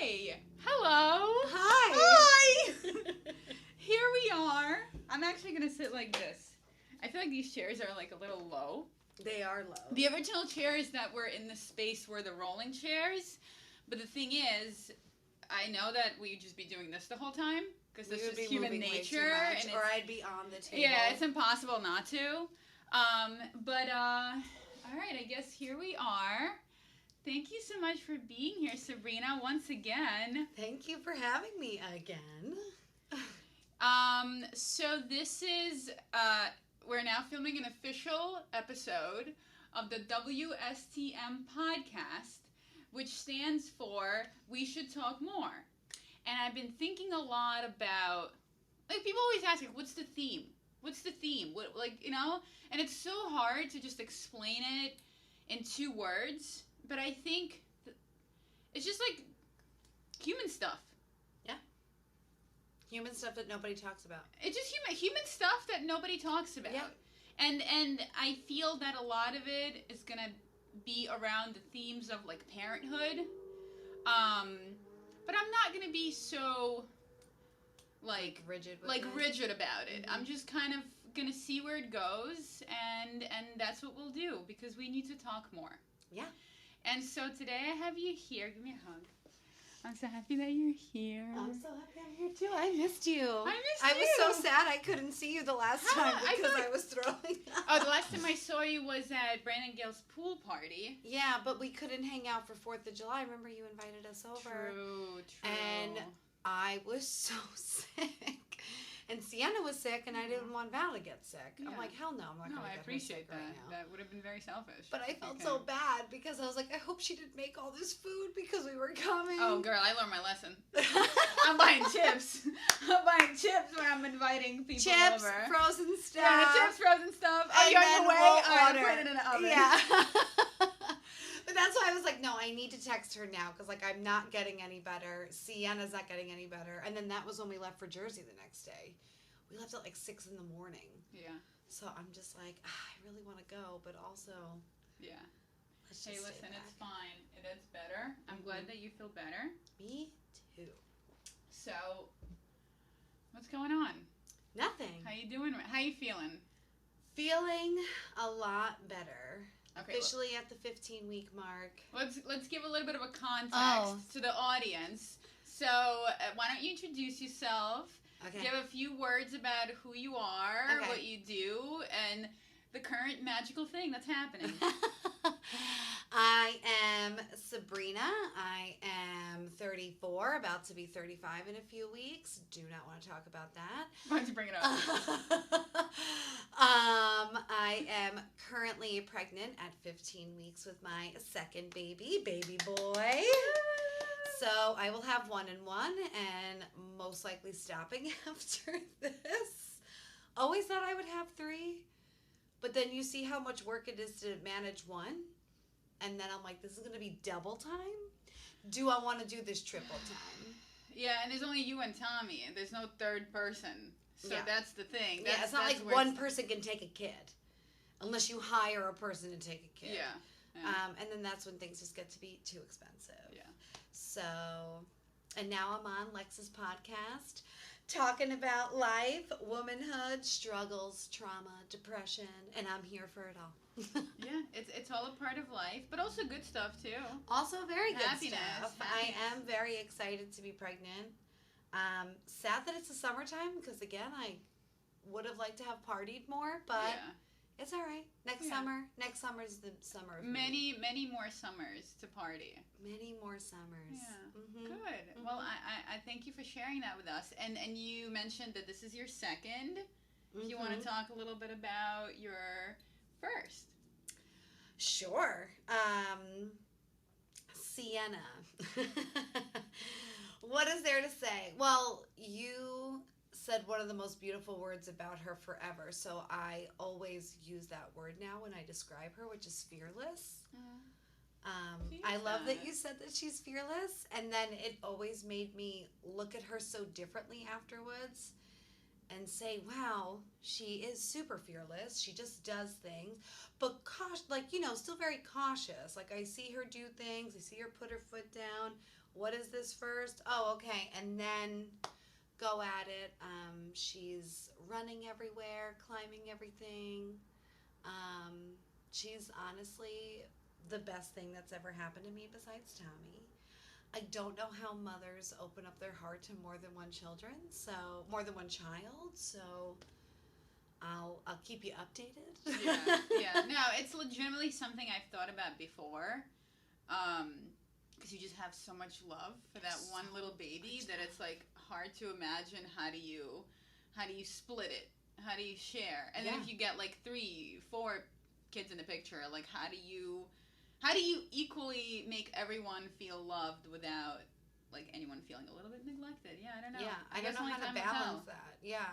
Hi. Hello. Hi. Hi. Here we are. I'm actually going to sit like this. I feel like these chairs are like a little low. They are low. The original chairs that were in the space were the rolling chairs. But the thing is, I know that we'd just be doing this the whole time. Because this is human nature. And or I'd be on the table. Yeah, it's impossible not to. All right, I guess here we are. Thank you so much for being here, Sabrina, once again. Thank you for having me again. So this is, we're now filming an official episode of the WSTM podcast, which stands for We Should Talk More. And I've been thinking a lot about, like, people always ask, like, what's the theme? What's the theme? What, like, you know? And it's so hard to just explain it in 2 words. But I think it's just like human stuff. Yeah. Human stuff that nobody talks about. It's just human stuff that nobody talks about. Yeah. And I feel that a lot of it is going to be around the themes of like parenthood. But I'm not going to be so like rigid about it. Mm-hmm. I'm just kind of going to see where it goes and that's what we'll do because we need to talk more. Yeah. And so today I have you here. Give me a hug. I'm so happy that you're here. I'm so happy I'm here too. I missed you. I was so sad I couldn't see you the last time because I was throwing up. Oh, the last time I saw you was at Brandon Gale's pool party. Yeah, but we couldn't hang out for 4th of July. Remember you invited us over. True. And I was so sick. And Sienna was sick, and I didn't want Val to get sick. Yeah. I'm like, hell no, I'm not going to get her sick. No, I appreciate that. Right now. That would have been very selfish. But I felt so bad because I was like, I hope she didn't make all this food because we were coming. Oh, girl, I learned my lesson. I'm buying chips. I'm buying chips when I'm inviting people over. Chips, frozen stuff. Yeah, chips, frozen stuff. Oh, you're on your way? All right, put it in the oven. Yeah. But that's why I was like, no, I need to text her now because, like, I'm not getting any better. Sienna's not getting any better. And then that was when we left for Jersey the next day. We left at, like, 6 in the morning. Yeah. So I'm just like, I really want to go, but also... Yeah. Hey, listen, it's fine. It's better. I'm glad that you feel better. Me too. So, what's going on? Nothing. How you doing? How you feeling? Feeling a lot better. Okay, officially at the 15-week mark. Let's give a little bit of a context to the audience. So why don't you introduce yourself? Okay. Give a few words about who you are, what you do, and the current magical thing that's happening. I am Sabrina. I am 34, about to be 35 in a few weeks. Do not want to talk about that. Why don't you bring it up? I am currently pregnant at 15 weeks with my second baby boy. So I will have 1 and 1 and most likely stopping after this. Always thought I would have 3, but then you see how much work it is to manage 1. And then I'm like, this is going to be double time? Do I want to do this triple time? Yeah, and there's only you and Tommy, and there's no third person. So that's the thing. It's not like one person can take a kid. Unless you hire a person to take a kid. Yeah. And then that's when things just get to be too expensive. Yeah. So, and now I'm on Lex's podcast talking about life, womanhood, struggles, trauma, depression, and I'm here for it all. Yeah, it's all a part of life, but also good stuff too. Also very good Happiness. stuff. I am very excited to be pregnant. Sad that it's the summertime because, again, I would have liked to have partied more, but it's all right. Next summer is the summer of many more summers to party. Many more summers. Yeah. Mm-hmm. Good. Mm-hmm. Well, I thank you for sharing that with us. And you mentioned that this is your second. Mm-hmm. Do you want to talk a little bit about your first? Sure. Sienna. What is there to say? Well, you said one of the most beautiful words about her forever, so I always use that word now when I describe her, which is fearless. I love that you said that she's fearless, and then it always made me look at her so differently afterwards and say, wow, she is super fearless. She just does things, but still very cautious. Like, I see her do things. I see her put her foot down what is this first? Oh, okay. And then go at it. She's running everywhere, climbing everything. She's honestly the best thing that's ever happened to me besides Tommy. I don't know how mothers open up their heart to more than one child. So I'll keep you updated. Yeah. No, it's legitimately something I've thought about before. Because you just have so much love for that one little baby that it's like hard to imagine how do you split it, how do you share, and then if you get like 3-4 kids in the picture, like how do you equally make everyone feel loved without like anyone feeling a little bit neglected? Yeah, I don't know. Yeah, I don't know how to balance that. Yeah,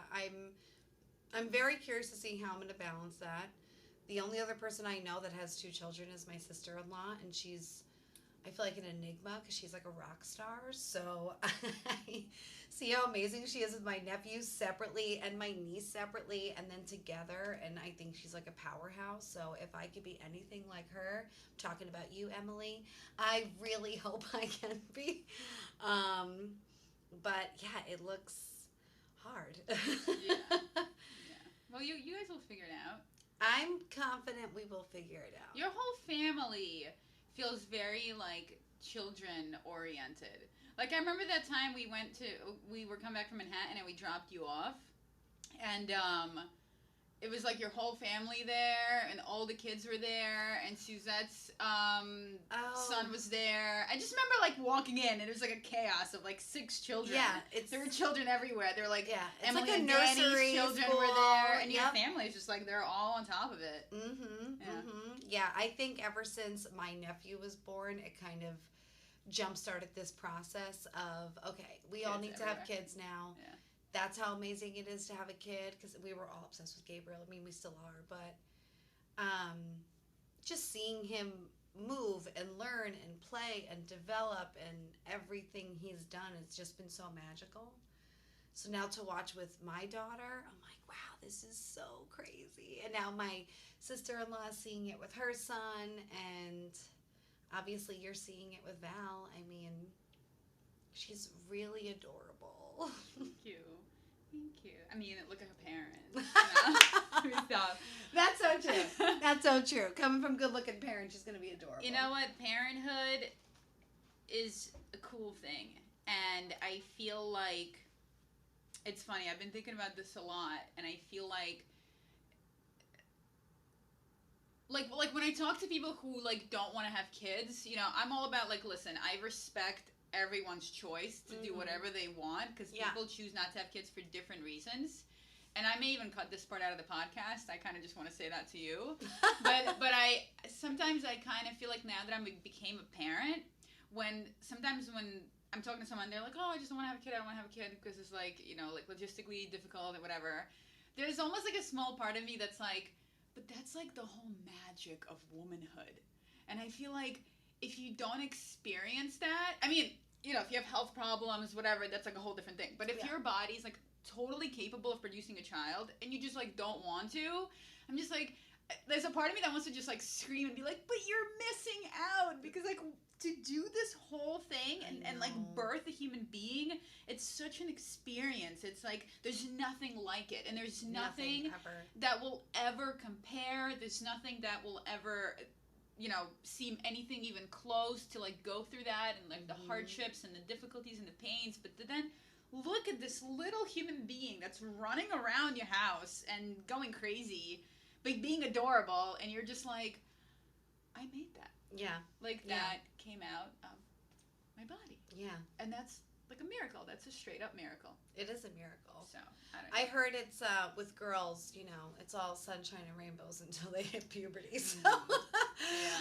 I'm very curious to see how I'm going to balance that. The only other person I know that has 2 children is my sister-in-law, and I feel like an enigma because she's like a rock star. So I see how amazing she is with my nephew separately and my niece separately and then together. And I think she's like a powerhouse. So if I could be anything like her, talking about you, Emily, I really hope I can be. But yeah, it looks hard. Yeah. Well, you guys will figure it out. I'm confident we will figure it out. Your whole family feels very like children oriented. Like I remember that time we were coming back from Manhattan and we dropped you off, and it was like your whole family there and all the kids were there and Suzette's son was there. I just remember like walking in and it was like a chaos of like 6 children. Yeah, there were children everywhere. They were like it's Emily like a and nursery Danny's children school. were there, and your family is just like they're all on top of it. Yeah, I think ever since my nephew was born, it kind of jump-started this process of, okay, we all need to have kids now. Yeah. That's how amazing it is to have a kid, because we were all obsessed with Gabriel. I mean, we still are, but just seeing him move and learn and play and develop and everything he's done, it's just been so magical. So now to watch with my daughter, I'm like, wow, this is so crazy. And now my sister-in-law is seeing it with her son, and obviously you're seeing it with Val. I mean, she's really adorable. Thank you. I mean, look at her parents. You know? That's so true. That's so true. Coming from good-looking parents, she's going to be adorable. You know what? Parenthood is a cool thing. And I feel like, it's funny, I've been thinking about this a lot, and I feel like when I talk to people who, like, don't want to have kids, you know, I'm all about, like, listen, I respect everyone's choice to do whatever they want, because people choose not to have kids for different reasons. And I may even cut this part out of the podcast. I kind of just want to say that to you. But I sometimes I kind of feel like now that I became a parent, sometimes when I'm talking to someone, they're like, oh, I just don't want to have a kid. I don't want to have a kid because it's like, you know, like logistically difficult or whatever. There's almost like a small part of me that's like, but that's like the whole magic of womanhood. And I feel like if you don't experience that, I mean, you know, if you have health problems, whatever, that's like a whole different thing. But if your body's like totally capable of producing a child and you just like don't want to, I'm just like, there's a part of me that wants to just like scream and be like, but you're missing out, because like to do this whole thing and like birth a human being, it's such an experience. It's like there's nothing like it, and there's nothing that will ever compare. There's nothing that will ever, you know, seem anything even close to like go through that and like the hardships and the difficulties and the pains. But then look at this little human being that's running around your house and going crazy, but being adorable, and you're just like, I made that. Yeah. Like that came out of my body. Yeah. And that's like a miracle. That's a straight up miracle. It is a miracle. So, I don't know. I heard it's with girls, you know, it's all sunshine and rainbows until they hit puberty. So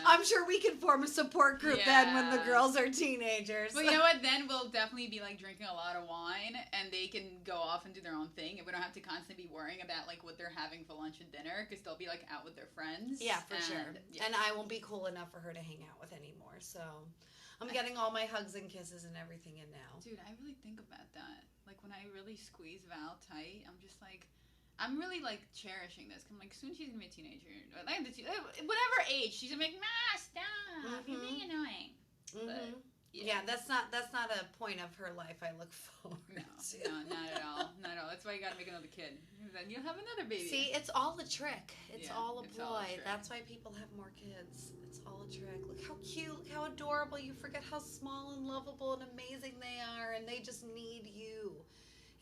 I'm sure we can form a support group then when the girls are teenagers. Well, you know what? Then we'll definitely be like drinking a lot of wine, and they can go off and do their own thing, and we don't have to constantly be worrying about like what they're having for lunch and dinner, because they'll be like out with their friends. Yeah, for sure. Yeah. And I won't be cool enough for her to hang out with anymore. So I'm getting all my hugs and kisses and everything in now. Dude, I really think about that. Like when I really squeeze Val tight, I'm just like, I'm really like cherishing this. I'm like, soon she's gonna be a teenager. Whatever age, she's gonna be like, Ma, stop! You're being annoying. But Yeah, that's not a point of her life I look forward to. No, not at all. Not at all. That's why you gotta make another kid. Then you'll have another baby. See, it's all a trick. It's all a it's ploy. all a trick. That's why people have more kids. It's all a trick. Look how cute, look how adorable. You forget how small and lovable and amazing they are, and they just need you.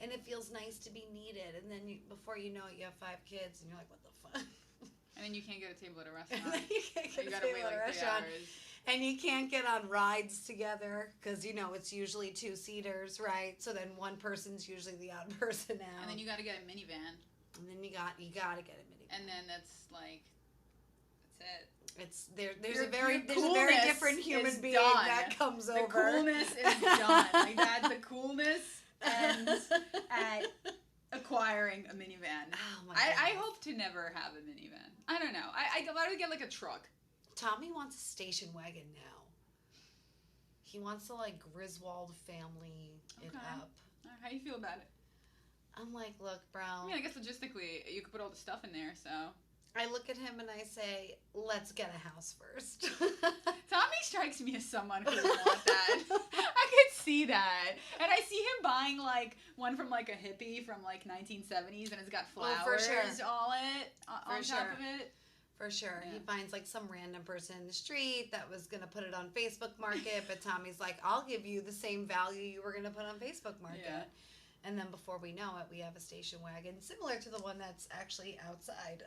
And it feels nice to be needed. And then before you know it, you have 5 kids, and you're like, what the fuck? And then you can't get a table at a restaurant. And then you can't get you a gotta table wait at a like 3 restaurant. hours. And you can't get on rides together because, it's usually 2-seaters, right? So then one person's usually the odd person out. And then you got to get a minivan. And then you got to get a minivan. And then that's like, that's it. It's there's a very different human being done. that comes the over. The coolness is done. Like that, the coolness ends at acquiring a minivan. Oh my I hope to never have a minivan. I don't know. I would get like a truck. Tommy wants a station wagon now. He wants to Griswold family it up. How do you feel about it? I'm like, look, bro. I mean, I guess logistically, you could put all the stuff in there, so. I look at him and I say, let's get a house first. Tommy strikes me as someone who would want that. I could see that. And I see him buying, one from, a hippie from, 1970s, and it's got flowers for sure. on top of it. For sure. Yeah. He finds some random person in the street that was going to put it on Facebook Market, but Tommy's like, I'll give you the same value you were going to put on Facebook Market. Yeah. And then before we know it, we have a station wagon similar to the one that's actually outside.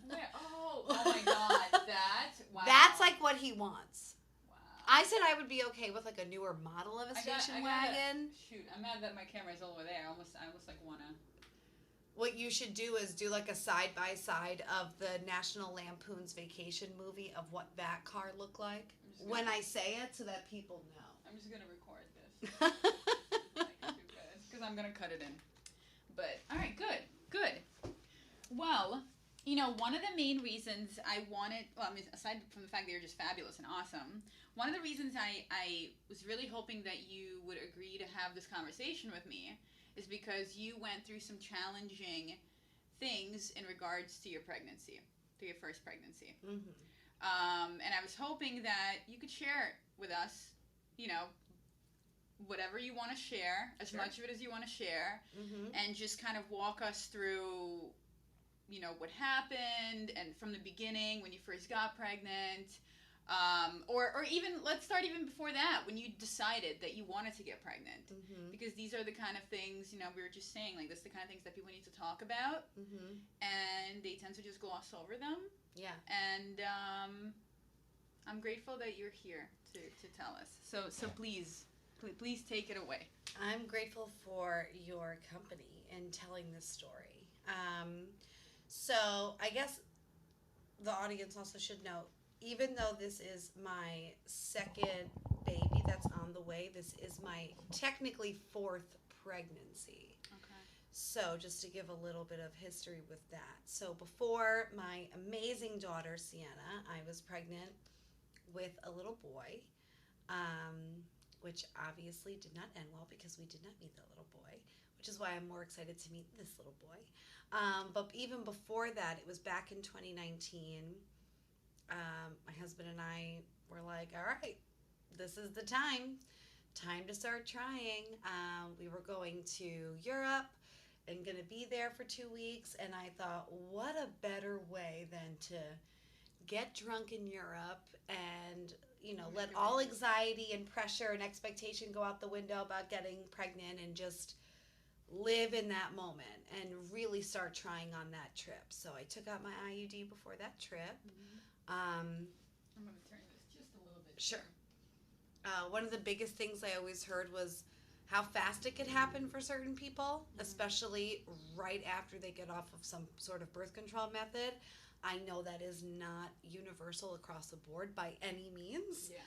Where? Oh my God. Wow. That's what he wants. Wow. I said I would be okay with a newer model of a station wagon. Shoot, I'm mad that my camera is all over there. I almost want to. What you should do is do a side-by-side of the National Lampoon's Vacation movie of what that car looked like when I say it so that people know. I'm just going to record this. Because I'm going to cut it in. But, all right, good. Well, one of the main reasons I wanted, aside from the fact that you're just fabulous and awesome, one of the reasons I was really hoping that you would agree to have this conversation with me is because you went through some challenging things in regards to your pregnancy, to your first pregnancy. Mm-hmm. And I was hoping that you could share with us, whatever you want to share, as much of it as you want to share, and just kind of walk us through, what happened, and from the beginning, when you first got pregnant, or even, let's start even before that, when you decided that you wanted to get pregnant. Because these are the kind of things, we were just saying, this is the kind of things that people need to talk about, and they tend to just gloss over them. Yeah. And I'm grateful that you're here to tell us. So please take it away. I'm grateful for your company in telling this story. So I guess the audience also should know, even though this is my second baby that's on the way, this is my technically 4th pregnancy. Okay. So just to give a little bit of history with that. So before my amazing daughter, Sienna, I was pregnant with a little boy, which obviously did not end well because we did not meet the little boy, which is why I'm more excited to meet this little boy. But even before that, it was back in 2019, my husband and I were like, all right, this is the time to start trying. We were going to Europe and going to be there for 2 weeks, and I thought, what a better way than to get drunk in Europe and, let all anxiety and pressure and expectation go out the window about getting pregnant and just live in that moment and really start trying on that trip. So I took out my IUD before that trip. I'm going to turn this just a little bit. Sure. One of the biggest things I always heard was how fast it could happen for certain people, especially right after they get off of some sort of birth control method. I know that is not universal across the board by any means. Yeah.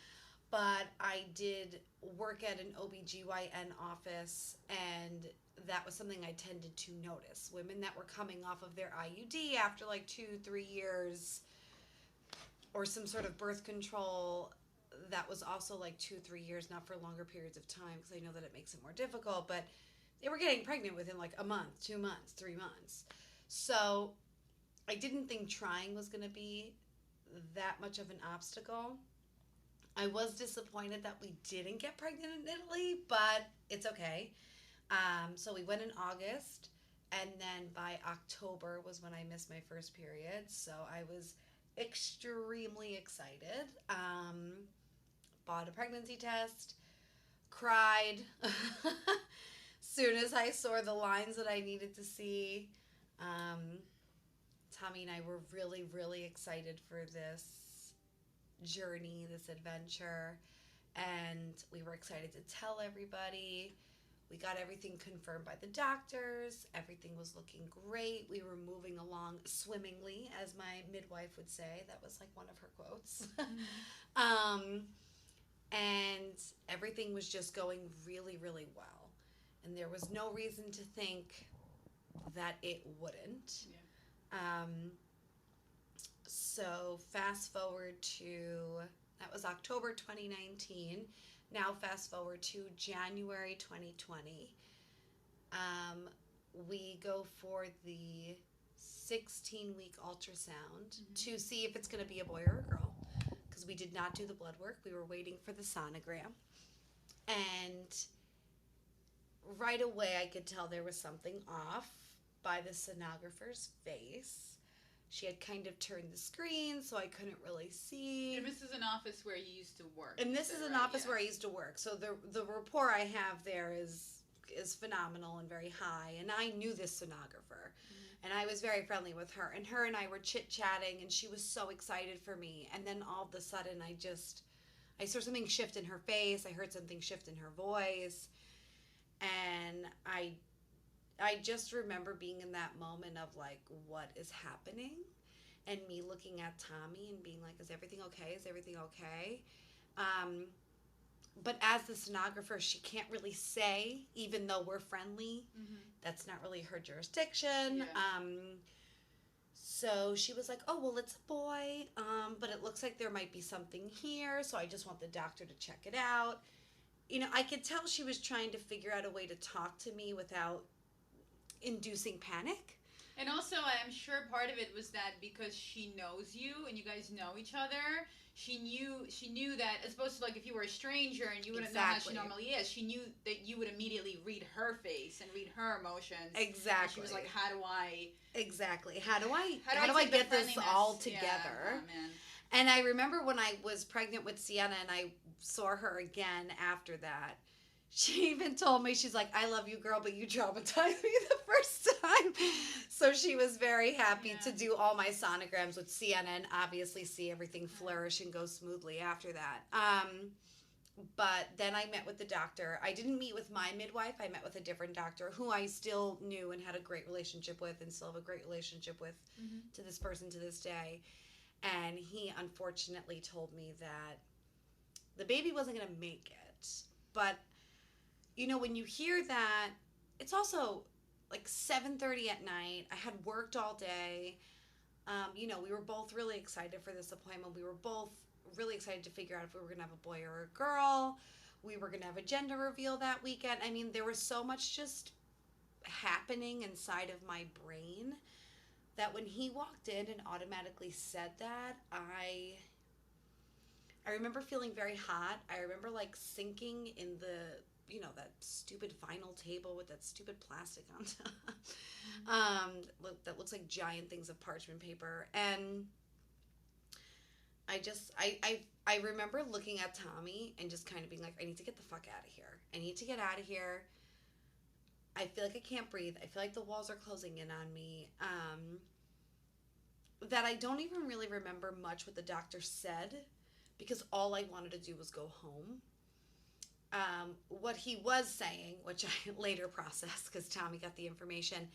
But I did work at an OBGYN office, and that was something I tended to notice. Women that were coming off of their IUD after 2-3 years, or some sort of birth control that was also 2-3 years, not for longer periods of time, because I know that it makes it more difficult, but they were getting pregnant within a month, 2 months, 3 months. So I didn't think trying was going to be that much of an obstacle. I was disappointed that we didn't get pregnant in Italy, but it's okay. So we went in August, and then by October was when I missed my first period. So I was extremely excited. Bought a pregnancy test, cried soon as I saw the lines that I needed to see. Tommy and I were really, really excited for this journey, this adventure, and we were excited to tell everybody. We got everything confirmed by the doctors. Everything was looking great. We were moving along swimmingly, as my midwife would say. That was like one of her quotes. And everything was just going really, really well. And there was no reason to think that it wouldn't. Yeah. So fast forward to, that was October 2019. Now fast forward to January 2020. We go for the 16-week ultrasound to see if it's going to be a boy or a girl, because we did not do the blood work. We were waiting for the sonogram. And right away I could tell there was something off by the sonographer's face. She had kind of turned the screen, so I couldn't really see. And this is an office where you used to work. And this is an office where I used to work. So the rapport I have there is phenomenal and very high. And I knew this sonographer. And I was very friendly with her. And her and I were chit-chatting, and she was so excited for me. And then all of a sudden, I saw something shift in her face. I heard something shift in her voice. And I just remember being in that moment of like, what is happening? And me looking at Tommy and being like, is everything okay? Is everything okay? But as the sonographer, she can't really say, even though we're friendly. That's not really her jurisdiction. Yeah. So she was like, oh, well, it's a boy, but it looks like there might be something here, so I just want the doctor to check it out. You know, I could tell she was trying to figure out a way to talk to me without inducing panic. And also, I'm sure part of it was that because she knows you and you guys know each other, she knew that, as opposed to like if you were a stranger and you wouldn't know how she normally is, she knew that you would immediately read her face and read her emotions. Exactly. And she was like, how do I get this all together? Yeah. Oh, man. And I remember when I was pregnant with Sienna and I saw her again after that, she even told me, she's like, I love you, girl, but you traumatized me the first time. So she was very happy to do all my sonograms with Sienna and obviously see everything flourish and go smoothly after that. But then I met with the doctor. I didn't meet with my midwife. I met with a different doctor who I still knew and had a great relationship with and still have a great relationship with to this person to this day. And he unfortunately told me that the baby wasn't going to make it. But you know, when you hear that, it's also like 7:30 at night. I had worked all day. You know, we were both really excited for this appointment. We were both really excited to figure out if we were going to have a boy or a girl. We were going to have a gender reveal that weekend. I mean, there was so much just happening inside of my brain that when he walked in and automatically said that, I remember feeling very hot. I remember like sinking in the, you know, that stupid vinyl table with that stupid plastic on top. That looks like giant things of parchment paper. And I remember looking at Tommy and just kind of being like, I need to get the fuck out of here. I need to get out of here. I feel like I can't breathe. I feel like the walls are closing in on me. That I don't even really remember much what the doctor said, because all I wanted to do was go home. What he was saying, which I later processed because Tommy got the information,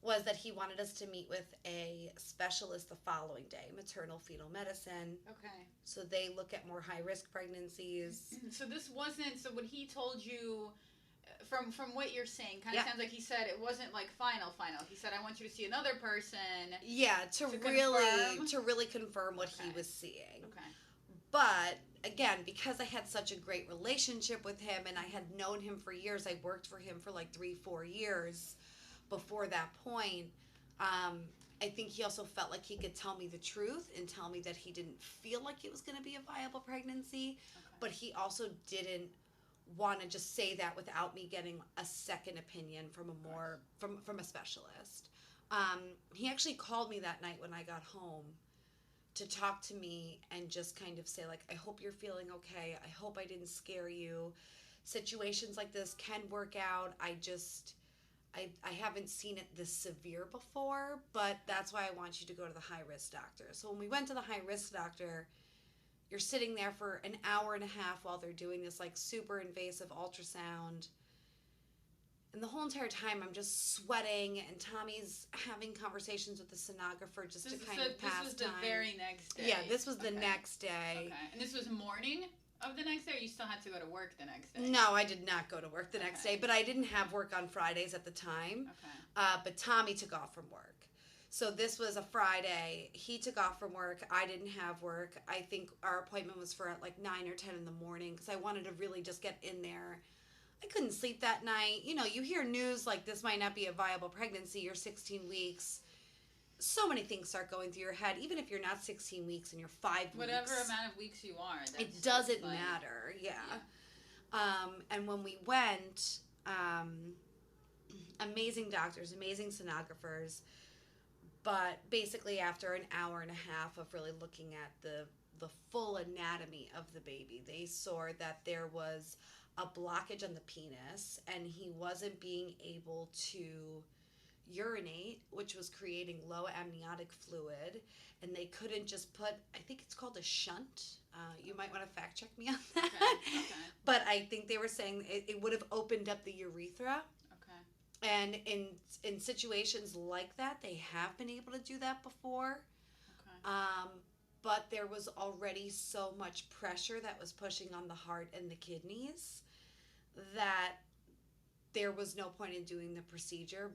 was that he wanted us to meet with a specialist the following day, maternal fetal medicine. Okay. So they look at more high-risk pregnancies. So this wasn't, so what he told you, from what you're saying, kind of sounds like he said it wasn't like final. He said, I want you to see another person. Yeah, to really confirm what he was seeing. Okay. But again, because I had such a great relationship with him and I had known him for years, I worked for him for like 3-4 years before that point, I think he also felt like he could tell me the truth and tell me that he didn't feel like it was going to be a viable pregnancy, Okay. but he also didn't want to just say that without me getting a second opinion from a more from a specialist. He actually called me that night when I got home to talk to me and just kind of say, like, I hope you're feeling okay. I hope I didn't scare you. Situations like this can work out. I haven't seen it this severe before, but that's why I want you to go to the high risk doctor. So when we went to the high risk doctor, you're sitting there for an hour and a half while they're doing this like super invasive ultrasound. And the whole entire time I'm just sweating, and Tommy's having conversations with the sonographer just to kind of pass time. This was the very next day. Yeah, this was the next day. Okay. And this was morning of the next day, or you still had to go to work the next day? No, I did not go to work the next day, but I didn't have work on Fridays at the time. Okay. But Tommy took off from work. So this was a Friday. He took off from work. I didn't have work. I think our appointment was for like 9 or 10 in the morning because I wanted to really just get in there. I couldn't sleep that night. You know, you hear news like this might not be a viable pregnancy. You're 16 weeks. So many things start going through your head, even if you're not 16 weeks and you're 5 weeks. Whatever amount of weeks you are. It doesn't matter. Yeah. And when we went, amazing doctors, amazing sonographers. But basically after an hour and a half of really looking at the full anatomy of the baby, they saw that there was a blockage on the penis and he wasn't being able to urinate, which was creating low amniotic fluid, and they couldn't just put, I think it's called a shunt. You might want to fact check me on that. Okay. But I think they were saying it would have opened up the urethra. Okay. And in situations like that, they have been able to do that before. Okay. But there was already so much pressure that was pushing on the heart and the kidneys that there was no point in doing the procedure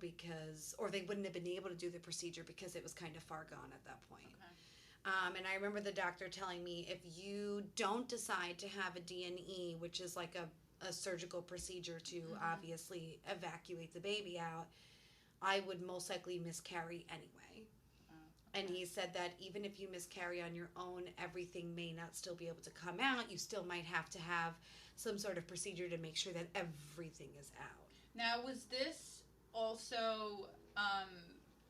or they wouldn't have been able to do the procedure because it was kind of far gone at that point. Okay. And I remember the doctor telling me, if you don't decide to have a D&E, which is like a surgical procedure to obviously evacuate the baby out, I would most likely miscarry anyway. Okay. And he said that even if you miscarry on your own, everything may not still be able to come out. You still might have to have some sort of procedure to make sure that everything is out. Now, was this also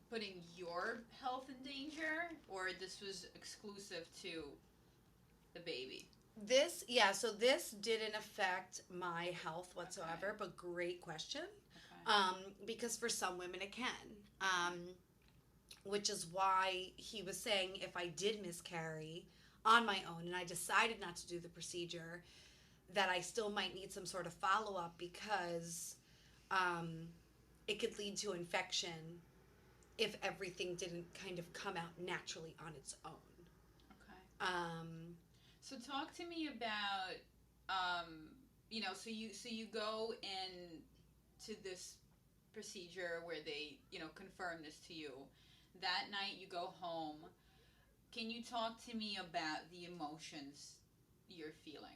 putting your health in danger, or this was exclusive to the baby? So this didn't affect my health whatsoever, but great question. Okay. Because for some women it can. Which is why he was saying if I did miscarry on my own and I decided not to do the procedure, that I still might need some sort of follow-up because it could lead to infection if everything didn't kind of come out naturally on its own. Okay. So talk to me about, so you go in to this procedure where they, confirm this to you. That night you go home. Can you talk to me about the emotions you're feeling?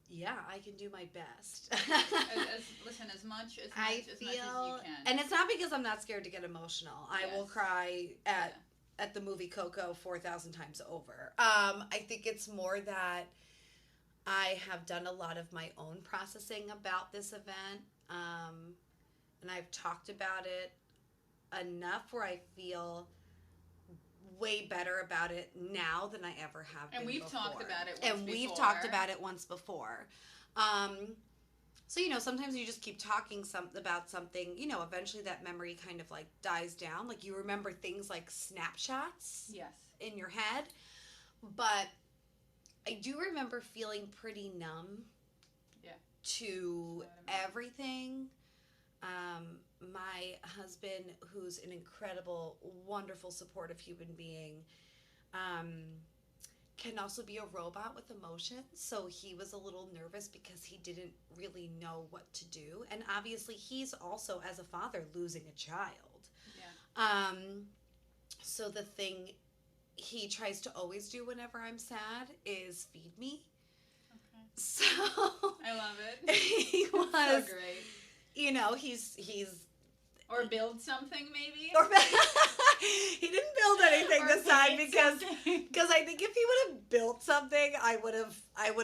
Yeah, I can do my best. as much as you can. And it's not because I'm not scared to get emotional. I will cry at the movie Coco 4,000 times over. I think it's more that I have done a lot of my own processing about this event, and I've talked about it enough where I feel way better about it now than I ever have been before. And we've talked about it once before. And we've talked about it once before. So, sometimes you just keep talking about something, eventually that memory kind of like dies down. Like you remember things like snapshots in your head. But I do remember feeling pretty numb to everything. My husband, who's an incredible, wonderful, supportive human being, can also be a robot with emotions. So he was a little nervous because he didn't really know what to do. And obviously he's also, as a father, losing a child. Yeah. So the thing he tries to always do whenever I'm sad is feed me. Okay. So I love it. He was so great. he's Or build something, maybe? Or he didn't build anything this time because I think if he would have built something, I would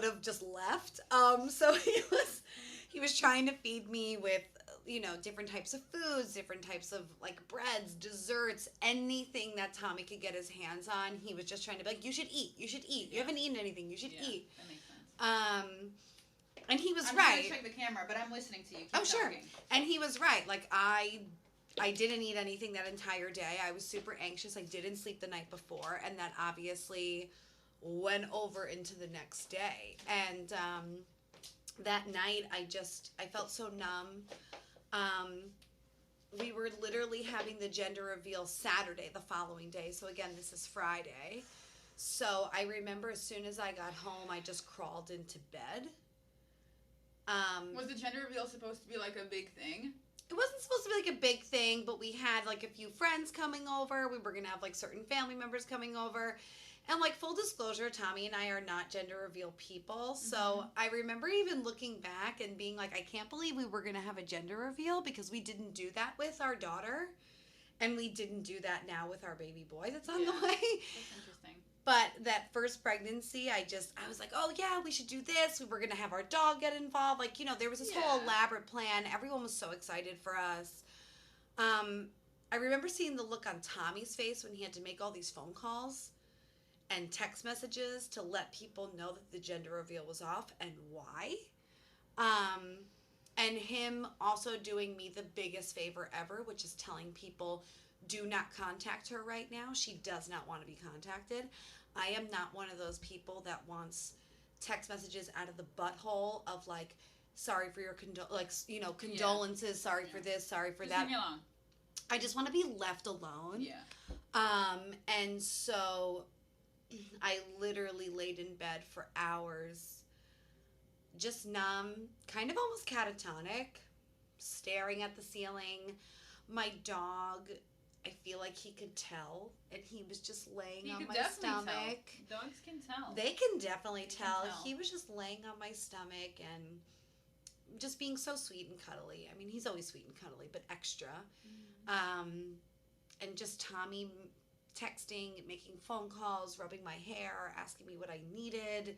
have just left. So he was trying to feed me with, you know, different types of foods, different types of like breads, desserts, anything that Tommy could get his hands on. He was just trying to be like, you should eat. You haven't eaten anything. You should eat. That makes sense. And he was I'm right. I'm gonna check the camera, but I'm listening to you. Keep Oh, sure. talking. And he was right. Like, I didn't eat anything that entire day. I was super anxious. I didn't sleep the night before. And that obviously went over into the next day. And that night, I felt so numb. We were literally having the gender reveal Saturday, the following day. So, again, this is Friday. So, I remember as soon as I got home, I just crawled into bed. Was the gender reveal supposed to be like a big thing? It wasn't supposed to be like a big thing, but we had like a few friends coming over. We were going to have like certain family members coming over. And like full disclosure, Tommy and I are not gender reveal people. So I remember even looking back and being like, I can't believe we were going to have a gender reveal because we didn't do that with our daughter. And we didn't do that now with our baby boy that's on the way. That's interesting. But that first pregnancy, I was like, oh, yeah, we should do this. We were going to have our dog get involved. Like, you know, there was this whole elaborate plan. Everyone was so excited for us. I remember seeing the look on Tommy's face when he had to make all these phone calls and text messages to let people know that the gender reveal was off and why. And him also doing me the biggest favor ever, which is telling people, do not contact her right now. She does not want to be contacted. I am not one of those people that wants text messages out of the butthole of like, sorry for your condolences, sorry for this, sorry for that. Leave me alone. I just want to be left alone. Yeah. And so I literally laid in bed for hours, just numb, kind of almost catatonic, staring at the ceiling. My dog, I feel like he could tell, and he was just laying on my stomach. Tell. Dogs can tell. They can definitely tell. He was just laying on my stomach and just being so sweet and cuddly. I mean, he's always sweet and cuddly, but extra. And just Tommy texting, making phone calls, rubbing my hair, asking me what I needed,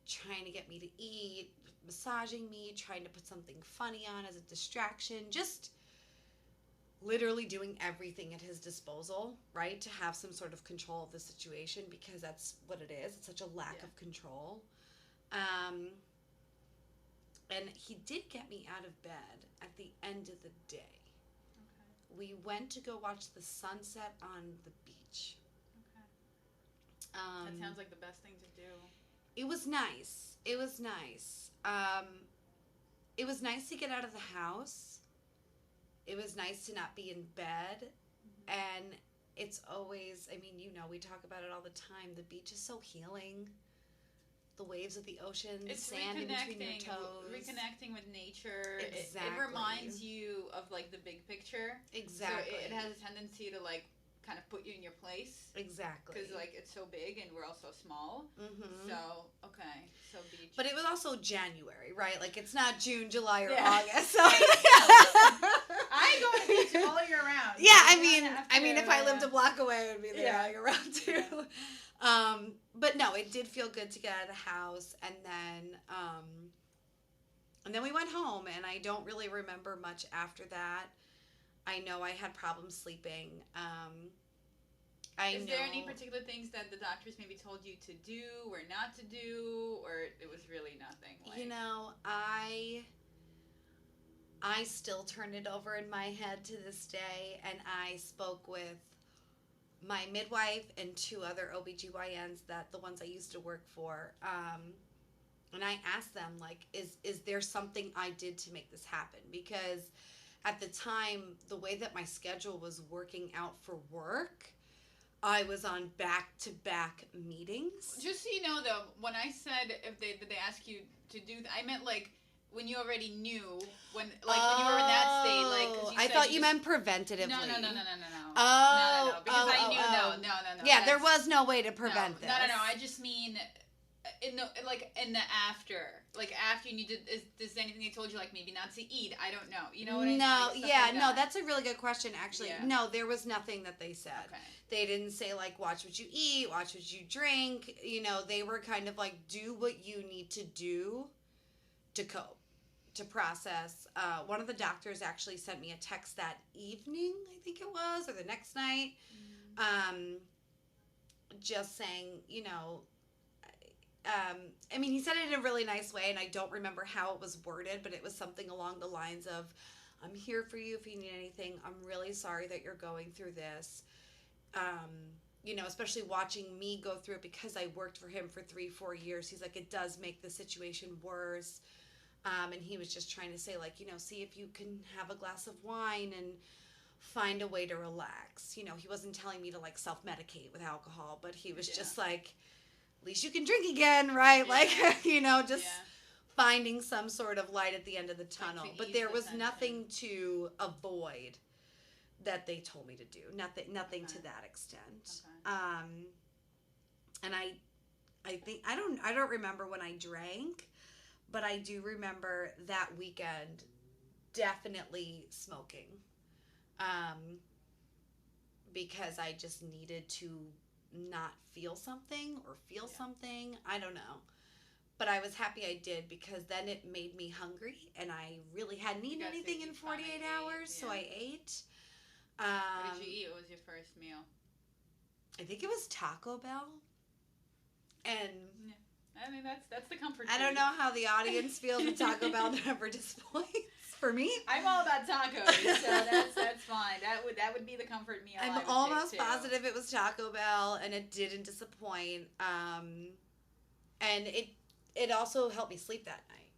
trying to get me to eat, massaging me, trying to put something funny on as a distraction, just literally doing everything at his disposal, right, to have some sort of control of the situation, because that's what it is. It's such a lack of control. And he did get me out of bed at the end of the day. Okay. We went to go watch the sunset on the beach. Okay. That sounds like the best thing to do. It was nice. It was nice. It was nice to get out of the house. It was nice to not be in bed. And it's always, I mean, you know, we talk about it all the time. The beach is so healing. The waves of the ocean, the sand in between your toes. Reconnecting with nature. Exactly. It reminds you of, like, the big picture. Exactly. So it has a tendency to, like, kind of put you in your place. Exactly. Because, like, it's so big and we're all so small. Mm-hmm. So, okay. So beach. But it was also January, right? Like, it's not June, July, or yeah. August. So I go to the beach all year round. Yeah, I mean, if I lived a block away, I would be there all year round, too. Yeah. But no, it did feel good to get out of the house, and then we went home, and I don't really remember much after that. I know I had problems sleeping. Is there any particular things that the doctors maybe told you to do or not to do, or it was really nothing? Like... You know, I still turn it over in my head to this day, and I spoke with my midwife and 2 other OBGYNs, the ones I used to work for, and I asked them, like, is there something I did to make this happen? Because at the time, the way that my schedule was working out for work, I was on back-to-back meetings. Just so you know, though, when I said did they ask you to do that, I meant, like, when you already knew, when you were in that state, like, 'cause I thought you meant preventatively. No. Oh. No. Because I knew, no. Yeah, there was no way to prevent this. No. I just mean, in the after you did, is there anything they told you, like maybe not to eat? I don't know. You know what I mean? No, Like, yeah, like no, that's a really good question, actually. Yeah. No, there was nothing that they said. Okay. They didn't say, like, watch what you eat, watch what you drink. You know, they were kind of like, do what you need to do to cope, to process. One of the doctors actually sent me a text that evening, I think it was, or the next night, just saying, you know, I mean, he said it in a really nice way, and I don't remember how it was worded, but it was something along the lines of, I'm here for you if you need anything. I'm really sorry that you're going through this. You know, especially watching me go through it because I worked for him for 3-4 years. He's like, it does make the situation worse. And he was just trying to say, like, you know, see if you can have a glass of wine and find a way to relax. You know, he wasn't telling me to, like, self-medicate with alcohol, but he was just like, at least you can drink again, right? Yeah. Like, you know, just finding some sort of light at the end of the tunnel. Like, but there was nothing to avoid that they told me to do. Nothing to that extent. Okay. And I think I don't remember when I drank, but I do remember that weekend definitely smoking. Because I just needed to not feel something or feel something. I don't know. But I was happy I did, because then it made me hungry, and I really hadn't eaten anything in 48 hours, so I ate. What did you eat? What was your first meal? I think it was Taco Bell. And I mean, that's the comfort I food. don't know how the audience feels with Taco Bell never disappoints. For me, I'm all about tacos, so that's fine. That would be the comfort meal. I'm almost positive it was Taco Bell, and it didn't disappoint. And it also helped me sleep that night,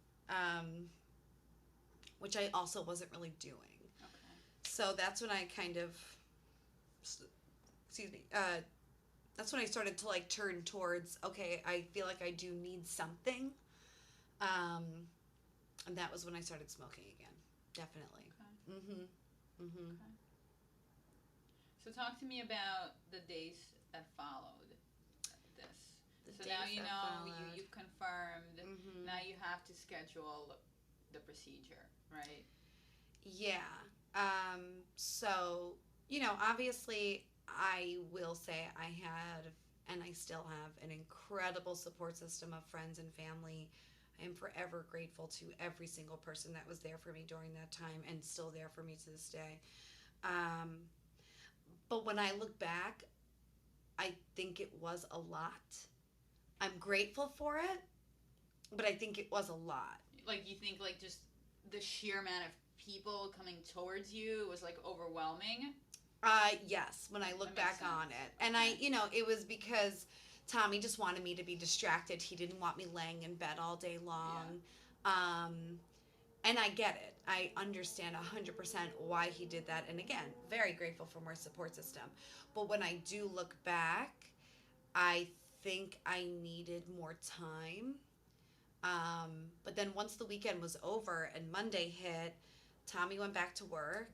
which I also wasn't really doing. Okay. So that's when I kind of, that's when I started to, like, turn towards, okay, I feel like I do need something. And that was when I started smoking again. Definitely. Okay. Okay. So talk to me about the days that followed this. So now you know, you've confirmed. Now you have to schedule the procedure, right? Yeah. So, you know, obviously I will say I had, and I still have, an incredible support system of friends and family. I am forever grateful to every single person that was there for me during that time, and still there for me to this day. But when I look back, I think it was a lot. I'm grateful for it, but I think it was a lot. Like, you think, like, just the sheer amount of people coming towards you was, like, overwhelming? Yes, when I look back on it. And I, you know, it was because Tommy just wanted me to be distracted. He didn't want me laying in bed all day long. And I get it. I understand 100% why he did that. And again, very grateful for my support system. But when I do look back, I think I needed more time. But then once the weekend was over and Monday hit, Tommy went back to work.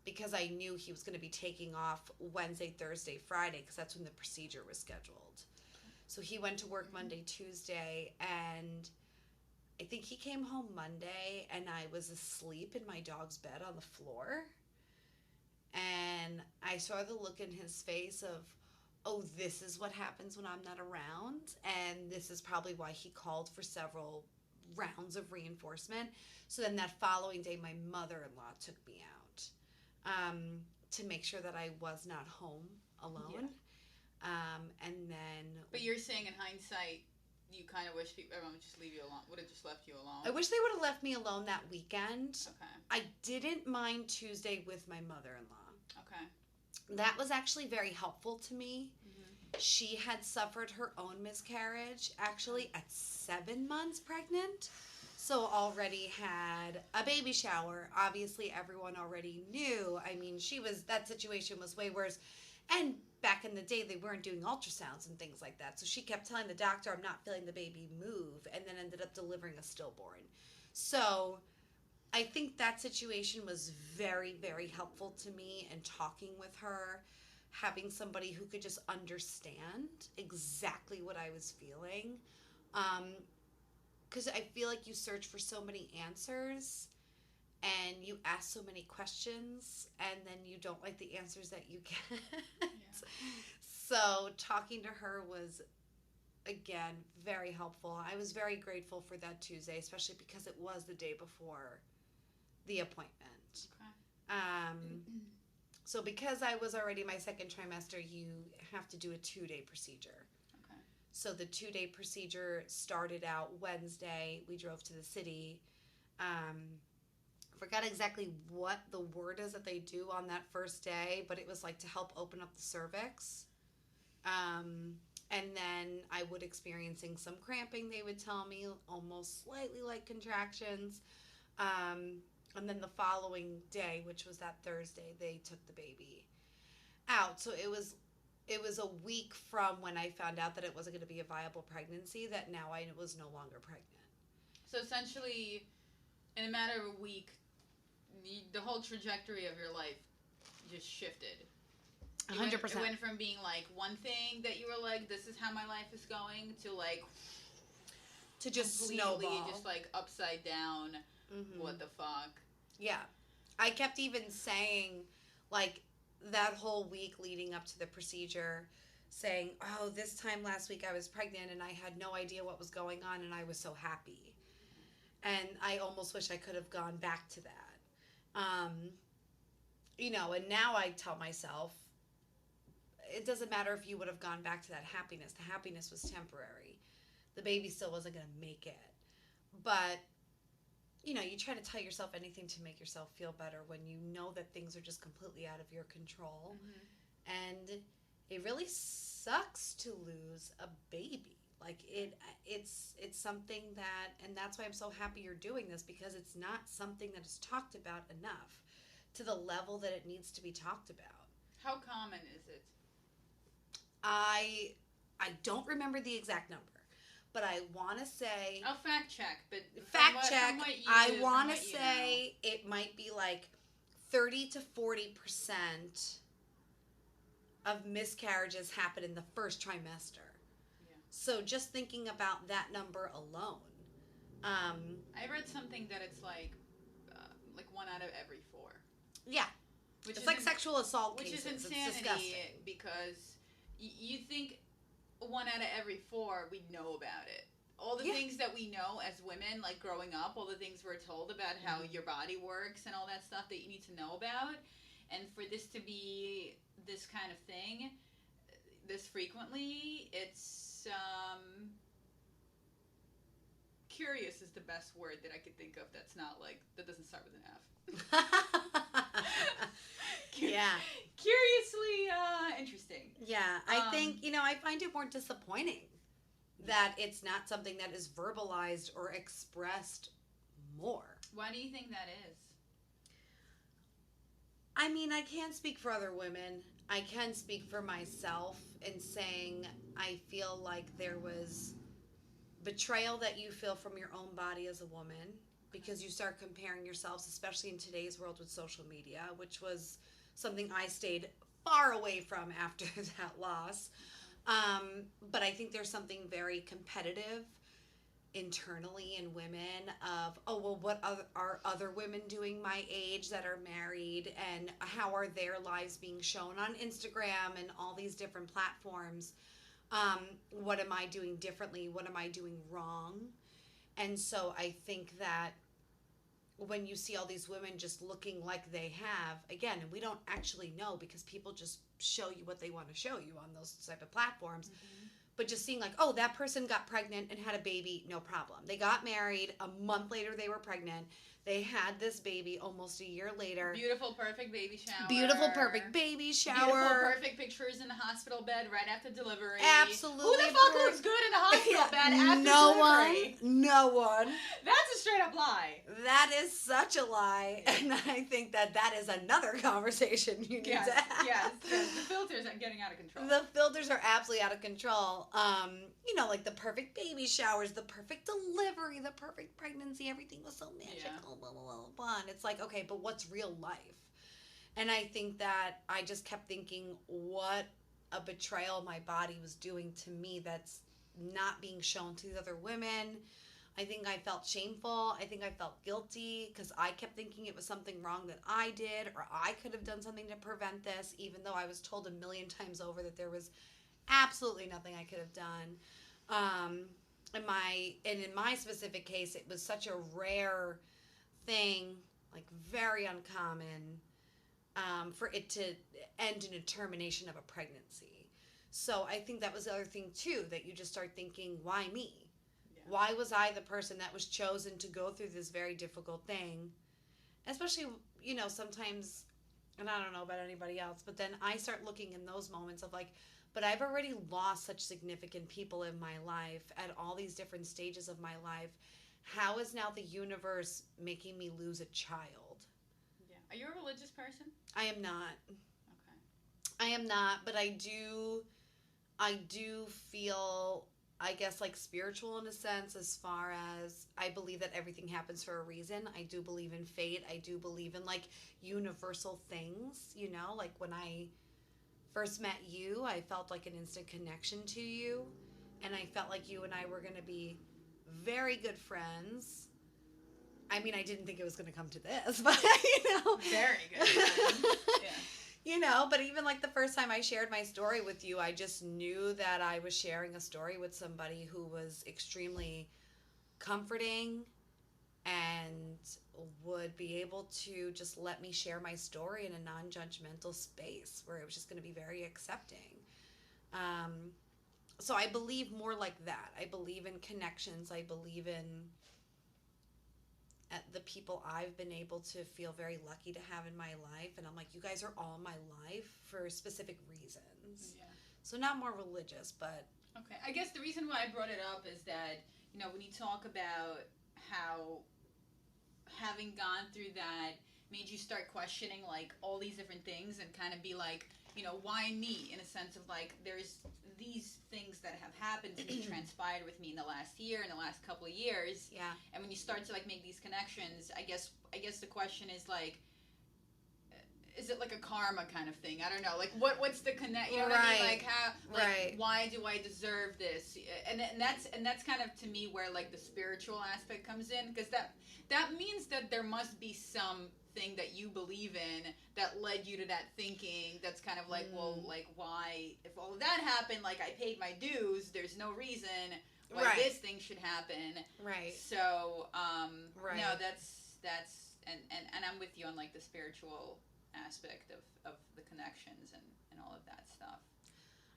Because I knew he was going to be taking off Wednesday, Thursday, Friday, because that's when the procedure was scheduled. So he went to work Monday, Tuesday, and I think he came home Monday, and I was asleep in my dog's bed on the floor. And I saw the look in his face of, oh, this is what happens when I'm not around, and this is probably why he called for several rounds of reinforcement. So then that following day, my mother-in-law took me out. To make sure that I was not home alone. And then... But you're saying in hindsight, you kind of wish everyone would just leave you alone, would have just left you alone? I wish they would have left me alone that weekend. Okay. I didn't mind Tuesday with my mother-in-law. Okay. That was actually very helpful to me. She had suffered her own miscarriage, actually, at 7 months pregnant. So already had a baby shower. Obviously, everyone already knew. I mean, that situation was way worse. And back in the day, they weren't doing ultrasounds and things like that. So she kept telling the doctor, I'm not feeling the baby move, and then ended up delivering a stillborn. So I think that situation was very, very helpful to me, and talking with her having somebody who could just understand exactly what I was feeling. Because I feel like you search for so many answers and you ask so many questions and then you don't like the answers that you get. Yeah. So talking to her was, again, very helpful. I was very grateful for that Tuesday, especially because it was the day before the appointment. Okay. So because I was already my second trimester, you have to do a 2-day procedure. Okay. So the 2-day procedure started out Wednesday. We drove to the city. Forgot exactly what the word is that they do on that first day, but it was like to help open up the cervix. And then I would experiencing some cramping, they would tell me, almost slightly like contractions. And then the following day, which was that Thursday, they took the baby out. So it was a week from when I found out that it wasn't going to be a viable pregnancy that now I was no longer pregnant. So essentially, in a matter of a week, the whole trajectory of your life just shifted. 100%. It went from being like one thing that you were like, this is how my life is going, to like to just completely snowball, just like upside down. Mm-hmm. What the fuck? Yeah. I kept even saying, like, that whole week leading up to the procedure, saying, oh, this time last week I was pregnant and I had no idea what was going on and I was so happy. And I almost wish I could have gone back to that. And now I tell myself, it doesn't matter if you would have gone back to that happiness. The happiness was temporary. The baby still wasn't going to make it. But, you try to tell yourself anything to make yourself feel better when you know that things are just completely out of your control. Mm-hmm. And it really sucks to lose a baby. Like, it's something that, and that's why I'm so happy you're doing this, because it's not something that is talked about enough to the level that it needs to be talked about. How common is it? I don't remember the exact number, but I want to say... I'll fact check, but... I want to say it might be like 30 to 40% of miscarriages happen in the first trimester. Yeah. So just thinking about that number alone. I read something that it's like 1 out of every 4. Yeah. It's like sexual assault cases. Which is insanity, because you think 1 out of every 4 we know about it. All the things that we know as women, like growing up, all the things we're told about how your body works and all that stuff that you need to know about. And for this to be this kind of thing, this frequently, it's... curious is the best word that I could think of that doesn't start with an F. Yeah. Curiously interesting. Yeah, I think, I find it more disappointing that it's not something that is verbalized or expressed more. Why do you think that is? I mean, I can't speak for other women. I can speak for myself in saying I feel like there was betrayal that you feel from your own body as a woman, because you start comparing yourselves, especially in today's world with social media, which was something I stayed far away from after that loss. But I think there's something very competitive internally in women of, what are other women doing my age that are married, and how are their lives being shown on Instagram and all these different platforms? What am I doing differently? What am I doing wrong? And so I think that when you see all these women just looking like they have, again, and we don't actually know because people just show you what they want to show you on those type of platforms, but just seeing like, that person got pregnant and had a baby, no problem. They got married, a month later they were pregnant. They had this baby almost a year later. Beautiful, perfect baby shower. Beautiful, perfect baby shower. Beautiful, perfect pictures in the hospital bed right after delivery. Absolutely. Who the fuck looks good in the hospital bed after delivery? No one. That's a straight up lie. That is such a lie. And I think that is another conversation you need to have. Yes. The filters are getting out of control. The filters are absolutely out of control. Like the perfect baby showers, the perfect delivery, the perfect pregnancy, everything was so magical. Blah, blah, blah, blah. And it's like, okay, but what's real life? And I think that I just kept thinking what a betrayal my body was doing to me that's not being shown to these other women. I think I felt shameful. I think I felt guilty because I kept thinking it was something wrong that I did, or I could have done something to prevent this, even though I was told a million times over that there was absolutely nothing I could have done. In my specific case, it was such a rare thing, like very uncommon, for it to end in a termination of a pregnancy. So I think that was the other thing too, that you just start thinking, why me? Yeah. Why was I the person that was chosen to go through this very difficult thing? Especially, sometimes, and I don't know about anybody else, but then I start looking in those moments of like, but I've already lost such significant people in my life at all these different stages of my life. How is now the universe making me lose a child? Yeah. Are you a religious person? I am not. Okay. I am not, but I do feel, I guess, like spiritual in a sense, as far as I believe that everything happens for a reason. I do believe in fate. I do believe in like universal things, like when I first met you, I felt like an instant connection to you, and I felt like you and I were going to be very good friends. I mean, I didn't think it was going to come to this, but very good friends. Yeah. But even like the first time I shared my story with you, I just knew that I was sharing a story with somebody who was extremely comforting and would be able to just let me share my story in a non-judgmental space where it was just going to be very accepting. So I believe more like that. I believe in connections. I believe in the people I've been able to feel very lucky to have in my life. And I'm like, you guys are all in my life for specific reasons. Yeah. So not more religious, but... Okay. I guess the reason why I brought it up is that, when you talk about how having gone through that made you start questioning, like, all these different things and kind of be like, why me? In a sense of, like, there's these things that have happened to me, transpired with me in the last year, in the last couple of years. Yeah. And when you start to, like, make these connections, I guess the question is, like, is it like a karma kind of thing? I don't know. Like, what's the connect? You know what I mean? Like, how? Like, right. Why do I deserve this? And that's kind of, to me, where like the spiritual aspect comes in, because that means that there must be something that you believe in that led you to that thinking. That's kind of like, well, like, why? If all of that happened, like, I paid my dues. There's no reason why this thing should happen. Right. So, no, that's and I'm with you on like the spiritual aspect of the connections and all of that stuff.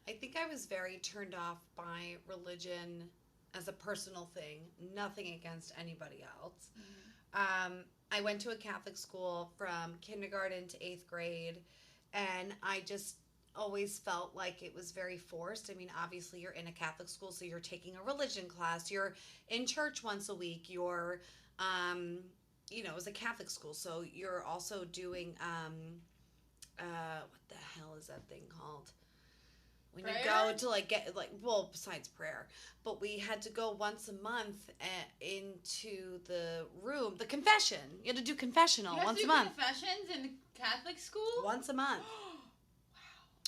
I think I was very turned off by religion as a personal thing. Nothing against anybody else. Mm-hmm. I went to a Catholic school from kindergarten to 8th grade, and I just always felt like it was very forced. I mean, obviously you're in a Catholic school, so you're taking a religion class. You're in church once a week. You're it was a Catholic school, so you're also doing, what the hell is that thing called? When prayer? You go to, like, get, like, well, besides prayer, but we had to go once a month into the room, the confession. You had to do confessional once a month. Confessions in Catholic school? Once a month.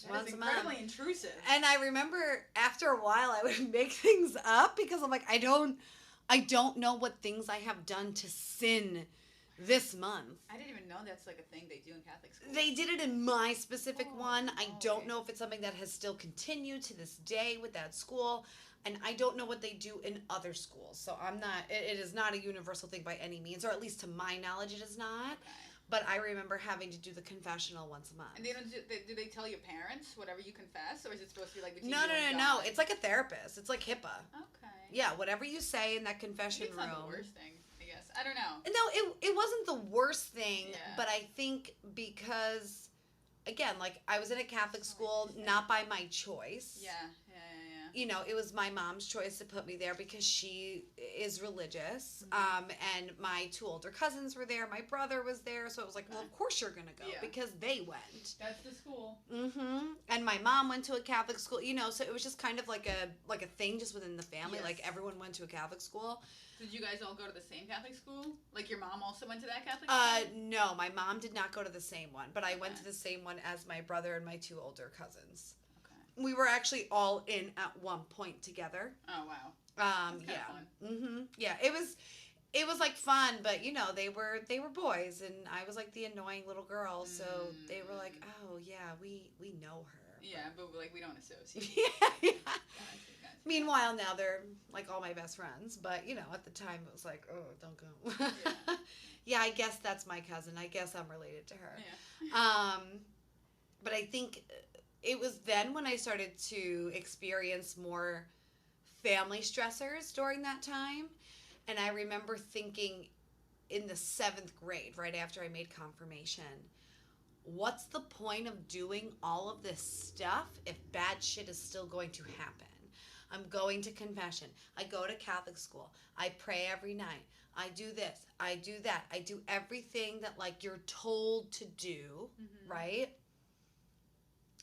Wow. That is incredibly intrusive. And I remember after a while I would make things up because I'm like, I don't know what things I have done to sin this month. I didn't even know that's like a thing they do in Catholic schools. They did it in my specific one. I don't know if it's something that has still continued to this day with that school. And I don't know what they do in other schools. So it is not a universal thing by any means, or at least to my knowledge it is not. Okay. But I remember having to do the confessional once a month. And do they tell your parents whatever you confess, or is it supposed to be like between No. It's like a therapist. It's like HIPAA. Okay. Yeah, whatever you say in that confession room. It's not the worst thing, I guess. I don't know. No, it wasn't the worst thing, but I think because, again, like, I was in a Catholic school, not by my choice. Yeah. you know, it was my mom's choice to put me there because she is religious. And my 2 older cousins were there. My brother was there. So it was like, well, of course you're going to go because they went. That's the school. And my mom went to a Catholic school, you know, so it was just kind of like a thing just within the family. Like everyone went to a Catholic school. Did you guys all go to the same Catholic school? Like your mom also went to that Catholic school? No, my mom did not go to the same one, but I went to the same one as my brother and my 2 older cousins. We were actually all in at one point together. Oh wow. That's fun. Yeah, it was like fun, but you know, they were boys and I was like the annoying little girl, so they were like, "Oh, yeah, we know her." Yeah, but like we don't associate. Yeah. Meanwhile, now they're like all my best friends, but you know, at the time it was like, "Oh, don't go." Yeah, I guess that's my cousin. I guess I'm related to her. Yeah. But I think it was then when I started to experience more family stressors during that time. And I remember thinking in the 7th grade, right after I made confirmation, what's the point of doing all of this stuff if bad shit is still going to happen? I'm going to confession. I go to Catholic school. I pray every night. I do this. I do that. I do everything that like you're told to do, right?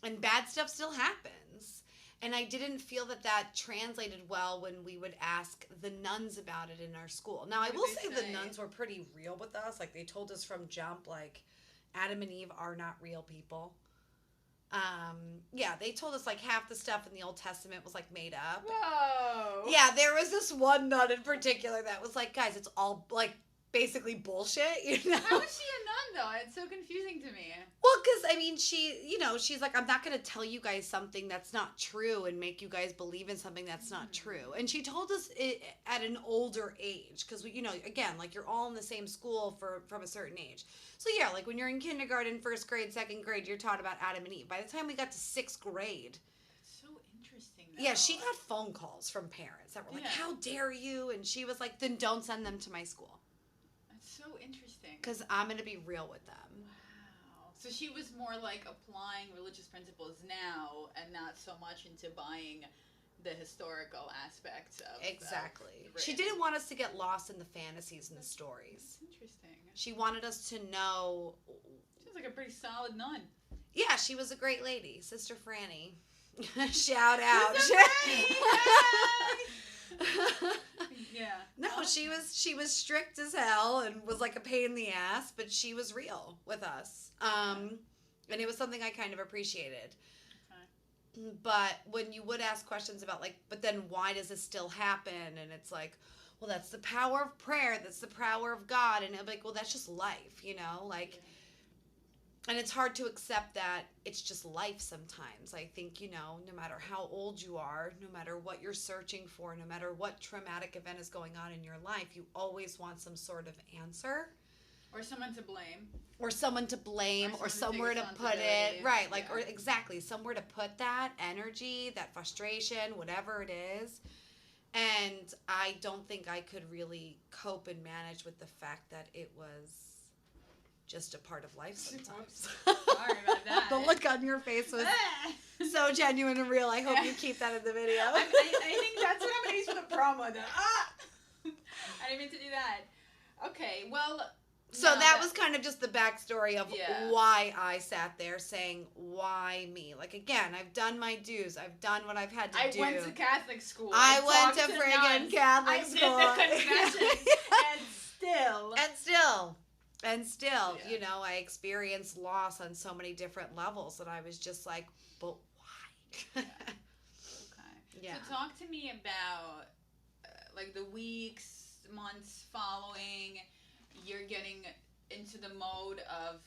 And bad stuff still happens. And I didn't feel that translated well when we would ask the nuns about it in our school. Now, I will say the nuns were pretty real with us. Like, they told us from jump, like, Adam and Eve are not real people. Yeah, they told us, like, half the stuff in the Old Testament was, like, made up. Whoa. Yeah, there was this one nun in particular that was like, guys, it's all, like, basically bullshit, you know? How is she a nun, though? It's so confusing to me. Well, because, I mean, she, you know, she's like, I'm not going to tell you guys something that's not true and make you guys believe in something that's not true. And she told us it at an older age because, you know, again, like, you're all in the same school from a certain age. So, yeah, like, when you're in kindergarten, 1st grade, 2nd grade, you're taught about Adam and Eve. By the time we got to 6th grade... So interesting, though. Yeah, she got phone calls from parents that were like, how dare you? And she was like, then don't send them to my school. So interesting. Because I'm going to be real with them. Wow. So she was more like applying religious principles now and not so much into buying the historical aspects of Exactly. Of she didn't want us to get lost in the fantasies and the stories. That's interesting. She wanted us to know. She was like a pretty solid nun. Yeah, she was a great lady. Sister Franny. Shout out. Sister Franny! Yeah. No, she was strict as hell and was like a pain in the ass, but she was real with us. And it was something I kind of appreciated. Okay. But when you would ask questions about like, but then why does this still happen? And it's like, well, that's the power of prayer. That's the power of God. And it'll be like, well, that's just life, you know, like, and it's hard to accept that it's just life sometimes. I think, you know, no matter how old you are, no matter what you're searching for, no matter what traumatic event is going on in your life, you always want some sort of answer. Or someone to blame. Or someone to blame, or somewhere to put it. Right, like, or exactly, somewhere to put that energy, that frustration, whatever it is. And I don't think I could really cope and manage with the fact that it was just a part of life sometimes. Sorry about that. The look on your face was so genuine and real. I hope you keep that in the video. I think that's what I'm going to use for the promo then. I didn't mean to do that. Okay, well... So that was kind of just the backstory of why I sat there saying, why me? Like, again, I've done my dues. I've done what I've had to do. I went to Catholic school. I went to friggin' Catholic school. I did the confessions. And still, you know, I experienced loss on so many different levels that I was just like, but why? Okay. Yeah. So talk to me about, like, the weeks, months following... You're getting into the mode of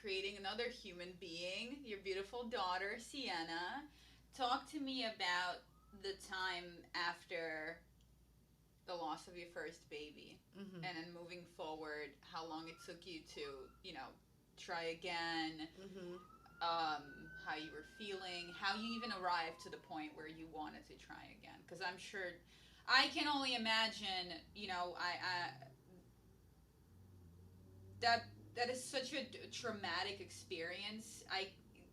creating another human being, your beautiful daughter, Sienna. Talk to me about the time after the loss of your first baby, and then moving forward, how long it took you to, you know, try again, how you were feeling, how you even arrived to the point where you wanted to try again. Because I'm sure, I can only imagine, you know, That is such a traumatic experience.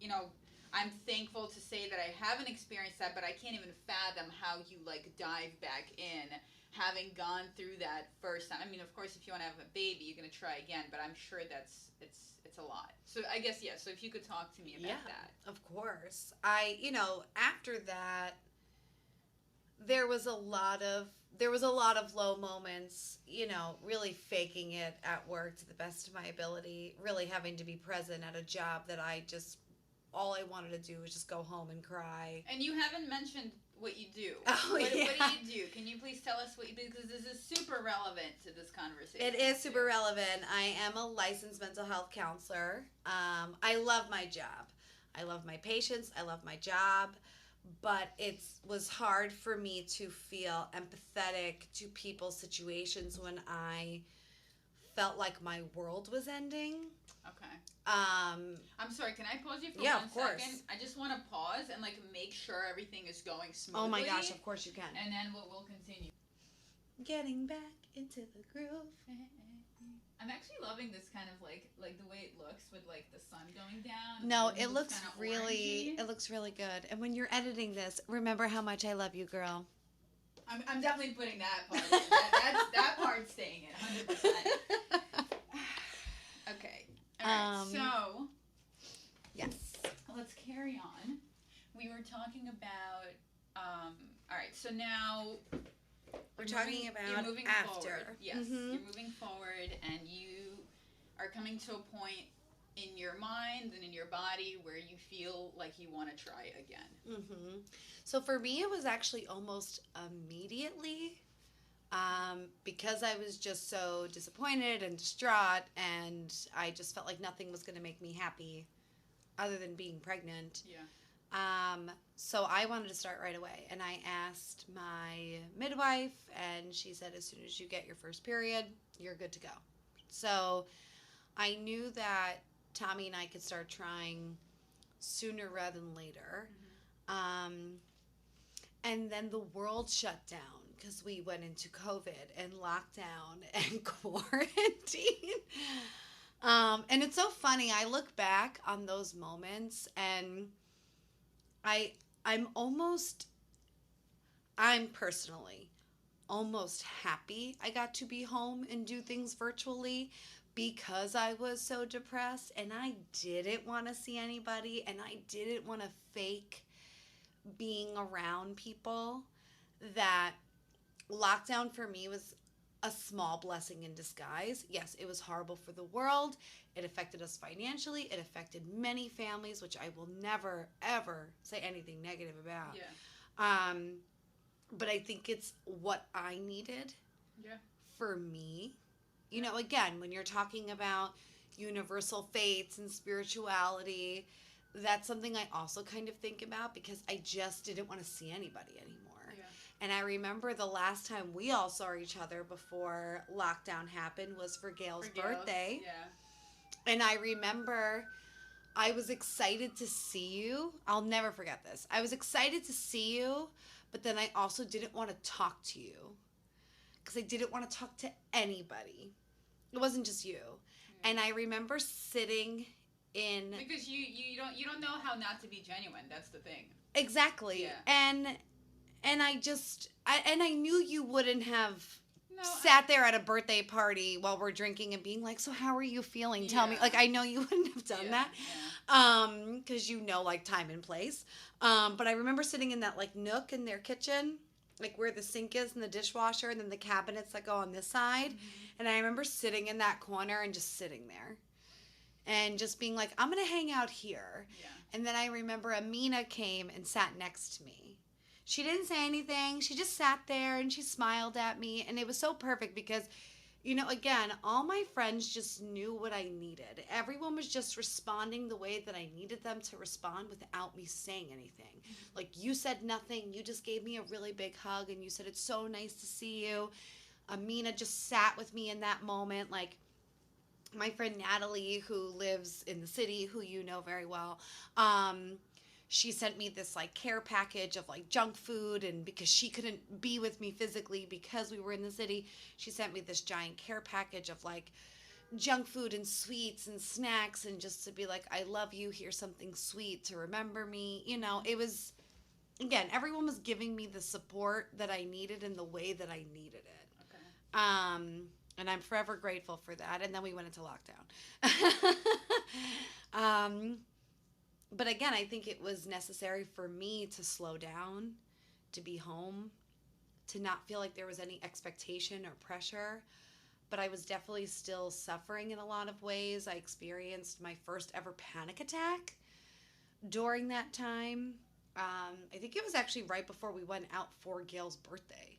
You know, I'm thankful to say that I haven't experienced that, but I can't even fathom how you like dive back in, having gone through that first time. I mean, of course, if you want to have a baby, you're gonna try again, but I'm sure it's a lot. So I guess yeah. So if you could talk to me about that. Of course. After that, there was a lot of low moments, really faking it at work to the best of my ability, really having to be present at a job that all I wanted to do was just go home and cry. And you haven't mentioned what you do. Oh, what yeah. do you do? Can you please tell us what you do? Because this is super relevant to this conversation. It is super relevant. I am a licensed mental health counselor. I love my job. I love my patients. I love my job. But it was hard for me to feel empathetic to people's situations when I felt like my world was ending. Okay. I'm sorry, can I pause you for 1 second? I just want to pause and like make sure everything is going smoothly. Oh my gosh, of course you can. And then we'll continue. Getting back into the groove. I'm actually loving this kind of like the way it looks with like the sun going down. No, it looks really good. And when you're editing this, remember how much I love you, girl. I'm definitely putting that part in. That part's staying in 100%. Okay. All right. So, yes. Let's carry on. We were talking about all right. So now we're talking about you're moving after. Forward. Yes, mm-hmm. You're moving forward, and you are coming to a point in your mind and in your body where you feel like you want to try again. Mm-hmm. So for me, it was actually almost immediately, because I was just so disappointed and distraught, and I just felt like nothing was going to make me happy other than being pregnant. Yeah. So I wanted to start right away, and I asked my midwife, and she said, as soon as you get your first period, you're good to go. So I knew that Tommy and I could start trying sooner rather than later. Mm-hmm. And then the world shut down because we went into COVID and lockdown and quarantine. And it's so funny. I look back on those moments, and I'm personally almost happy I got to be home and do things virtually because I was so depressed, and I didn't want to see anybody, and I didn't want to fake being around people. That lockdown for me was a small blessing in disguise. Yes, it was horrible for the world. It affected us financially. It affected many families, which I will never, ever say anything negative about. Yeah. But I think it's what I needed. Yeah. For me. You know, again, when you're talking about universal faiths and spirituality, that's something I also kind of think about because I just didn't want to see anybody anymore. Yeah. And I remember the last time we all saw each other before lockdown happened was for Gail's birthday. Yeah. And I remember I was excited to see you. I'll never forget this. I was excited to see you, but then I also didn't want to talk to you because I didn't want to talk to anybody. It wasn't just you. Yeah. And I remember sitting in... Because you don't know how not to be genuine. That's the thing. Exactly. Yeah. And I knew you wouldn't have sat there at a birthday party while we're drinking and being like, so how are you feeling? Tell me. Like, I know you wouldn't have done that. Yeah. Because you know, like, time and place. But I remember sitting in that, like, nook in their kitchen, like where the sink is and the dishwasher and then the cabinets that go on this side. Mm-hmm. And I remember sitting in that corner and just sitting there and just being like, I'm going to hang out here. Yeah. And then I remember Amina came and sat next to me. She didn't say anything. She just sat there and she smiled at me. And it was so perfect because, you know, again, all my friends just knew what I needed. Everyone was just responding the way that I needed them to respond without me saying anything. Mm-hmm. Like, you said nothing. You just gave me a really big hug and you said, it's so nice to see you. Amina just sat with me in that moment. Like, my friend Natalie, who lives in the city, who you know very well, she sent me this, like, care package of, like, junk food, and because she couldn't be with me physically because we were in the city, she sent me this giant care package of, like, junk food and sweets and snacks, and just to be like, I love you, here's something sweet to remember me. It was, again, everyone was giving me the support that I needed in the way that I needed it. Okay. And I'm forever grateful for that. And then we went into lockdown. But again, I think it was necessary for me to slow down, to be home, to not feel like there was any expectation or pressure. But I was definitely still suffering in a lot of ways. I experienced my first ever panic attack during that time. I think it was actually right before we went out for Gail's birthday.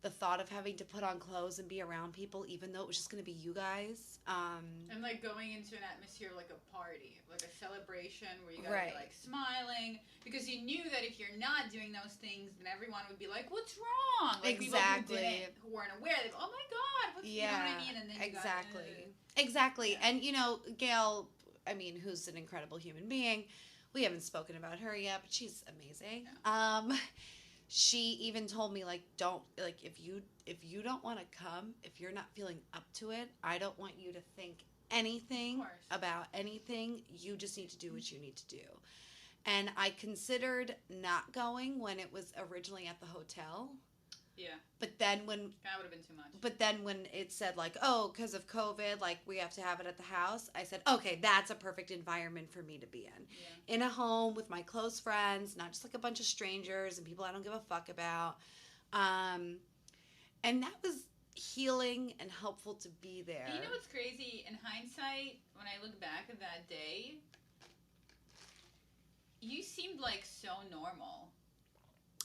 The thought of having to put on clothes and be around people, even though it was just going to be you guys. And like going into an atmosphere like a party, like a celebration where you gotta Right. be like smiling, because you knew that if you're not doing those things, then everyone would be like, "What's wrong?" Like Exactly. people who weren't aware, they'd be, "Oh my God, what's you know what I mean?" And then you Exactly. Yeah. And Gail, I mean, who's an incredible human being. We haven't spoken about her yet, but she's amazing. Yeah. She even told me, like, don't, like, if you don't want to come, if you're not feeling up to it, I don't want you to think anything Of course. about anything. You just need to do what you need to do. And I considered not going when it was originally at the hotel. Yeah. But then That would have been too much. But then when it said, like, oh, because of COVID, like, we have to have it at the house, I said, okay, that's a perfect environment for me to be in. Yeah. In a home with my close friends, not just like a bunch of strangers and people I don't give a fuck about. And that was healing and helpful to be there. And you know what's crazy? In hindsight, when I look back at that day, you seemed like so normal.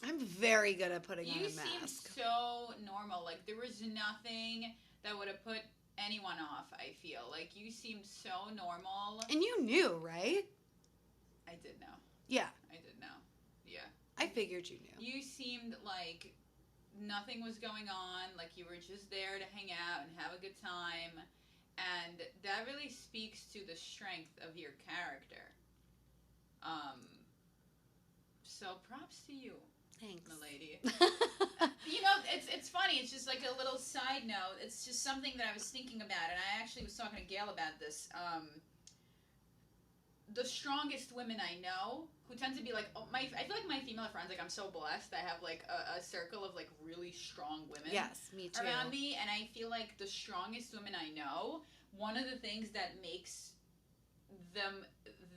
I'm very good at putting on a You mask. seemed so normal. Like, there was nothing that would have put anyone off, I feel. Like, you seemed so normal. And you knew, right? I did know. Yeah. I did know. Yeah. I figured you knew. You seemed like nothing was going on. Like, you were just there to hang out and have a good time. And that really speaks to the strength of your character. So props to you. Thanks. Milady. It's funny. It's just like a little side note. It's just something that I was thinking about, and I actually was talking to Gail about this. The strongest women I know, who tend to be like, I feel like my female friends, like, I'm so blessed. I have like a circle of like really strong women. Yes, me too. Around me, and I feel like the strongest women I know, one of the things that makes them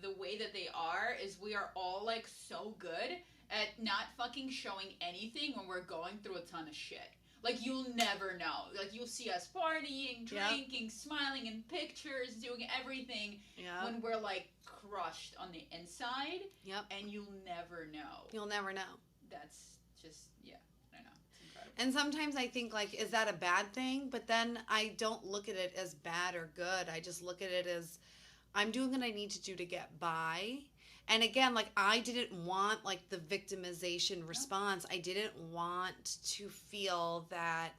the way that they are is we are all like so good at not fucking showing anything when we're going through a ton of shit. Like, you'll never know. Like, you'll see us partying, drinking, smiling in pictures, doing everything when we're like crushed on the inside. Yep. And you'll never know. You'll never know. That's just, I don't know. It's incredible. And sometimes I think, like, is that a bad thing? But then I don't look at it as bad or good. I just look at it as I'm doing what I need to do to get by. And again, like, I didn't want, like, the victimization response. I didn't want to feel that,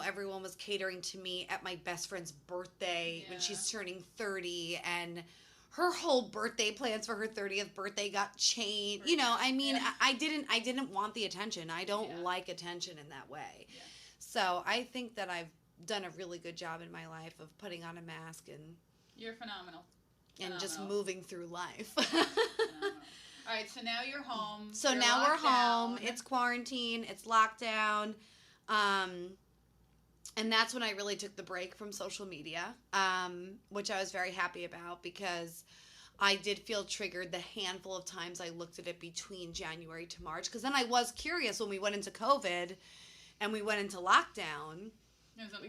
everyone was catering to me at my best friend's birthday when she's turning 30, and her whole birthday plans for her 30th birthday got changed. I didn't want the attention. I don't like attention in that way. Yeah. So I think that I've done a really good job in my life of putting on a mask and You're phenomenal. and just moving through life. All right, so now you're home. So You're now we're locked home. down. It's quarantine. It's lockdown. And that's when I really took the break from social media, which I was very happy about because I did feel triggered the handful of times I looked at it between January to March. Because then I was curious when we went into COVID and we went into lockdown.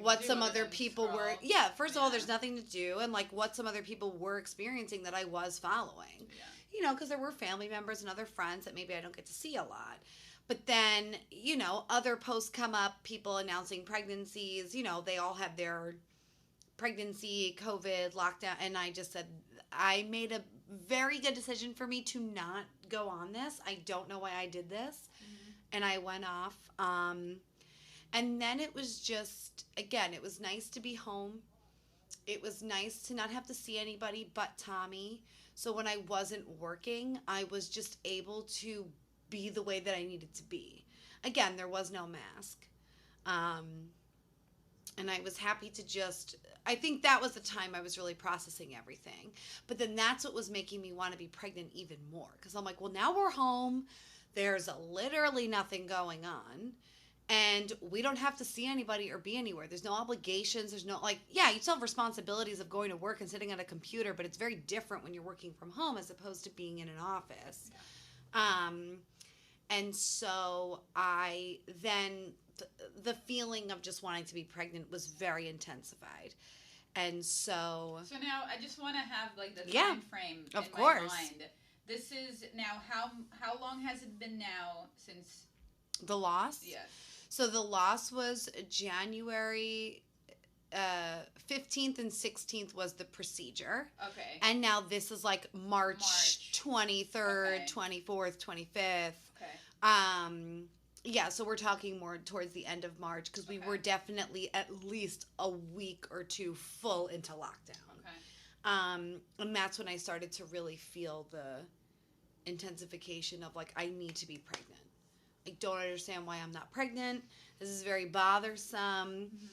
What some other people were first of all, there's nothing to do, and like what some other people were experiencing that I was following, because there were family members and other friends that maybe I don't get to see a lot, but then other posts come up, people announcing pregnancies, they all have their pregnancy, COVID, lockdown, and I just said I made a very good decision for me to not go on this. I don't know why I did this, and I went off. And then it was just, again, it was nice to be home. It was nice to not have to see anybody but Tommy. So when I wasn't working, I was just able to be the way that I needed to be. Again, there was no mask. And I was happy to just, I think that was the time I was really processing everything. But then that's what was making me want to be pregnant even more. Because I'm like, well, now we're home. There's literally nothing going on. And we don't have to see anybody or be anywhere. There's no obligations. There's no, like, yeah, you still have responsibilities of going to work and sitting at a computer, but it's very different when you're working from home as opposed to being in an office. Yeah. And so I then, the feeling of just wanting to be pregnant was very intensified. And so now I just want to have like the yeah, time frame of in course. my mind. This is now how long has it been now since the loss? Yes. So the loss was January 15th and 16th was the procedure. Okay. And now this is like March. 23rd, okay. 24th, 25th. Okay. Yeah, so we're talking more towards the end of March because we were definitely at least a week or two full into lockdown. Okay. And that's when I started to really feel the intensification of like, I need to be pregnant. I don't understand why I'm not pregnant. This is very bothersome. Mm-hmm.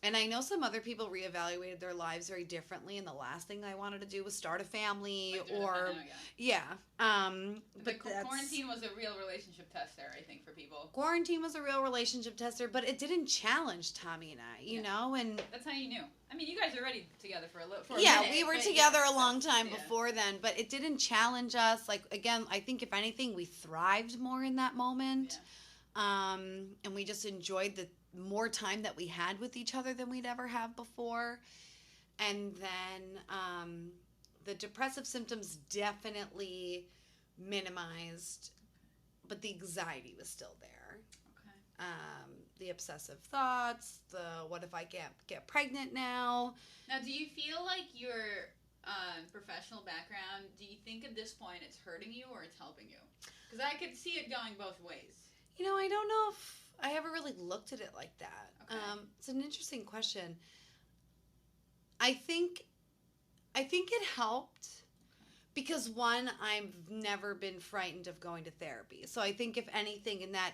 And I know some other people reevaluated their lives very differently, and the last thing I wanted to do was start a family or yeah. But quarantine was a real relationship tester, I think, for people. Quarantine was a real relationship tester, but it didn't challenge Tommy and I, you know, and that's how you knew. I mean, you guys were already together for a minute, we were together a long time before then, but it didn't challenge us. Like again, I think if anything, we thrived more in that moment, and we just enjoyed the more time that we had with each other than we'd ever have before. And then the depressive symptoms definitely minimized, but the anxiety was still there. Okay. The obsessive thoughts, the what if I get pregnant now? Now, do you feel like your professional background, do you think at this point it's hurting you or it's helping you? Because I could see it going both ways. You know, I don't know if I ever really looked at it like that. Okay. It's an interesting question. I think it helped because one, I've never been frightened of going to therapy. So I think if anything in that,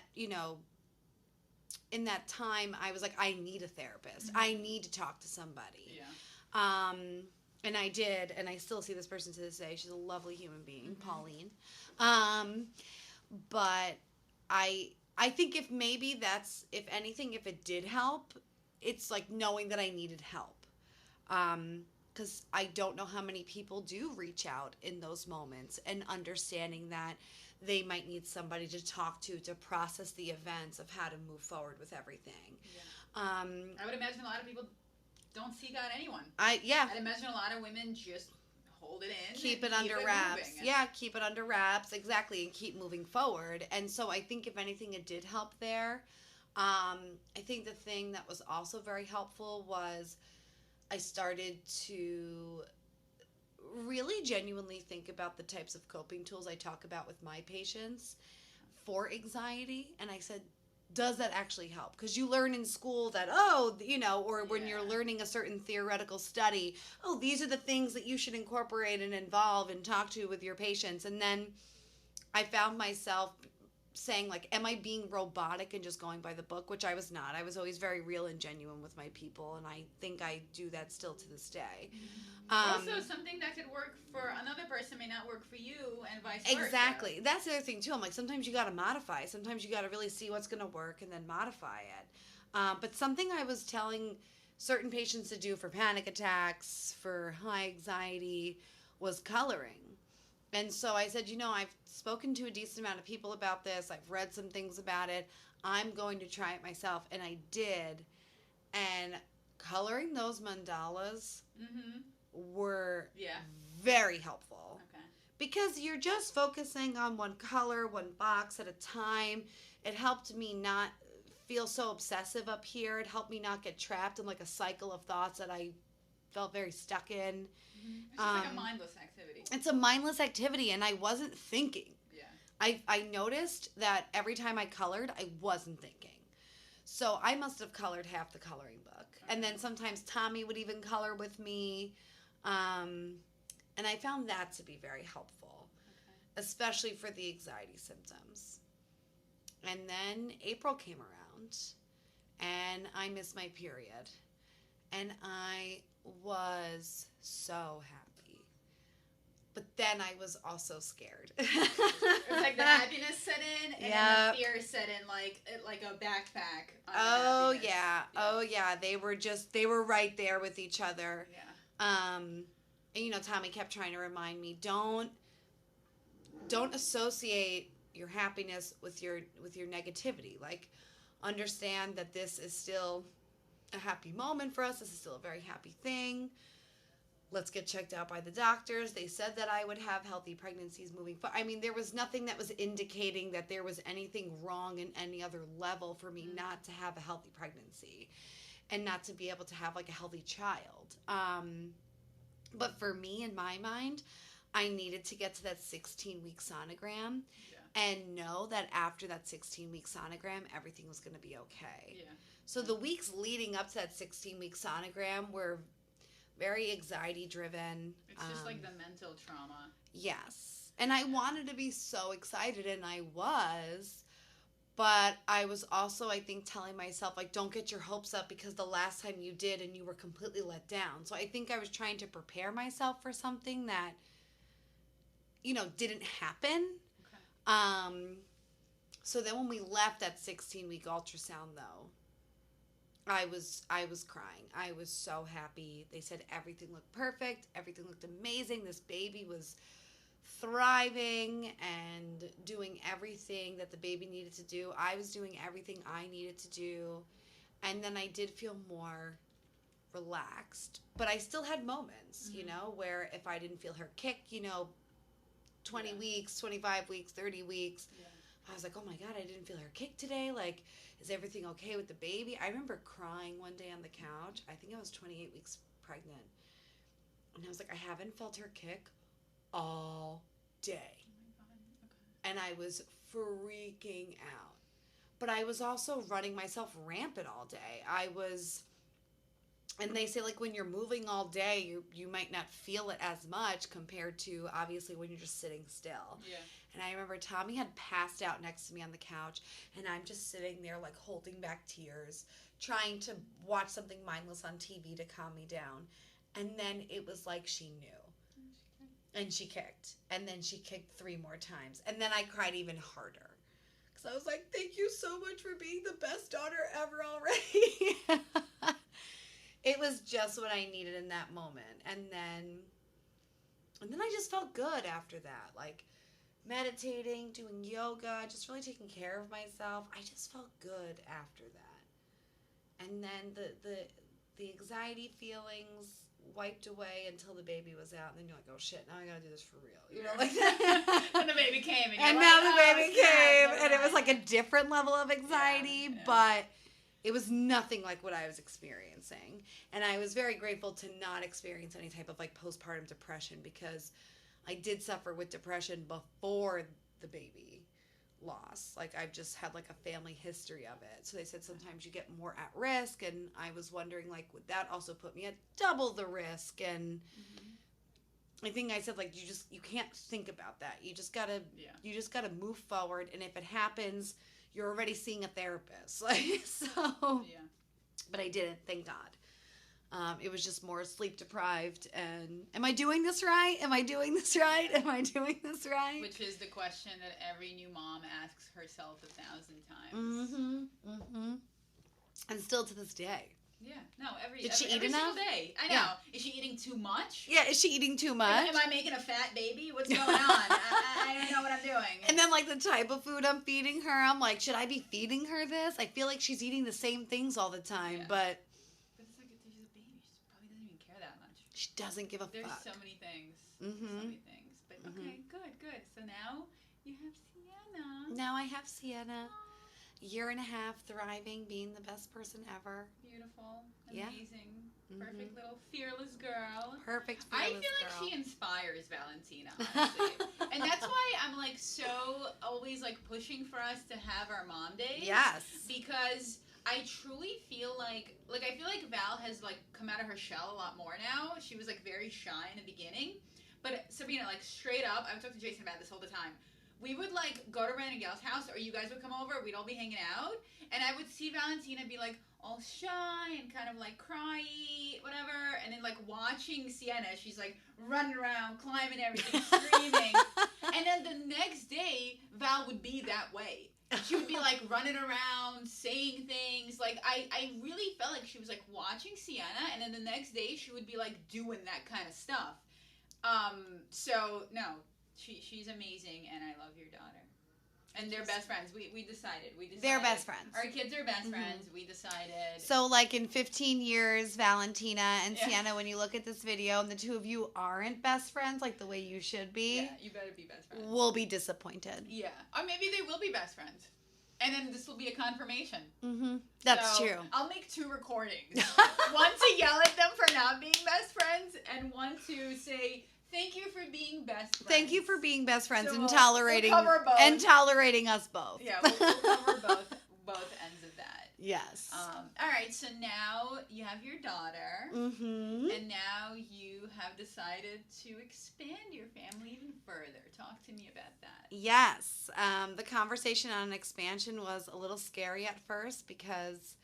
in that time, I was like, I need a therapist. Mm-hmm. I need to talk to somebody. Yeah. And I did, and I still see this person to this day. She's a lovely human being, mm-hmm. Pauline. But I think if anything, if it did help, it's like knowing that I needed help. Because I don't know how many people do reach out in those moments and understanding that they might need somebody to talk to process the events of how to move forward with everything. Yeah. I would imagine a lot of people don't seek out anyone. I'd imagine a lot of women just hold it in. Keep it under wraps. Yeah, keep it under wraps. Exactly. And keep moving forward. And so I think if anything, it did help there. I think the thing that was also very helpful was I started to really genuinely think about the types of coping tools I talk about with my patients for anxiety. And I said, does that actually help? Because you learn in school that, or when you're learning a certain theoretical study, these are the things that you should incorporate and involve and talk to with your patients. And then I found myself saying, like, am I being robotic and just going by the book? Which I was not. I was always very real and genuine with my people, and I think I do that still to this day. Also, something that could work for another person may not work for you, and vice versa. Exactly. That's the other thing, too. I'm like, sometimes you got to modify. Sometimes you got to really see what's going to work and then modify it. But something I was telling certain patients to do for panic attacks, for high anxiety, was coloring. And so I said, I've spoken to a decent amount of people about this. I've read some things about it. I'm going to try it myself. And I did. And coloring those mandalas were very helpful. Okay. Because you're just focusing on one color, one box at a time. It helped me not feel so obsessive up here. It helped me not get trapped in like a cycle of thoughts that I felt very stuck in. It's just like a mindless activity. It's a mindless activity, and I wasn't thinking. Yeah. I noticed that every time I colored, I wasn't thinking. So I must have colored half the coloring book. Okay. And then sometimes Tommy would even color with me. And I found that to be very helpful, especially for the anxiety symptoms. And then April came around, and I missed my period. and I was so happy. But then I was also scared. It was like the happiness set in, and then the fear set in, like a backpack. Oh yeah. Oh yeah. They were right there with each other. Yeah. And Tommy kept trying to remind me, don't associate your happiness with your negativity. Like, understand that this is still a happy moment for us. This is still a very happy thing. Let's get checked out by the doctors. They said that I would have healthy pregnancies moving forward. I mean, there was nothing that was indicating that there was anything wrong in any other level for me not to have a healthy pregnancy and not to be able to have like a healthy child. But for me, in my mind, I needed to get to that 16-week sonogram and know that after that 16-week sonogram, everything was going to be okay. Yeah. So the weeks leading up to that 16-week sonogram were very anxiety-driven. It's just like the mental trauma. Yes. And I wanted to be so excited, and I was. But I was also, I think, telling myself, like, don't get your hopes up because the last time you did and you were completely let down. So I think I was trying to prepare myself for something that, didn't happen. Okay. So then when we left that 16-week ultrasound, though, I was crying. I was so happy. They said everything looked perfect. Everything looked amazing. This baby was thriving and doing everything that the baby needed to do. I was doing everything I needed to do. And then I did feel more relaxed. But I still had moments, where if I didn't feel her kick, 20 weeks, 25 weeks, 30 weeks, I was like, oh my God, I didn't feel her kick today. Like, is everything okay with the baby? I remember crying one day on the couch. I think I was 28 weeks pregnant. And I was like, I haven't felt her kick all day. Oh my God. Okay. And I was freaking out. But I was also running myself rampant all day. And they say, like, when you're moving all day, you might not feel it as much compared to, obviously, when you're just sitting still. Yeah. And I remember Tommy had passed out next to me on the couch, and I'm just sitting there, like, holding back tears, trying to watch something mindless on TV to calm me down. And then it was like she knew. And she kicked. And then she kicked 3 more times. And then I cried even harder. Because I was like, thank you so much for being the best daughter ever already. It was just what I needed in that moment. And then I just felt good after that. Like, meditating, doing yoga, just really taking care of myself. I just felt good after that. And then the anxiety feelings wiped away until the baby was out. And then you're like, oh shit, now I gotta do this for real. Like that. And the baby came. And now the baby came. And it was like a different level of anxiety, but it was nothing like what I was experiencing. And I was very grateful to not experience any type of like postpartum depression, because I did suffer with depression before the baby loss. Like, I've just had like a family history of it. So they said sometimes you get more at risk, and I was wondering, like, would that also put me at double the risk? And I think I said, like, you can't think about that. You just gotta move forward, and if it happens, you're already seeing a therapist. Like, so but I didn't, thank God. It was just more sleep deprived, and am I doing this right? Am I doing this right? Am I doing this right? Which is the question that every new mom asks herself 1,000 times. And still to this day. Yeah, no, Did she eat every enough? Single day. I know. Yeah. Is she eating too much? Yeah, is she eating too much? Am I making a fat baby? What's going on? I don't know what I'm doing. And then, like, the type of food I'm feeding her, I'm like, should I be feeding her this? I feel like she's eating the same things all the time, but it's like, she's a baby. She probably doesn't even care that much. She doesn't give a fuck. There's so many things. So many things. But okay, good. So now you have Sienna. Now I have Sienna. Year and a half, thriving, being the best person ever. Beautiful. Amazing. Perfect little fearless girl. Perfect I fearless feel like girl. she inspires Valentina, honestly. And that's why I'm like so always like pushing for us to have our mom days. Yes. Because I truly feel like I feel like Val has like come out of her shell a lot more now. She was like very shy in the beginning. But Sabrina, like straight up, I would talk to Jason about this all the time. we would like go to random gal's house, or you guys would come over, we'd all be hanging out, and I would see Valentina be like all shy and kind of like cry, whatever, and then like watching Sienna, she's like running around, climbing everything, screaming, and then the next day Val would be that way. She would be like running around, saying things. Like I really felt like she was like watching Sienna, and then the next day she would be like doing that kind of stuff. So no, she's amazing, and I love your daughter. And they're best friends. We decided. They're best friends. Our kids are best friends. We decided. So, like, in 15 years, Valentina and Sienna, when you look at this video and the two of you aren't best friends like the way you should be, yeah, you better be best friends. We'll be disappointed. Yeah. Or maybe they will be best friends. And then this will be a confirmation. Mm-hmm. That's so, true. I'll make 2 recordings. One to yell at them for not being best friends, and one to say, thank you for being best friends. Thank you for being best friends, so and tolerating we'll tolerating us both. Yeah, we'll cover both ends of that. Yes. All right, so now you have your daughter, and now you have decided to expand your family even further. Talk to me about that. Yes. The conversation on expansion was a little scary at first because,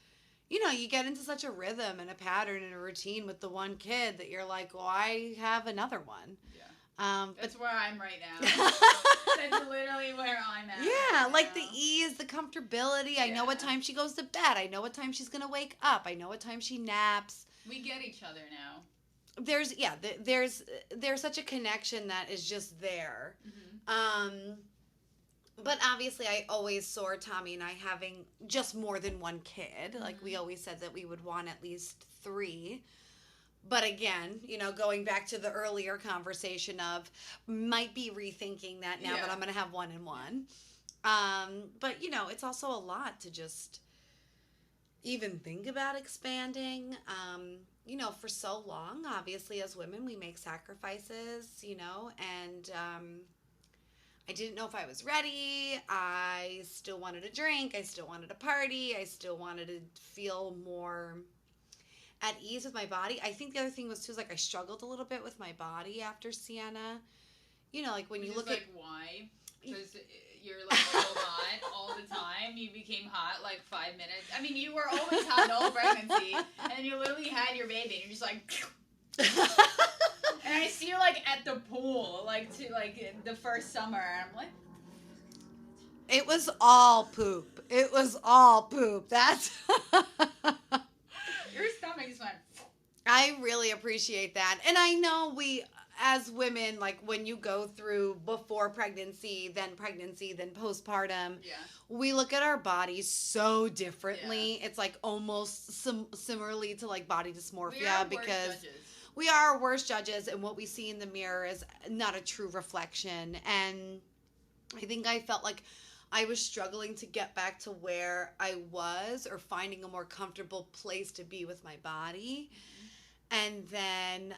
you know, you get into such a rhythm and a pattern and a routine with the one kid that you're like, well, I have another one. Yeah. That's where I'm right now. That's literally where I'm at. Yeah, right like now. the ease, the comfortability. Yeah. I know what time she goes to bed. I know what time she's going to wake up. I know what time she naps. We get each other now. There's such a connection that is just there. But obviously, I always saw Tommy and I having just more than one kid. Like, we always said that we would want at least 3. But again, you know, going back to the earlier conversation of might be rethinking that now that I'm going to have 1 and 1. But, you know, it's also a lot to just even think about expanding. You know, for so long, obviously, as women, we make sacrifices, you know, and I didn't know if I was ready. I still wanted to drink. I still wanted to party. I still wanted to feel more at ease with my body. I think the other thing was, too, is, like, I struggled a little bit with my body after Sienna. You know, like, when you look at... why? Because you're, like, so hot all the time. You became hot, like, 5 minutes. I mean, you were always hot the whole pregnancy. And you literally had your baby, and you're just like... And I see you, like, at the pool, like, the first summer, and I'm like... It was all poop. It was all poop. That's... Your stomach is fine. I really appreciate that. And I know we, as women, like, when you go through before pregnancy, then postpartum, we look at our bodies so differently. Yeah. It's, like, almost similarly to, like, body dysmorphia because... We are our worst judges, and what we see in the mirror is not a true reflection. And I think I felt like I was struggling to get back to where I was or finding a more comfortable place to be with my body. And then,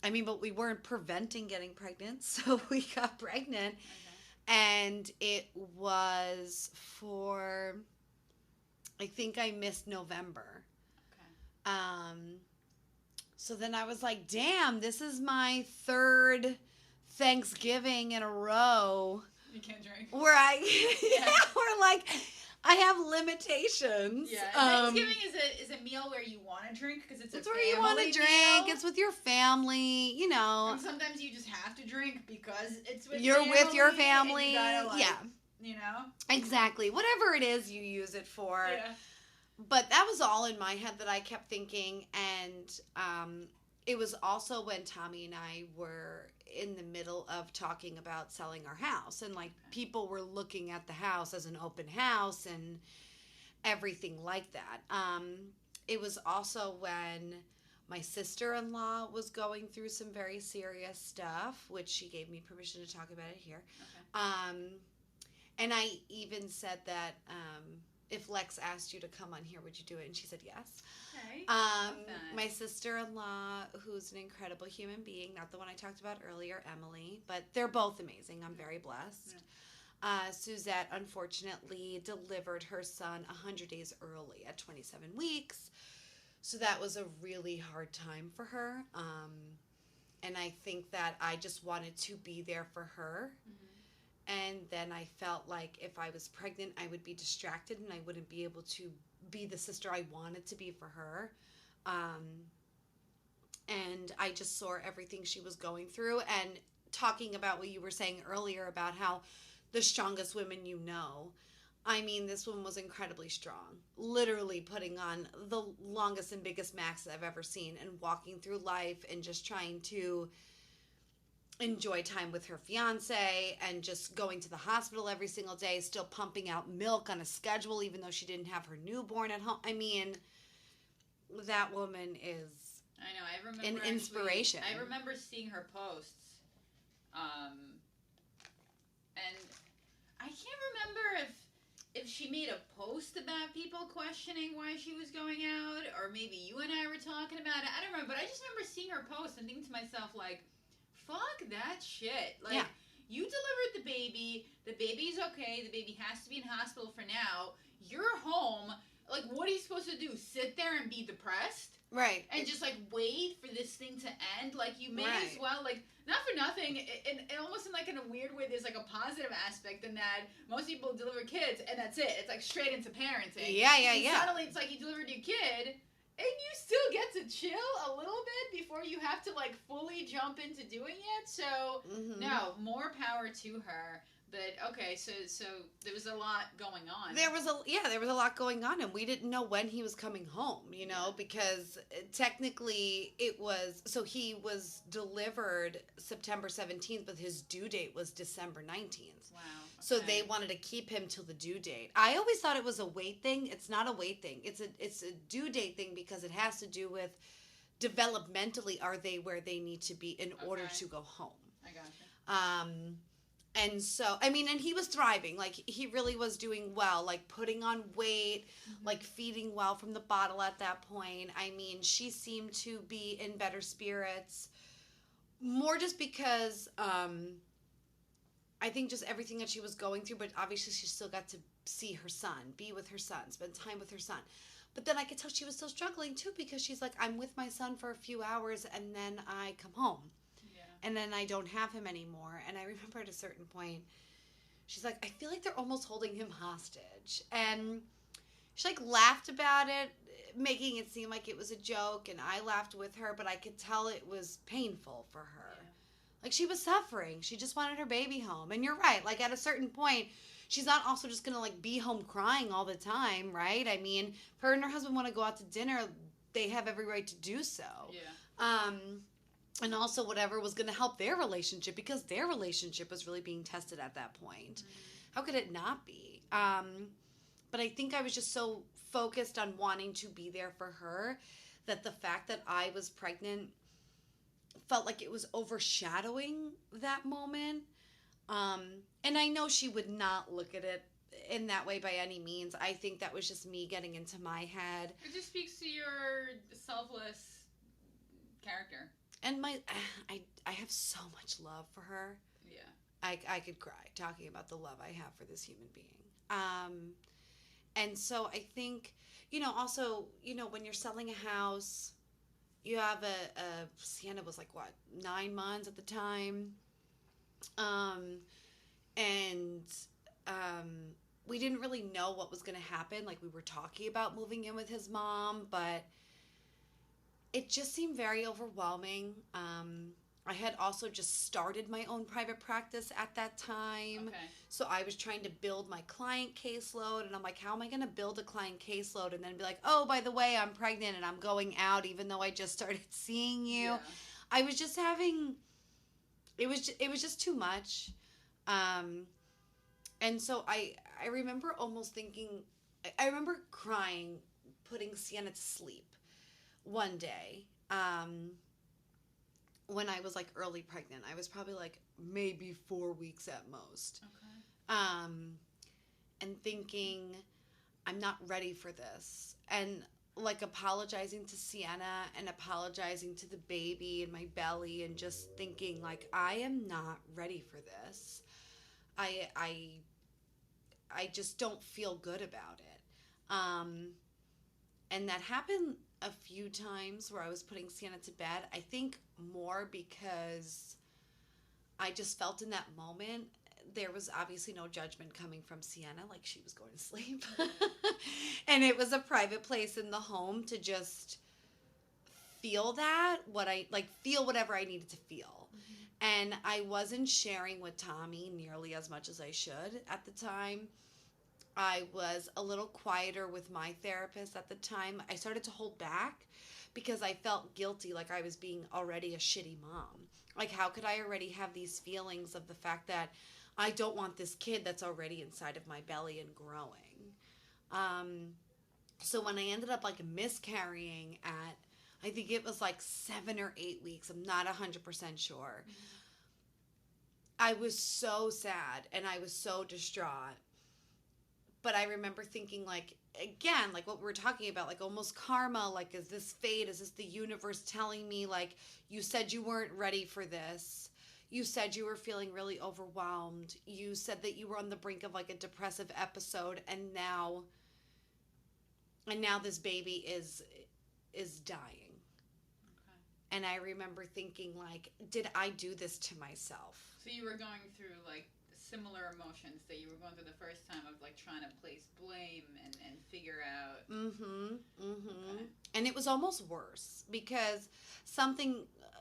but we weren't preventing getting pregnant, so we got pregnant. And it was I think I missed November. So then I was like, damn, this is my 3rd Thanksgiving in a row. You can't drink. Where we're like, I have limitations. Yeah, Thanksgiving is a meal where you want to drink because it's where you want to drink. Meal. It's with your family, you know. And sometimes you just have to drink because it's with you're family. with your family. And you gotta, like, yeah. You know? Exactly. Whatever it is you use it for. Yeah. But that was all in my head that I kept thinking, and it was also when Tommy and I were in the middle of talking about selling our house, and like people were looking at the house as an open house and everything like that. It was also when my sister-in-law was going through some very serious stuff, which she gave me permission to talk about it here. And I even said that if Lex asked you to come on here, would you do it? And she said yes. Okay. My sister-in-law, who's an incredible human being, not the one I talked about earlier, Emily, but they're both amazing. I'm very blessed. Yeah. Suzette, unfortunately, delivered her son 100 days early at 27 weeks. So that was a really hard time for her. And I think that I just wanted to be there for her. And then I felt like if I was pregnant, I would be distracted and I wouldn't be able to be the sister I wanted to be for her. And I just saw everything she was going through. And talking about what you were saying earlier about how the strongest women you know, I mean, this woman was incredibly strong, literally putting on the longest and biggest max I've ever seen and walking through life and just trying to enjoy time with her fiance and just going to the hospital every single day, still pumping out milk on a schedule, even though she didn't have her newborn at home. I mean, that woman is I know. I remember an inspiration. I remember seeing her posts, and I can't remember if she made a post about people questioning why she was going out, or maybe you and I were talking about it. I don't remember, but I just remember seeing her post and thinking to myself, like, fuck that shit. Like, you delivered the baby's okay, the baby has to be in hospital for now, you're home, like, what are you supposed to do? Sit there and be depressed? Right. And just, like, wait for this thing to end? Like, you may as well, like, not for nothing, and almost in a weird way, there's, like, a positive aspect in that most people deliver kids, and that's it. It's, like, straight into parenting. Yeah. Suddenly, it's like you delivered your kid, and you still get to chill a little bit before you have to, like, fully jump into doing it. So, no, more power to her. But, okay, so there was a lot going on. There was a lot going on, and we didn't know when he was coming home, you know, because technically he was delivered September 17th, but his due date was December 19th. Wow. Okay. So they wanted to keep him till the due date. I always thought it was a weight thing. It's not a weight thing. It's a due date thing because it has to do with developmentally, are they where they need to be in order to go home. I gotcha. And so, I mean, and he was thriving. Like, he really was doing well, like putting on weight, like feeding well from the bottle at that point. I mean, she seemed to be in better spirits, more just because, I think just everything that she was going through, but obviously she still got to see her son, be with her son, spend time with her son. But then I could tell she was still struggling too, because she's like, I'm with my son for a few hours and then I come home. And then I don't have him anymore. And I remember at a certain point, she's like, I feel like they're almost holding him hostage. And she, like, laughed about it, making it seem like it was a joke. And I laughed with her, but I could tell it was painful for her. Yeah. Like, she was suffering. She just wanted her baby home. And you're right. Like, at a certain point, she's not also just going to, like, be home crying all the time, right? I mean, if her and her husband want to go out to dinner, they have every right to do so. Yeah. And also whatever was going to help their relationship, because their relationship was really being tested at that point. How could it not be? But I think I was just so focused on wanting to be there for her that the fact that I was pregnant felt like it was overshadowing that moment. And I know she would not look at it in that way by any means. I think that was just me getting into my head. It just speaks to your selfless character. And I have so much love for her. Yeah. I could cry talking about the love I have for this human being. And so I think, you know, also, you know, when you're selling a house, you have Sienna was like, what, 9 months at the time? We didn't really know what was going to happen. Like, we were talking about moving in with his mom, but it just seemed very overwhelming. I had also just started my own private practice at that time. Okay. So I was trying to build my client caseload, and I'm like, how am I going to build a client caseload and then be like, oh, by the way, I'm pregnant and I'm going out even though I just started seeing you. Yeah. I was just having, it was just too much. And so I remember almost thinking, I remember crying, putting Sienna to sleep one day, when I was like early pregnant. I was probably like maybe 4 weeks at most. Okay. And thinking, I'm not ready for this. And like apologizing to Sienna and apologizing to the baby in my belly and just thinking like, I am not ready for this. I just don't feel good about it. And that happened a few times where I was putting Sienna to bed. I think more because I just felt in that moment there was obviously no judgment coming from Sienna, like she was going to sleep. And it was a private place in the home to just feel that, feel whatever I needed to feel. And I wasn't sharing with Tommy nearly as much as I should at the time. I was a little quieter with my therapist at the time. I started to hold back because I felt guilty, like I was being already a shitty mom. Like, how could I already have these feelings of the fact that I don't want this kid that's already inside of my belly and growing? So when I ended up, like, miscarrying at, I think it was like 7 or 8 weeks, I'm not 100% sure, I was so sad and I was so distraught. But I remember thinking, like, again, like what we were talking about, like almost karma, like, is this fate? Is this the universe telling me, like, you said you weren't ready for this? You said you were feeling really overwhelmed. You said that you were on the brink of, like, a depressive episode, and now this baby is dying. Okay. And I remember thinking, like, did I do this to myself? So you were going through, like, similar emotions that you were going through the first time of, like, trying to place blame and figure out. Okay. And it was almost worse because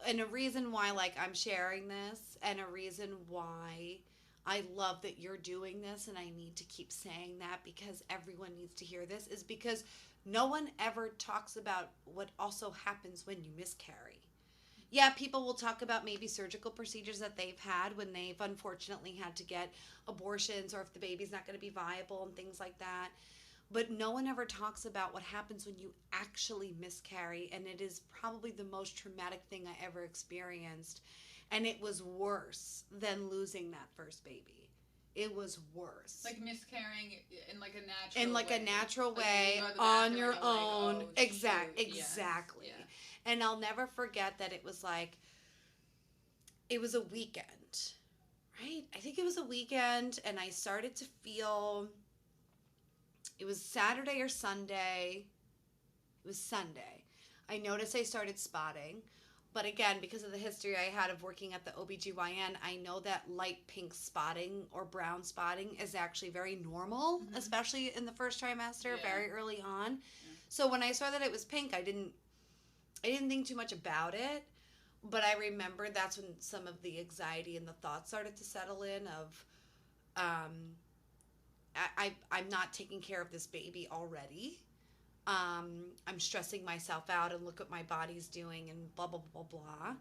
and a reason why, like, I'm sharing this, and a reason why I love that you're doing this, and I need to keep saying that because everyone needs to hear this, is because no one ever talks about what also happens when you miscarry. Yeah, people will talk about maybe surgical procedures that they've had when they've unfortunately had to get abortions, or if the baby's not going to be viable and things like that. But no one ever talks about what happens when you actually miscarry, and it is probably the most traumatic thing I ever experienced. And it was worse than losing that first baby. It was worse. Like miscarrying in like a natural way. In like a natural way, like on your own. Like, oh, exactly. Yes. Yeah. And I'll never forget that it was like, it was a weekend, right? I think it was a weekend, and I started to feel, it was Saturday or Sunday. It was Sunday. I noticed I started spotting. But again, because of the history I had of working at the OBGYN, I know that light pink spotting or brown spotting is actually very normal, especially in the first trimester, very early on. Yeah. So when I saw that it was pink, I didn't think too much about it. But I remember that's when some of the anxiety and the thoughts started to settle in of, I'm not taking care of this baby already. I'm stressing myself out, and look what my body's doing, and blah, blah, blah, blah.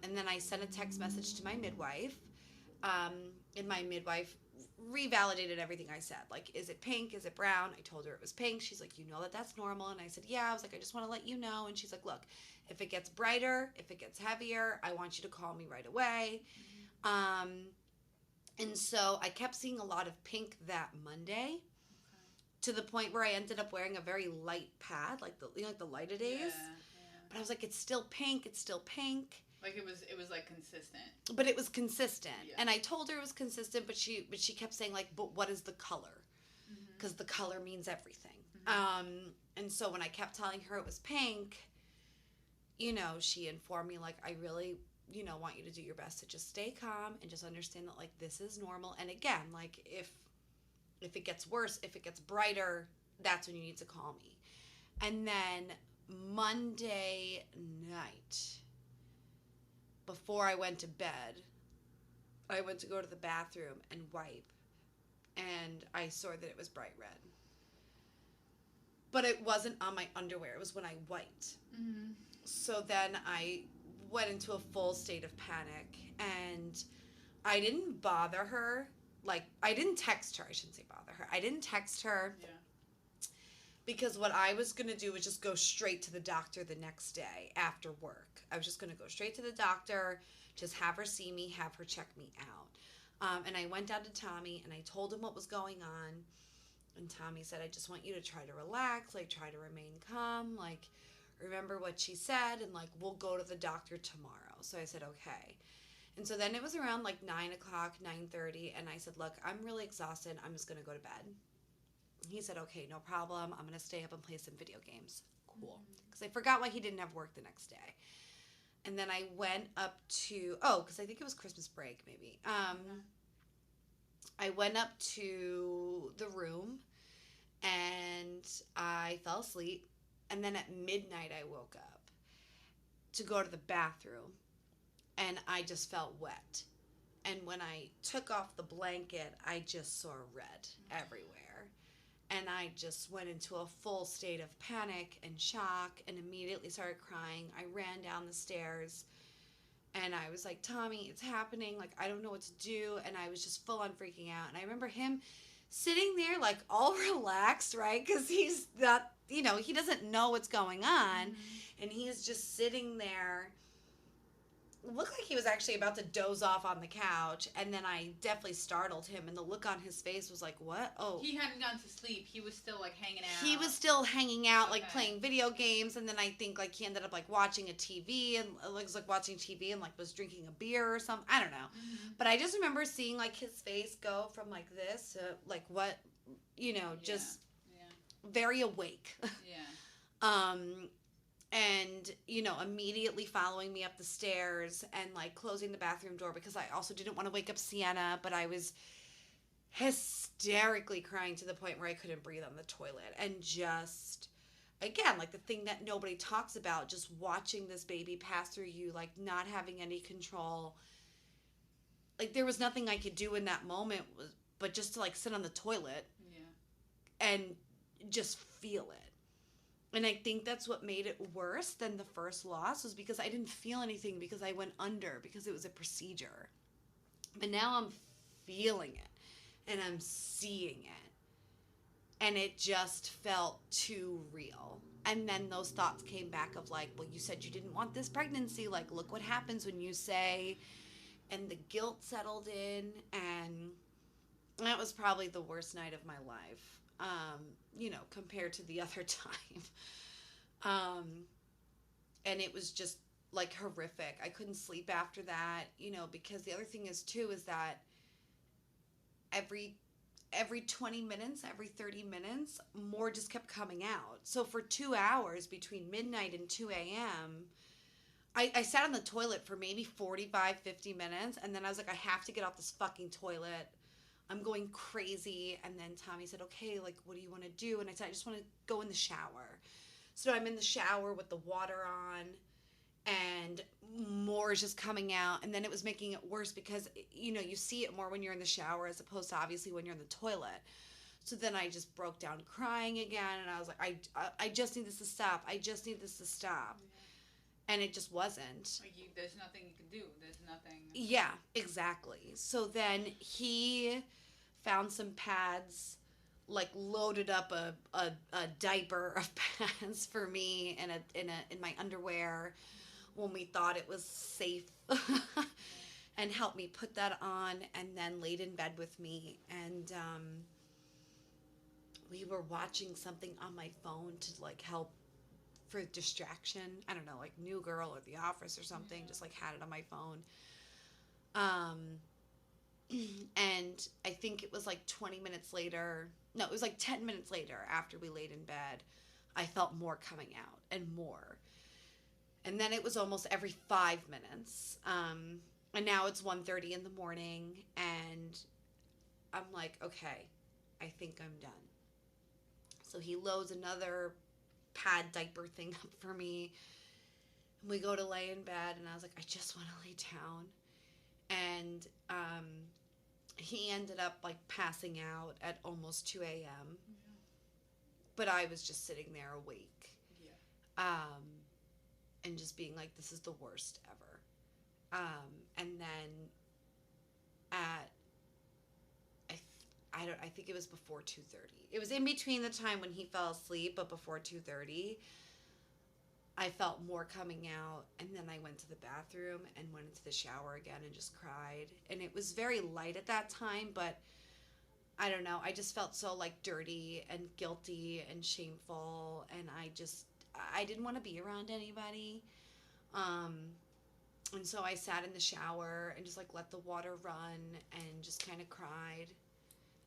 And then I sent a text message to my midwife, and my midwife revalidated everything I said. Like, is it pink? Is it brown? I told her it was pink. She's like, you know that that's normal? And I said, yeah. I was like, I just want to let you know. And she's like, look, if it gets brighter, if it gets heavier, I want you to call me right away. And so I kept seeing a lot of pink that Monday. To the point where I ended up wearing a very light pad, like the lighter days. Yeah. But I was like, it's still pink. It's still pink. Like it was like consistent. But it was consistent, and I told her it was consistent. But she kept saying, like, but what is the color? Because the color means everything. And so when I kept telling her it was pink, she informed me, like, I really, want you to do your best to just stay calm and just understand that, like, this is normal. And again, like, if it gets worse, if it gets brighter, that's when you need to call me. And then Monday night, before I went to bed, I went to go to the bathroom and wipe, and I saw that it was bright red. But it wasn't on my underwear. It was when I wiped. So then I went into a full state of panic, and I didn't bother her. Like, I didn't text her. I shouldn't say bother her. I didn't text her because what I was going to do was just go straight to the doctor the next day after work. I was just going to go straight to the doctor, just have her see me, have her check me out. And I went down to Tommy, and I told him what was going on. And Tommy said, I just want you to try to relax, like, try to remain calm, like, remember what she said, and, like, we'll go to the doctor tomorrow. So I said, okay. And so then it was around like 9 o'clock, 9:30, and I said, look, I'm really exhausted. I'm just going to go to bed. He said, okay, no problem. I'm going to stay up and play some video games. Cool. Because I forgot why he didn't have work the next day. And then I went up to, because I think it was Christmas break maybe. I went up to the room and I fell asleep. And then at midnight, I woke up to go to the bathroom and I just felt wet. And when I took off the blanket, I just saw red everywhere. And I just went into a full state of panic and shock and immediately started crying. I ran down the stairs and I was like, Tommy, it's happening. Like, I don't know what to do. And I was just full on freaking out. And I remember him sitting there, like, all relaxed, right? Because he's not, you know, he doesn't know what's going on. Mm-hmm. And he's just sitting there. Looked like he was actually about to doze off on the couch, and then I definitely startled him, and the look on his face was like, what? Oh. He hadn't gone to sleep. He was still, like, hanging out. He was still hanging out, like, playing video games, and then I think, like, he ended up, like, watching a TV, and was, like, watching TV and, like, was drinking a beer or something. I don't know. Mm-hmm. But I just remember seeing, like, his face go from, like, this to, like, what, you know, just very awake. Yeah. And, you know, immediately following me up the stairs and, like, closing the bathroom door because I also didn't want to wake up Sienna, but I was hysterically crying to the point where I couldn't breathe on the toilet. And just, again, like, the thing that nobody talks about, just watching this baby pass through you, like, not having any control. Like, there was nothing I could do in that moment but just to, like, sit on the toilet and just feel it. And I think that's what made it worse than the first loss, was because I didn't feel anything because I went under, because it was a procedure. But now I'm feeling it and I'm seeing it. And it just felt too real. And then those thoughts came back of like, well, you said you didn't want this pregnancy. Like, look what happens when you say, and the guilt settled in. And that was probably the worst night of my life. You know, compared to the other time. And it was just, like, horrific. I couldn't sleep after that, you know, because the other thing is, too, is that every 20 minutes, every 30 minutes, more just kept coming out. So for 2 hours between midnight and 2 a.m., I sat on the toilet for maybe 45, 50 minutes, and then I was like, I have to get off this fucking toilet. I'm going crazy. And then Tommy said, okay, like, what do you want to do? And I said, I just want to go in the shower. So I'm in the shower with the water on, and more is just coming out. And then it was making it worse because, you know, you see it more when you're in the shower as opposed to obviously when you're in the toilet. So then I just broke down crying again. And I was like, I just need this to stop. I just need this to stop. And it just wasn't. Like, there's nothing you can do. There's nothing. Yeah, exactly. So then he found some pads, like loaded up a diaper of pads for me in my underwear when we thought it was safe, and helped me put that on, and then laid in bed with me, and we were watching something on my phone to like help for distraction. I don't know, like New Girl or The Office or something. Just like had it on my phone. And I think it was like 20 minutes later. No, it was like 10 minutes later after we laid in bed, I felt more coming out and more. And then it was almost every 5 minutes. And now it's 1:30 in the morning, and I'm like, okay, I think I'm done. So he loads another pad diaper thing up for me. And we go to lay in bed, and I was like, I just want to lay down. And he ended up like passing out at almost 2 a.m. Yeah. But I was just sitting there awake. Yeah. And just being like, this is the worst ever. And then at I think it was before 2:30. It was in between the time when he fell asleep, but before 2:30, I felt more coming out, and then I went to the bathroom and went into the shower again and just cried. And it was very light at that time, but I don't know. I just felt so like dirty and guilty and shameful, and I didn't want to be around anybody. And so I sat in the shower and just like let the water run and just kind of cried.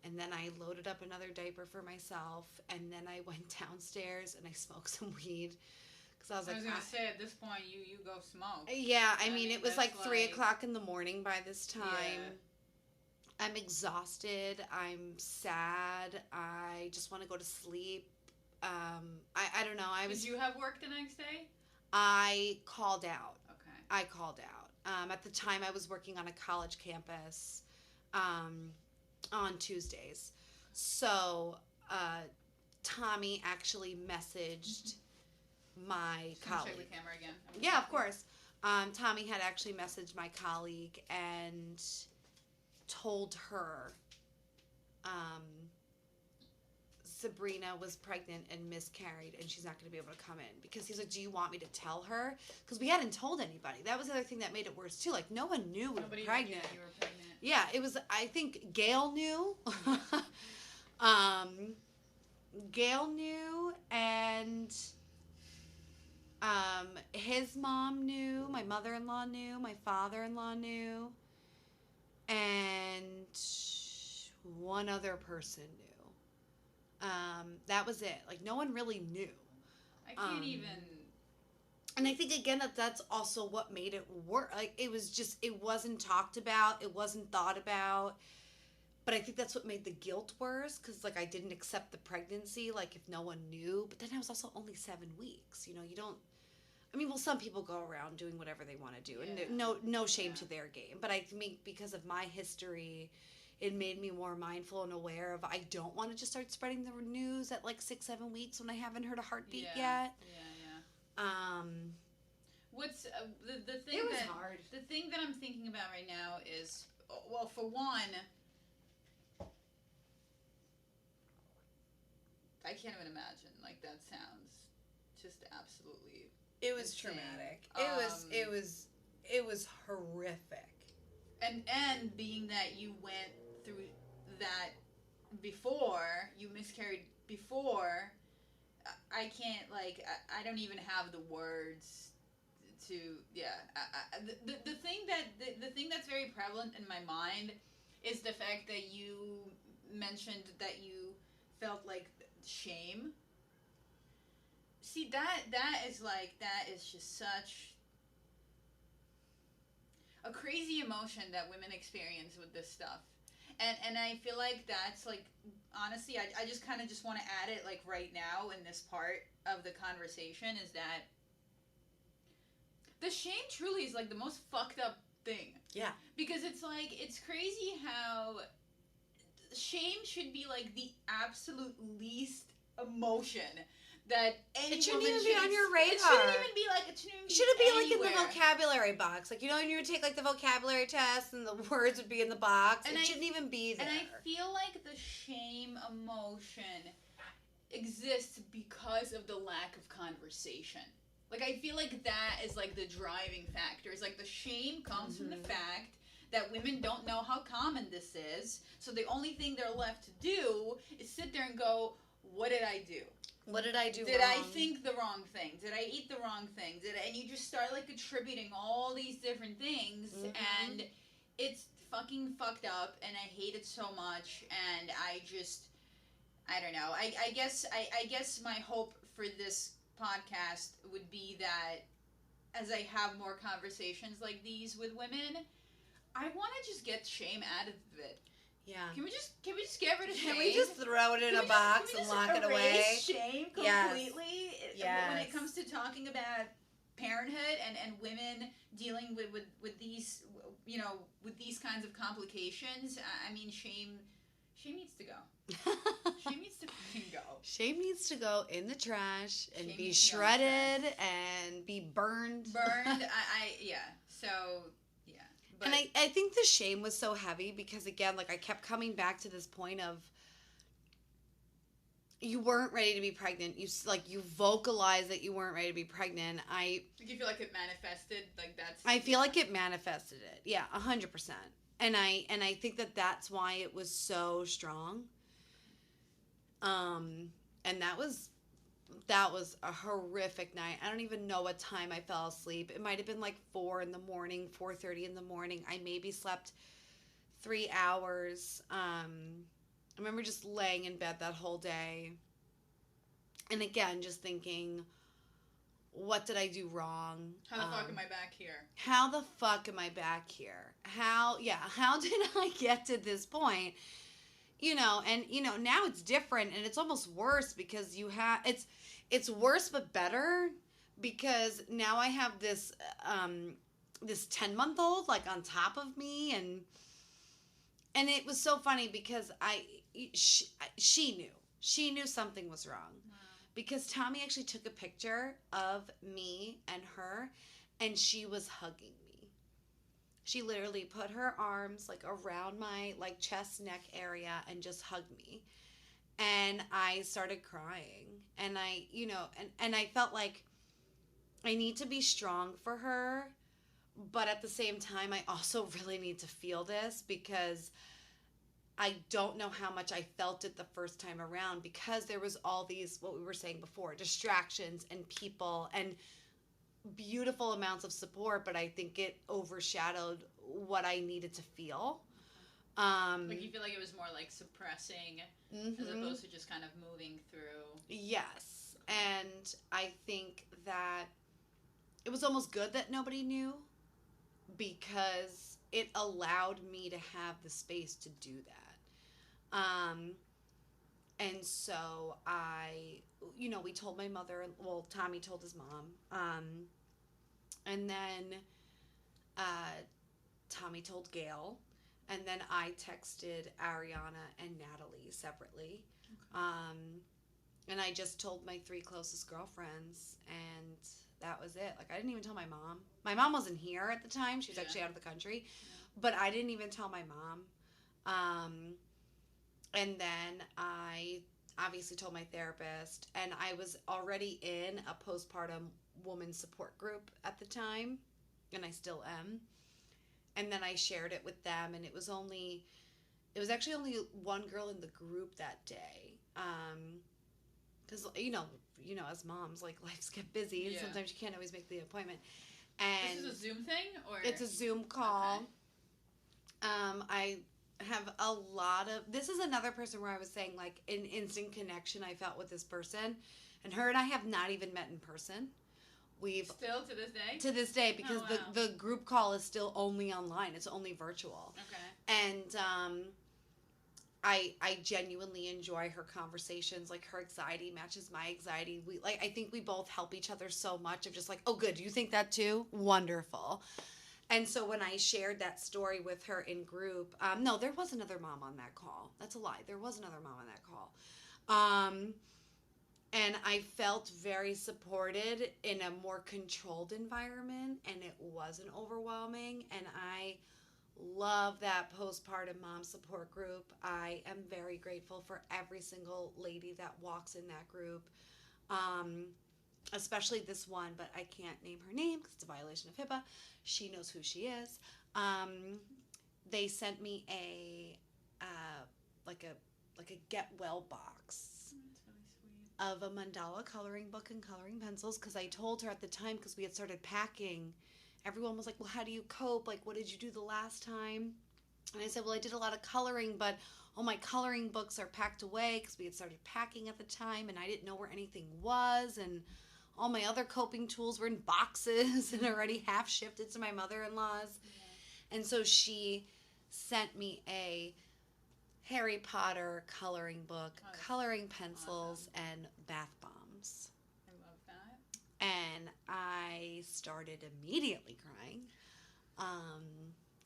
And then I loaded up another diaper for myself, and then I went downstairs and I smoked some weed. Because I was going to say, at this point, you go smoke. Yeah, I mean, it was like 3 o'clock in the morning by this time. I'm exhausted. I'm sad. I just want to go to sleep. I don't know. Did you have work the next day? I called out. Okay. I called out. At the time, I was working on a college campus on Tuesdays. So Tommy actually messaged my colleague. Check the camera again. Yeah, of course. Tommy had actually messaged my colleague and told her Sabrina was pregnant and miscarried and she's not going to be able to come in. Because he's like, do you want me to tell her? Because we hadn't told anybody. That was the other thing that made it worse, too. Like, no one knew we were pregnant. Knew you were pregnant. Yeah, it was, I think Gail knew. Gail knew, and his mom knew, my mother-in-law knew, my father-in-law knew, and one other person knew. That was it. Like, no one really knew. I can't even... And I think, again, that's also what made it work. Like, it was just, it wasn't talked about. It wasn't thought about. But I think that's what made the guilt worse. Because, like, I didn't accept the pregnancy, like, if no one knew. But then I was also only 7 weeks. You know, you don't... I mean, well, some people go around doing whatever they want to do. Yeah. And no shame to their game. But I think because of my history, it made me more mindful and aware of, I don't want to just start spreading the news at, like, 6-7 weeks when I haven't heard a heartbeat yet. Yeah. What's the thing? It was that, hard. The thing that I'm thinking about right now is, well, for one, I can't even imagine. Like, that sounds just absolutely. It was insane. Traumatic. It was horrific. And being that you went through that before, you miscarried before. I can't, like, I don't even have the words to, the thing that's very prevalent in my mind is the fact that you mentioned that you felt like shame. See, that is just such a crazy emotion that women experience with this stuff. And I feel like that's, like, honestly, I just kind of just want to add it, like, right now in this part of the conversation, is that the shame truly is, like, the most fucked up thing. Yeah. Because it's, like, it's crazy how shame should be, like, the absolute least emotion that any it shouldn't woman even be on your radar. It shouldn't even be, like, it shouldn't be anywhere. like in the vocabulary box. Like, you know, when you would take, like, the vocabulary test and the words would be in the box. And it shouldn't even be there. And I feel like the shame emotion exists because of the lack of conversation. Like, I feel like that is, like, the driving factor. It's like the shame comes from the fact that women don't know how common this is. So the only thing they're left to do is sit there and go, what did I do? What did I do Did wrong? I think the wrong thing? Did I eat the wrong thing? And you just start, like, attributing all these different things, and it's fucking fucked up, and I hate it so much, and I don't know. I guess my hope for this podcast would be that as I have more conversations like these with women, I want to just get shame out of it. Yeah. Can we just get rid of shame? Can we just throw it in a box and lock it away? Shame completely. Yes. When it comes to talking about parenthood and women dealing with these, you know, with these kinds of complications, I mean, shame needs to go. Shame needs to fucking go. Shame needs to go in the trash and Shame be shredded and be burned. Yeah. So. But, and I think the shame was so heavy because, again, like, I kept coming back to this point of you weren't ready to be pregnant. You vocalized that you weren't ready to be pregnant. You feel like it manifested, like that's... I feel like it manifested it. Yeah, 100%. And I think that's why it was so strong. And that was a horrific night. I don't even know what time I fell asleep. It might have been like 4:30 in the morning. I maybe slept 3 hours. I remember just laying in bed that whole day. And again, just thinking, what did I do wrong? How the fuck am I back here? How the fuck am I back here? How did I get to this point? And now it's different, and it's almost worse because it's worse but better, because now I have this 10-month-old like on top of me, and it was so funny because she knew something was wrong. Wow. Because Tommy actually took a picture of me and her, and she was hugging me. She literally put her arms like around my like chest neck area and just hugged me. And I started crying. And and I felt like I need to be strong for her, but at the same time I also really need to feel this, because I don't know how much I felt it the first time around, because there was all these, what we were saying before, distractions and people and beautiful amounts of support, but I think it overshadowed what I needed to feel. Like you feel like it was more like suppressing as opposed to just kind of moving through. Yes. And I think that it was almost good that nobody knew, because it allowed me to have the space to do that. And so we told my mother, well, Tommy told his mom, and then Tommy told Gail, and then I texted Ariana and Natalie separately. Okay. And I just told my 3 closest girlfriends, and that was it. Like, I didn't even tell my mom. My mom wasn't here at the time. She was actually out of the country. Yeah. But I didn't even tell my mom. And then I obviously told my therapist, and I was already in a postpartum woman support group at the time, and I still am. And then I shared it with them, and it was actually only one girl in the group that day. Because, as moms, like, lives get busy, and sometimes you can't always make the appointment. And this is a Zoom thing? Or it's a Zoom call. Okay. I have a lot of, this is another person where I was saying, like, an instant connection I felt with this person, and her and I have not even met in person. We've still to this day? To this day, because the group call is still only online. It's only virtual. Okay. And I genuinely enjoy her conversations. Like, her anxiety matches my anxiety. I think we both help each other so much, of just like, oh, good, you think that too? Wonderful. And so when I shared that story with her in group, no, there was another mom on that call. That's a lie. There was another mom on that call. And I felt very supported in a more controlled environment, and it wasn't overwhelming. And I love that postpartum mom support group. I am very grateful for every single lady that walks in that group. Especially this one, but I can't name her name because it's a violation of HIPAA. She knows who she is. They sent me a get well box. That's really sweet. Of a mandala coloring book and coloring pencils, because I told her at the time, because we had started packing, everyone was like, well, how do you cope? Like, what did you do the last time? And I said, well, I did a lot of coloring, but all my coloring books are packed away, because we had started packing at the time, and I didn't know where anything was, and all my other coping tools were in boxes and already half shifted to my mother-in-law's. Yeah. And so she sent me a Harry Potter coloring book, coloring pencils, awesome. And bath bombs. I love that. And I started immediately crying.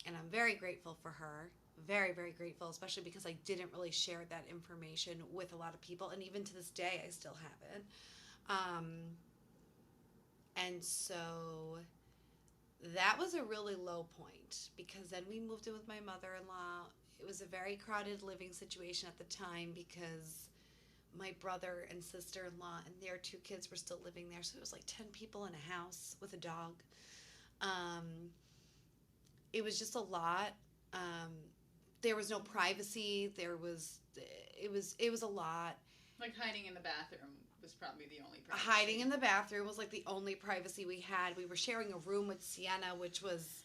And I'm very grateful for her. Very, very grateful, especially because I didn't really share that information with a lot of people. And even to this day, I still haven't. And so that was a really low point, because then we moved in with my mother-in-law. It was a very crowded living situation at the time, because my brother and sister-in-law and their 2 kids were still living there. So it was like 10 people in a house with a dog. It was just a lot. There was no privacy. It was a lot. Like, hiding in the bathroom was probably the only privacy. Hiding in the bathroom was like the only privacy we had. We were sharing a room with Sienna, which was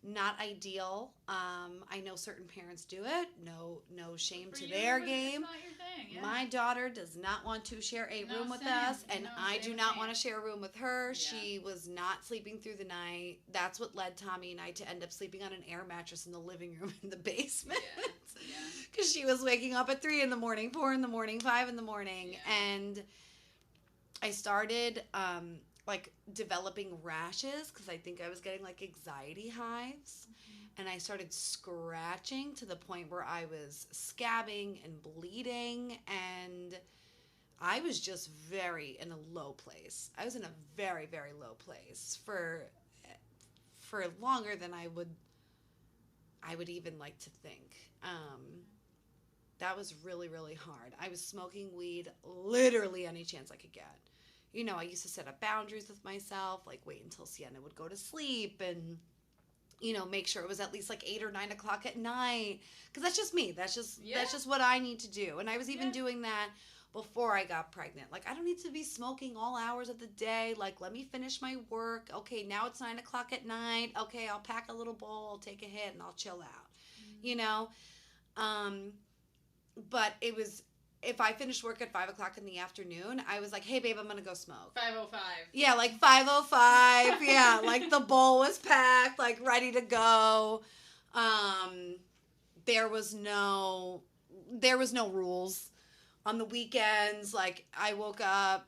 Not ideal. I know certain parents do it. No shame For to you, their it's game. not your thing. Yeah. My daughter does not want to share a room with same. us, and No, I same do with not me. want to share a room with her. Yeah. She was not sleeping through the night. That's what led Tommy and I to end up sleeping on an air mattress in the living room in the basement. Yeah. Because she was waking up at 3 in the morning, 4 in the morning, 5 in the morning. Yeah. And I started like developing rashes because I think I was getting like anxiety hives. And I started scratching to the point where I was scabbing and bleeding, and I was just in a low place. I was in a very, very low place for longer than I would even like to think. That was really, really hard. I was smoking weed literally any chance I could get. You know, I used to set up boundaries with myself, like wait until Sienna would go to sleep and, you know, make sure it was at least like 8 or 9 o'clock at night. Because that's just me. That's just what I need to do. And I was even doing that before I got pregnant. Like, I don't need to be smoking all hours of the day. Like, let me finish my work. Okay, now it's 9 o'clock at night. Okay, I'll pack a little bowl, I'll take a hit, and I'll chill out. You know? But it was, if I finished work at 5 o'clock in the afternoon, I was like, hey, babe, I'm going to go smoke. 5:05. Yeah, like 5:05. Yeah, like the bowl was packed, like ready to go. There was no rules. On the weekends, like I woke up,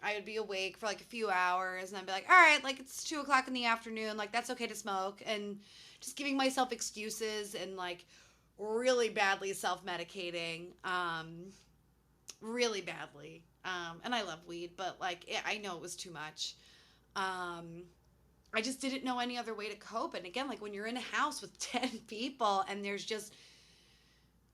I would be awake for like a few hours, and I'd be like, all right, like it's 2 o'clock in the afternoon, like that's okay to smoke, and just giving myself excuses and like really badly self-medicating, really badly. And I love weed, but like I know it was too much. I just didn't know any other way to cope. And again, like when you're in a house with 10 people and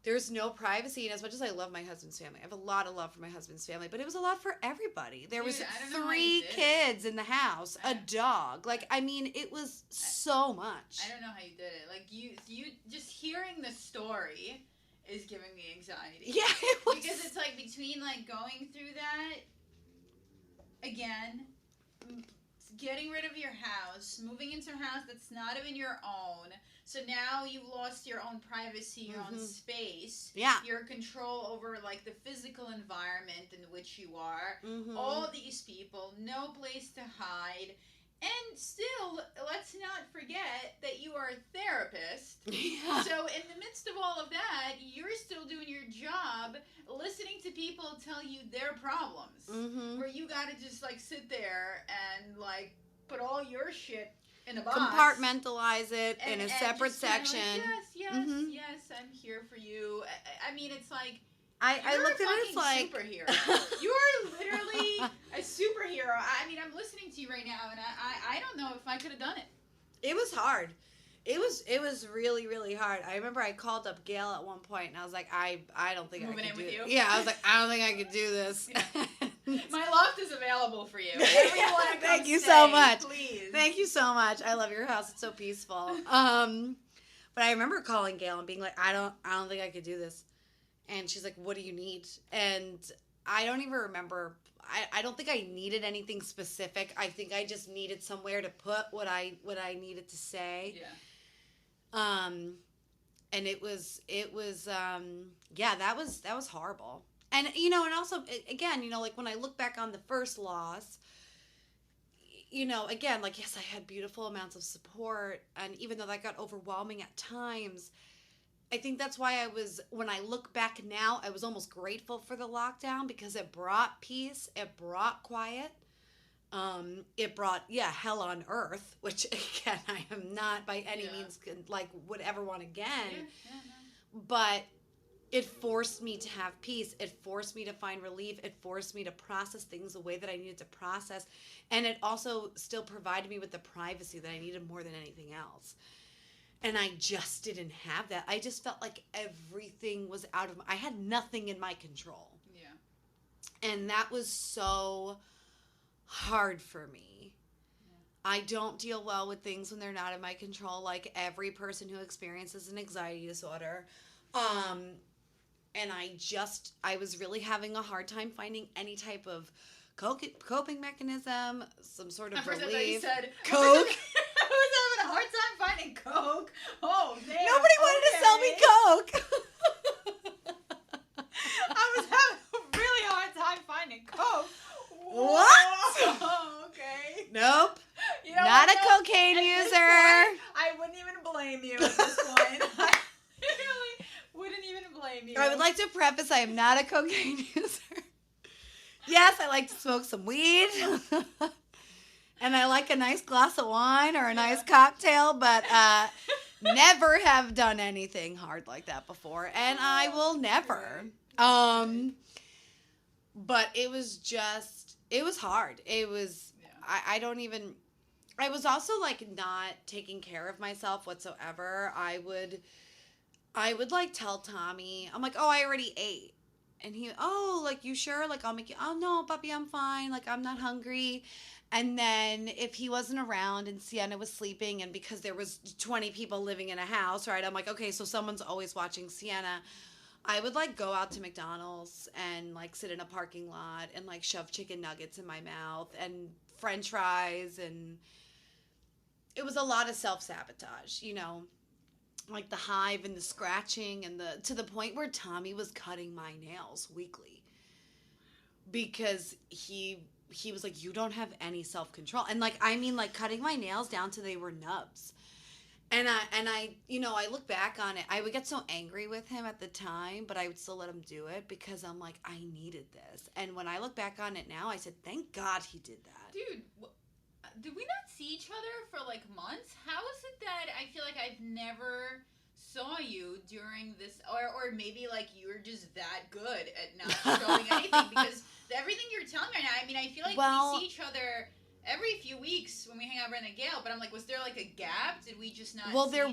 there's no privacy, and as much as I love my husband's family, I have a lot of love for my husband's family, but it was a lot for everybody. There was 3 kids in the house, a dog. Like, I mean, it was so much. I don't know how you did it. Like, you just hearing the story is giving me anxiety. Yeah, it was. Because it's like between, like, going through that, again, getting rid of your house, moving into a house that's not even your own. So now you've lost your own privacy, your own space. Yeah. Your control over, like, the physical environment in which you are. Mm-hmm. All these people, no place to hide. And still, let's not forget that you are a therapist. Yeah. So in the midst of all of that, you're still doing your job, listening to people tell you their problems. Mm-hmm. Where you gotta just, like, sit there and, like, put all your shit in a box. Compartmentalize it in a separate section. Like, yes, I'm here for you. I mean, it's like, I looked at it as like superhero. You are literally a superhero. I mean, I'm listening to you right now, and I don't know if I could have done it. It was hard. It was really, really hard. I remember I called up Gail at one point, and I was like, I don't think I could do it. Yeah, I was like, I don't think I could do this. Yeah. My loft is available for you. Everyone, thank you so much. Please. Thank you so much. I love your house. It's so peaceful. But I remember calling Gail and being like, I don't think I could do this. And she's like, what do you need? And I don't even remember. I don't think I needed anything specific. I think I just needed somewhere to put what I needed to say. Yeah. And it was yeah, that was horrible. And, you know, and also, again, you know, like when I look back on the first loss, you know, again, like, yes, I had beautiful amounts of support. And even though that got overwhelming at times, I think that's why when I look back now, I was almost grateful for the lockdown because it brought peace. It brought quiet. It brought, hell on earth, which, again, I am not by any means, like, would ever want again. Yeah, no. But it forced me to have peace. It forced me to find relief. It forced me to process things the way that I needed to process. And it also still provided me with the privacy that I needed more than anything else. And I just didn't have that. I just felt like everything was I had nothing in my control. Yeah. And that was so hard for me. Yeah. I don't deal well with things when they're not in my control, like every person who experiences an anxiety disorder. And I was really having a hard time finding any type of coping mechanism, some sort of relief. I said, Coke. I was having a hard time finding Coke. blame you at this point. I literally wouldn't even blame you. I would like to preface I am not a cocaine user. Yes, I like to smoke some weed. And I like a nice glass of wine or a nice cocktail, but never have done anything hard like that before. And I will never. But it was hard. It was, I was also like not taking care of myself whatsoever. I would like tell Tommy, I'm like, oh, I already ate. And he, oh, like, you sure? Like, I'll make you, oh, no, puppy, I'm fine. Like, I'm not hungry. And then if he wasn't around and Sienna was sleeping, and because there was 20 people living in a house, right, I'm like, okay, so someone's always watching Sienna. I would, like, go out to McDonald's and, like, sit in a parking lot and, like, shove chicken nuggets in my mouth and French fries. And it was a lot of self-sabotage, you know. Like the hive and the scratching and to the point where Tommy was cutting my nails weekly because he was like, you don't have any self-control. And like, I mean, like cutting my nails down to they were nubs. And I, you know, I look back on it, I would get so angry with him at the time, but I would still let him do it because I'm like, I needed this. And when I look back on it now, I said, thank God he did that. Dude, did we not see each other for like months? How is it that I feel like I've never saw you during this, or maybe like you were just that good at not showing anything? Because everything you're telling right now, I mean, I feel like we see each other every few weeks when we hang out around the Gale, but I'm like, was there like a gap? Did we just not? Well, there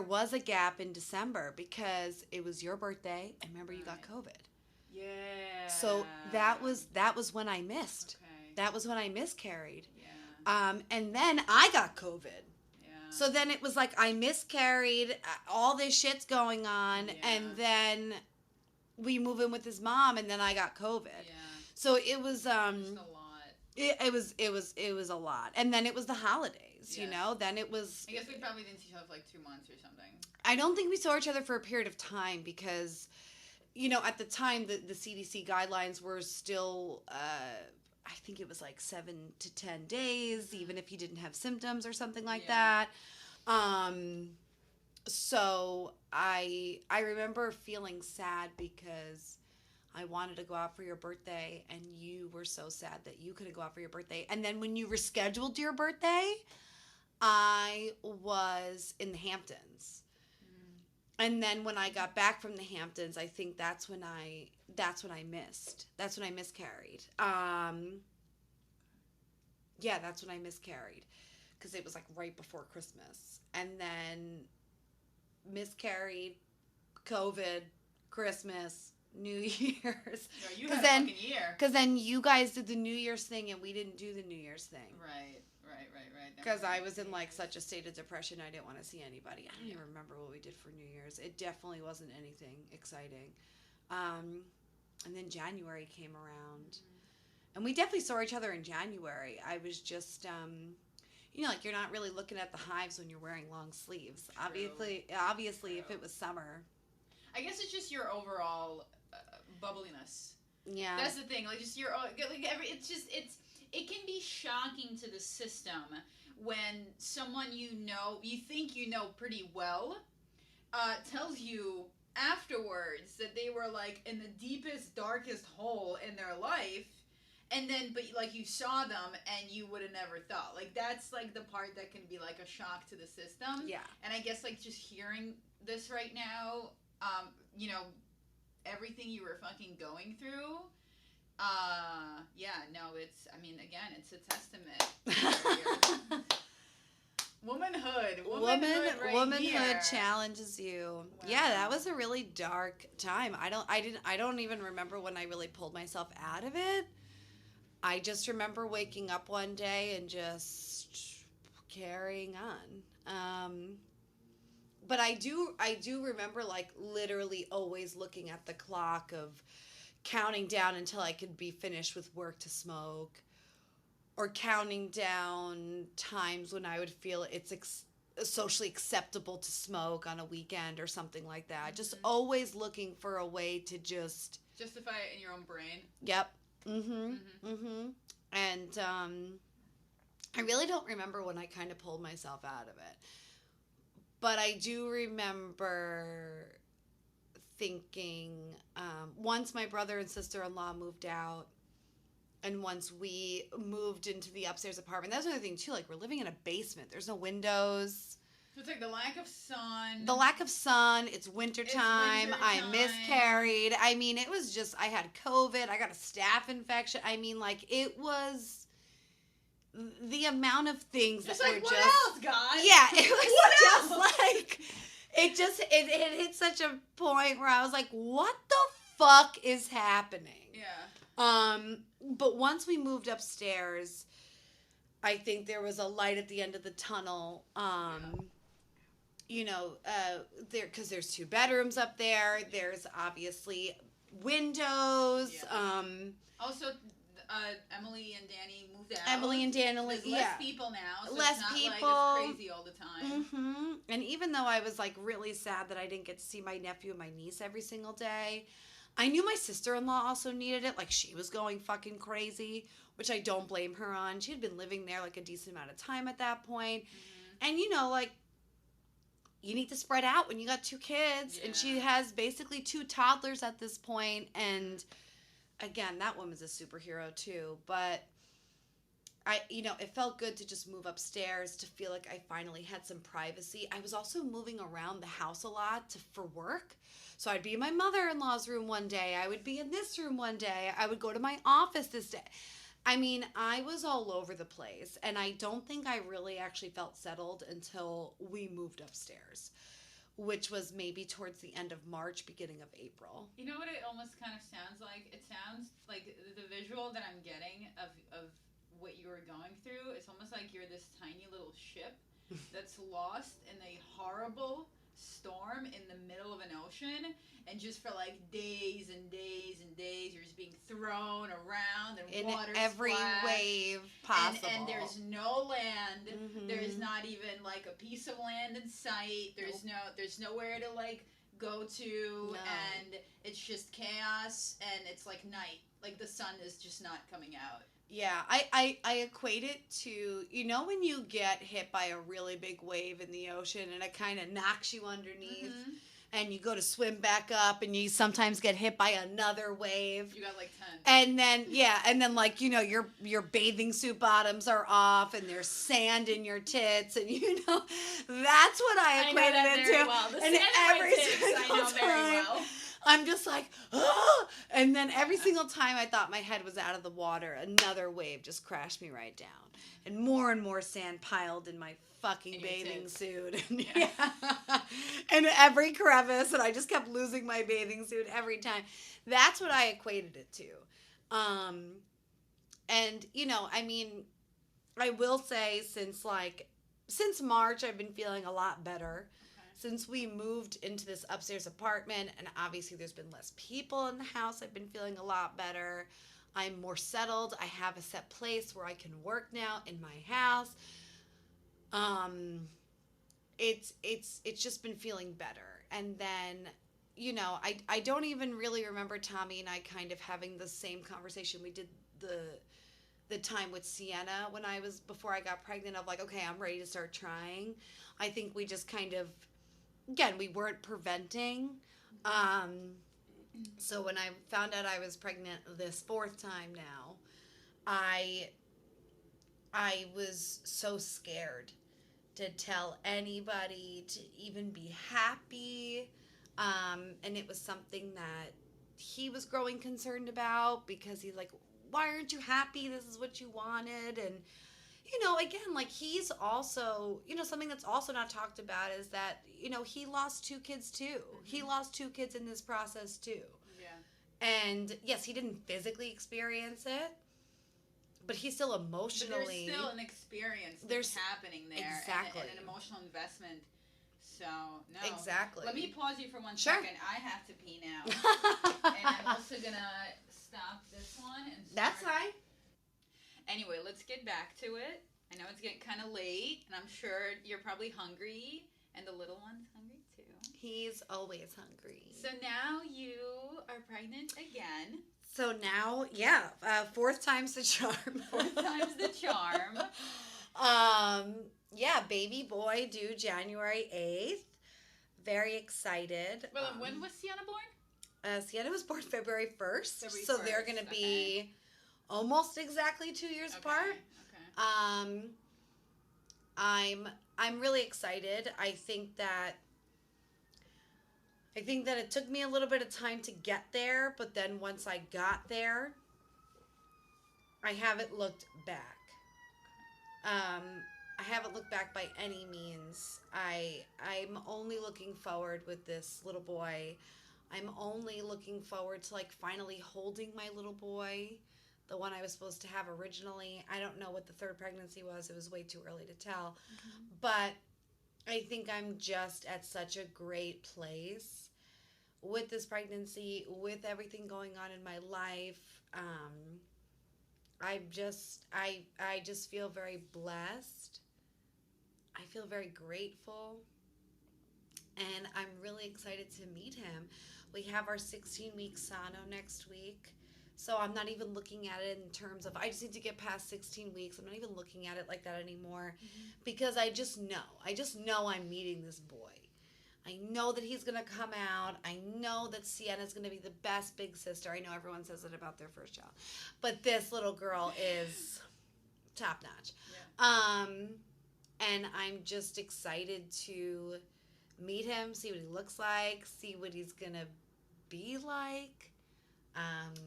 was a gap in December because it was your birthday, and remember you got COVID. Yeah. So that was when I missed. Okay. That was when I miscarried. And then I got COVID. Yeah. So then it was like I miscarried, all this shit's going on, and then we move in with his mom, and then I got COVID. Yeah. So it was just a lot. It was a lot. And then it was the holidays, you know? Then it was, I guess we probably didn't see each other for like 2 months or something. I don't think we saw each other for a period of time because, you know, at the time the CDC guidelines were still I think it was like 7 to 10 days, even if you didn't have symptoms or something like that. So I remember feeling sad because I wanted to go out for your birthday, and you were so sad that you couldn't go out for your birthday. And then when you rescheduled your birthday, I was in the Hamptons. And then when I got back from the Hamptons, I think that's when I missed. That's when I miscarried. Yeah, that's when I miscarried because it was like right before Christmas. And then miscarried, COVID, Christmas, New Year's. No, you had a fucking year. Because then you guys did the New Year's thing and we didn't do the New Year's thing. Right. Because I was in like such a state of depression, I didn't want to see anybody. I don't even remember what we did for New Year's. It definitely wasn't anything exciting. And then January came around. And we definitely saw each other in January. I was just, you know, like you're not really looking at the hives when you're wearing long sleeves. True. Obviously, if it was summer. I guess it's just your overall bubbliness. Yeah. That's the thing. Like, just your, like, it can be shocking to the system when someone you think you know pretty well, tells you afterwards that they were like in the deepest, darkest hole in their life. And then, but like you saw them and you would have never thought. Like that's like the part that can be like a shock to the system. Yeah. And I guess like just hearing this right now, you know, everything you were fucking going through. It's, I mean, again, it's a testament. Womanhood challenges you. Wow. Yeah, that was a really dark time. I don't even remember when I really pulled myself out of it. I just remember waking up one day and just carrying on. But I do remember like literally always looking at the clock of counting down until I could be finished with work to smoke, or counting down times when I would feel it's socially acceptable to smoke on a weekend or something like that. Mm-hmm. Just always looking for a way to just justify it in your own brain. Yep. And I really don't remember when I kind of pulled myself out of it. But I do remember thinking, once my brother and sister-in-law moved out, and once we moved into the upstairs apartment, that's another thing too. Like, we're living in a basement. There's no windows. So it's like the lack of sun. The lack of sun. It's wintertime. I miscarried. I mean, it was just, I had COVID. I got a staph infection. I mean, like, it was the amount of things It's that like, were what just. else, God? Yeah, it was What just else? like. It hit such a point where I was like, what the fuck is happening? Yeah. But once we moved upstairs, I think there was a light at the end of the tunnel. You know, because there's 2 bedrooms up there. There's obviously windows. Yeah. Also, Emily and Danny moved out. Emily and Danny, There's less people now. So less it's not people. like it's crazy all the time. Mm-hmm. And even though I was like really sad that I didn't get to see my nephew and my niece every single day, I knew my sister-in-law also needed it. Like, she was going fucking crazy, which I don't blame her on. She had been living there like a decent amount of time at that point. Mm-hmm. And, you know, like, you need to spread out when you got 2 kids. Yeah. And she has basically 2 toddlers at this point. And again, that woman's a superhero too. But it felt good to just move upstairs, to feel like I finally had some privacy. I was also moving around the house a lot for work. So I'd be in my mother-in-law's room one day. I would be in this room one day. I would go to my office this day. I mean, I was all over the place. And I don't think I really actually felt settled until we moved upstairs, which was maybe towards the end of March, beginning of April. You know what it almost kind of sounds like? It sounds like the visual that I'm getting of what you were going through. It's almost like you're this tiny little ship that's lost in a horrible storm in the middle of an ocean, and just for like days and days and days you're just being thrown around and in water every splash, wave possible, and there's no land. Mm-hmm. There's not even like a piece of land in sight. There's there's nowhere to like go to, and it's just chaos, and it's like night, like the sun is just not coming out. Yeah, I equate it to, you know, when you get hit by a really big wave in the ocean and it kind of knocks you underneath, mm-hmm. and you go to swim back up and you sometimes get hit by another wave. You got like 10. And then like, you know, your bathing suit bottoms are off and there's sand in your tits, and you know, that's what I equated it to. Well. The and sand every in my tits, I know very well. I'm just like, oh! And then every single time I thought my head was out of the water, another wave just crashed me right down. And more sand piled in my fucking bathing suit. Yeah. And every crevice, and I just kept losing my bathing suit every time. That's what I equated it to. And, you know, I mean, I will say since March, I've been feeling a lot better. Since we moved into this upstairs apartment, and obviously there's been less people in the house, I've been feeling a lot better. I'm more settled. I have a set place where I can work now in my house. It's just been feeling better. And then, you know, I don't even really remember Tommy and I kind of having the same conversation we did the time with Sienna before I got pregnant, of like, okay, I'm ready to start trying. I think we just kind of, again, we weren't preventing. So when I found out I was pregnant this 4th time now, I was so scared to tell anybody, to even be happy. And it was something that he was growing concerned about, because he's like, why aren't you happy? This is what you wanted. And, you know, again, like, he's also, you know, something that's also not talked about is that, you know, he lost 2 kids too. Mm-hmm. He lost 2 kids in this process too. Yeah. And yes, he didn't physically experience it, but he's still emotionally. But there's still an experience that's happening there. Exactly. And an emotional investment. So, no. Exactly. Let me pause you for one Sure. second. I have to pee now. And I'm also going to stop this one. And That's fine. Anyway, let's get back to it. I know it's getting kind of late, and I'm sure you're probably hungry, and the little one's hungry too. He's always hungry. So now you are pregnant again. So now, yeah, 4th time's the charm. 4th time's the charm. Yeah, baby boy due January 8th. Very excited. Well, when was Sienna born? Sienna was born February 1st. February so 1st, they're going to be almost exactly 2 years apart. Okay. I'm really excited. I think that it took me a little bit of time to get there, but then once I got there, I haven't looked back. I haven't looked back by any means. I'm only looking forward with this little boy. I'm only looking forward to like finally holding my little boy, the one I was supposed to have originally. I don't know what the third pregnancy was. It was way too early to tell. Mm-hmm. But I think I'm just at such a great place with this pregnancy, with everything going on in my life. I just feel very blessed. I feel very grateful. And I'm really excited to meet him. We have our 16-week sono next week. So I'm not even looking at it in terms of, I just need to get past 16 weeks. I'm not even looking at it like that anymore. Mm-hmm. Because I just know I'm meeting this boy. I know that he's going to come out. I know that Sienna's going to be the best big sister. I know everyone says it about their first child. But this little girl is top notch. Yeah. And I'm just excited to meet him, see what he looks like, see what he's going to be like.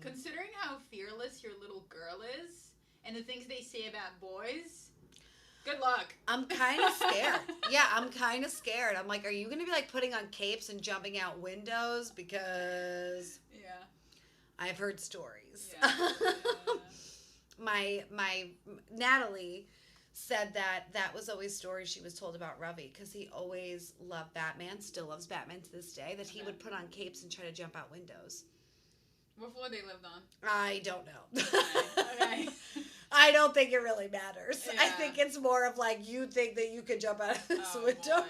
Considering how fearless your little girl is and the things they say about boys, good luck. I'm kind of scared. Yeah, I'm kind of scared. I'm like, are you going to be like putting on capes and jumping out windows? Because I've heard stories. Yeah. My Natalie said that was always stories she was told about Ravi because he always loved Batman, still loves Batman to this day, that he would put on capes and try to jump out windows. What floor they lived on? I don't know. Okay. I don't think it really matters. Yeah. I think it's more of like you think that you could jump out of this window.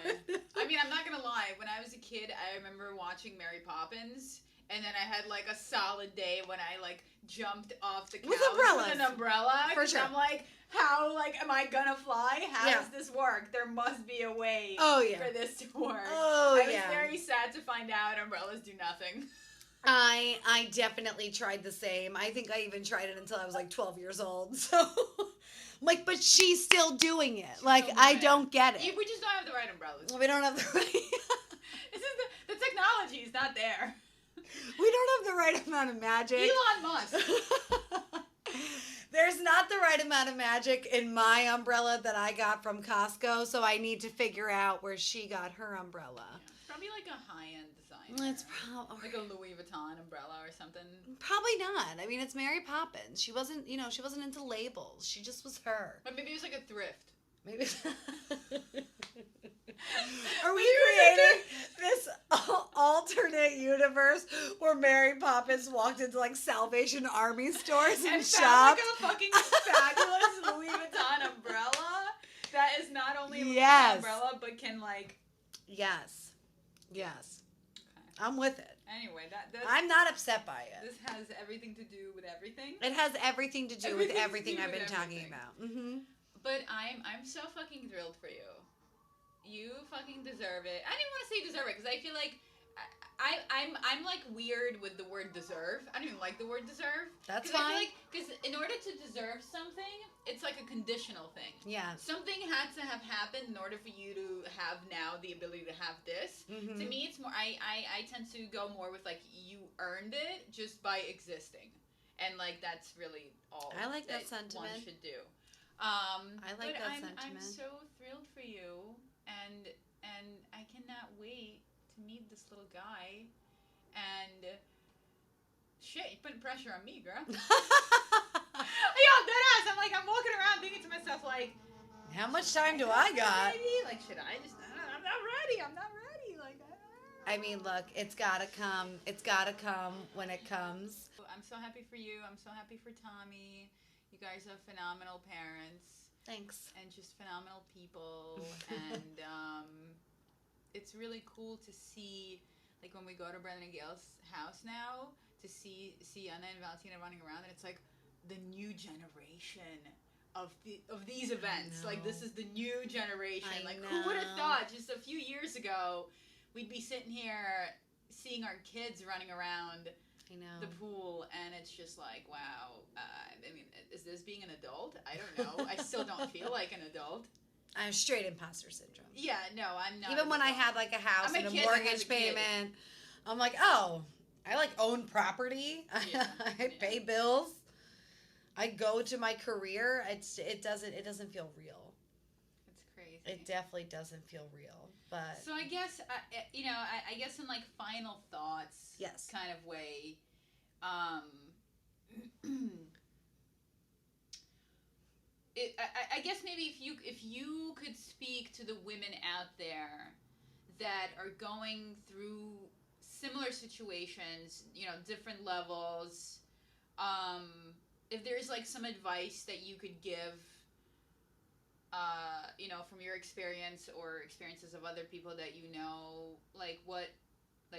I mean, I'm not going to lie. When I was a kid, I remember watching Mary Poppins. And then I had like a solid day when I like jumped off the couch with an umbrella. For sure. I'm like, how am I gonna fly? How does this work? There must be a way for this to work. I was very sad to find out umbrellas do nothing. I definitely tried the same. I think I even tried it until I was like 12 years old. So like, but she's still doing it. Like, I don't get it. We just don't have the right umbrellas. We don't have the right. This is the technology is not there. We don't have the right amount of magic. Elon Musk. There's not the right amount of magic in my umbrella that I got from Costco, so I need to figure out where she got her umbrella. Yeah. Probably like a high-end designer. It's probably like a Louis Vuitton umbrella or something. Probably not. I mean, it's Mary Poppins. She wasn't into labels. She just was her. But maybe it was like a thrift. Maybe. Are we creating this alternate universe where Mary Poppins walked into like Salvation Army stores and shopped? Like a fucking fabulous Louis Vuitton umbrella that is not only a Louis Vuitton umbrella but can like. Yes. Okay. I'm with it. Anyway, I'm not upset by it. This has everything to do with everything. It has everything to do with everything I've been talking about. Mm-hmm. But I'm so fucking thrilled for you. You fucking deserve it. I don't even want to say deserve it because I feel like I'm like weird with the word deserve. I don't even like the word deserve. That's fine. I feel like because in order to deserve something, it's like a conditional thing. Yeah. Something had to have happened in order for you to have now the ability to have this. Mm-hmm. To me, it's more. I tend to go more with like you earned it just by existing, and like that's really all. I like that sentiment. One should do. I like that sentiment. I'm so thrilled for you, and I cannot wait to meet this little guy, and shit, you're putting pressure on me, girl. Yo, deadass. I'm walking around thinking to myself like, how much time do I got? Like, should I just? I'm not ready. Like, I mean, look, it's gotta come. It's gotta come when it comes. I'm so happy for you. I'm so happy for Tommy. You guys are phenomenal parents. Thanks. And just phenomenal people. And it's really cool to see, like, when we go to Brendan and Gail's house now, to see Anna and Valentina running around, and it's like the new generation of these events. Like, this is the new generation. I who would have thought just a few years ago we'd be sitting here seeing our kids running around the pool, and it's just like, wow. I mean, is this being an adult? I don't know. I still don't feel like an adult. I'm straight imposter syndrome. Yeah, no, I'm not. Even when I had like a house and a mortgage payment, I'm like, oh, I like own property. Yeah, I pay bills. I go to my career. It doesn't feel real. It's crazy. It definitely doesn't feel real. But so I guess I guess in like final thoughts, yes, kind of way. I guess maybe if you could speak to the women out there that are going through similar situations, different levels, if there's like some advice that you could give, from your experience or experiences of other people that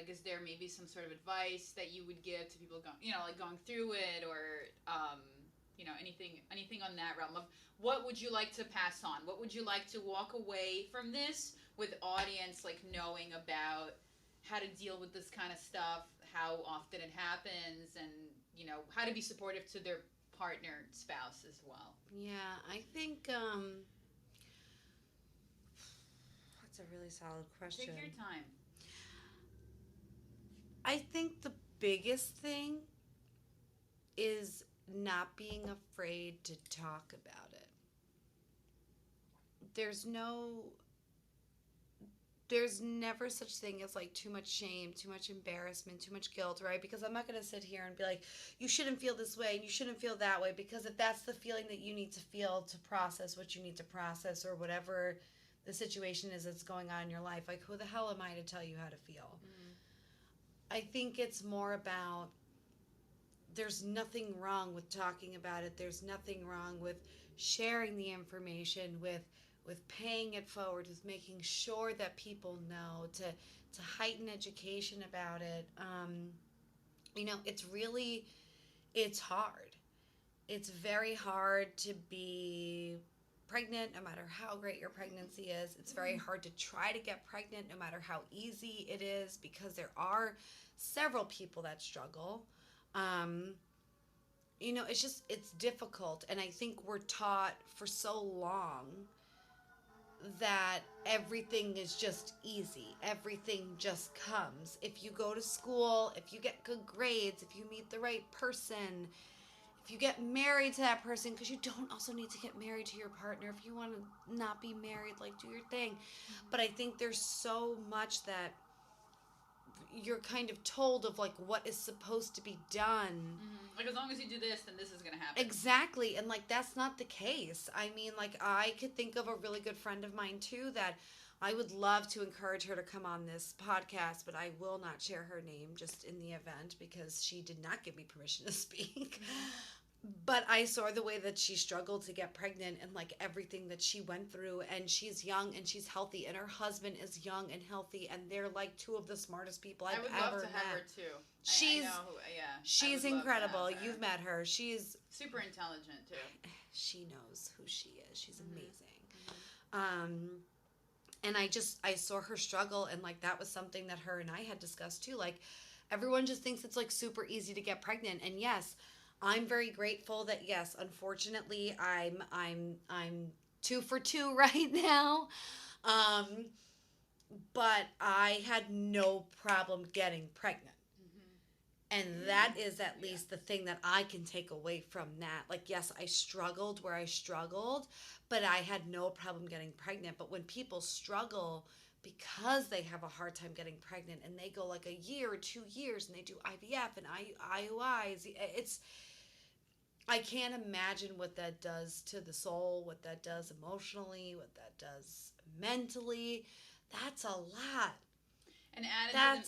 is there maybe some sort of advice that you would give to people going through it, or anything on that realm of what would you like to pass on? What would you like to walk away from this with audience, like, knowing about how to deal with this kind of stuff, how often it happens, and, how to be supportive to their partner, spouse as well? Yeah, I think that's a really solid question. Take your time. I think the biggest thing is not being afraid to talk about it. There's never such thing as like too much shame, too much embarrassment, too much guilt, right? Because I'm not going to sit here and be like, you shouldn't feel this way and you shouldn't feel that way, because if that's the feeling that you need to feel to process what you need to process, or whatever the situation is that's going on in your life, like, who the hell am I to tell you how to feel? I think it's more about, there's nothing wrong with talking about it. There's nothing wrong with sharing the information, with paying it forward, with making sure that people know, to heighten education about it. It's hard. It's very hard to be pregnant no matter how great your pregnancy is. It's very hard to try to get pregnant no matter how easy it is, because there are several people that struggle. It's difficult, and I think we're taught for so long that everything is just easy. Everything just comes. If you go to school, if you get good grades, if you meet the right person, if you get married to that person, because you don't also need to get married to your partner. If you want to not be married, like, do your thing. But I think there's so much that you're kind of told of, like, what is supposed to be done. Like, as long as you do this, then this is going to happen. Exactly. And, like, that's not the case. I mean, like, I could think of a really good friend of mine, too, that I would love to encourage her to come on this podcast, but I will not share her name just in the event, because she did not give me permission to speak. But I saw the way that she struggled to get pregnant, and like everything that she went through, and she's young and she's healthy, and her husband is young and healthy, and they're like two of the smartest people I've ever met. I would love to have her too. She's incredible. You've met her. She's super intelligent too. She knows who she is. She's amazing. And I saw her struggle, and like that was something that her and I had discussed too. Like, everyone just thinks it's like super easy to get pregnant, and yes, I'm very grateful that, yes, unfortunately, I'm 2 for 2 right now. But I had no problem getting pregnant. And that is at least the thing that I can take away from that. Like, yes, I struggled where I struggled, but I had no problem getting pregnant. But when people struggle because they have a hard time getting pregnant, and they go like a year or 2 years and they do IVF and IUIs, I can't imagine what that does to the soul, what that does emotionally, what that does mentally. That's a lot. And add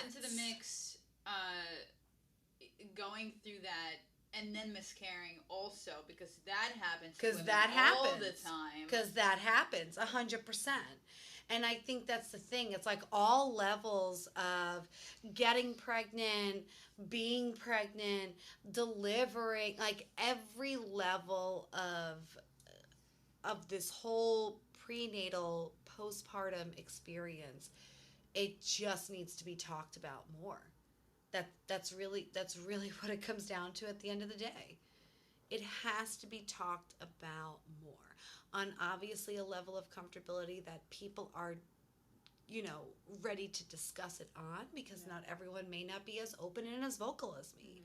into the mix, going through that and then miscarrying also, because that happens to women all the time. Because that happens 100%. And I think that's the thing. It's like all levels of getting pregnant, being pregnant, delivering, like every level of this whole prenatal postpartum experience, it just needs to be talked about more. That's really what it comes down to at the end of the day. It has to be talked about more on obviously a level of comfortability that people are, ready to discuss it on, because not everyone may not be as open and as vocal as me.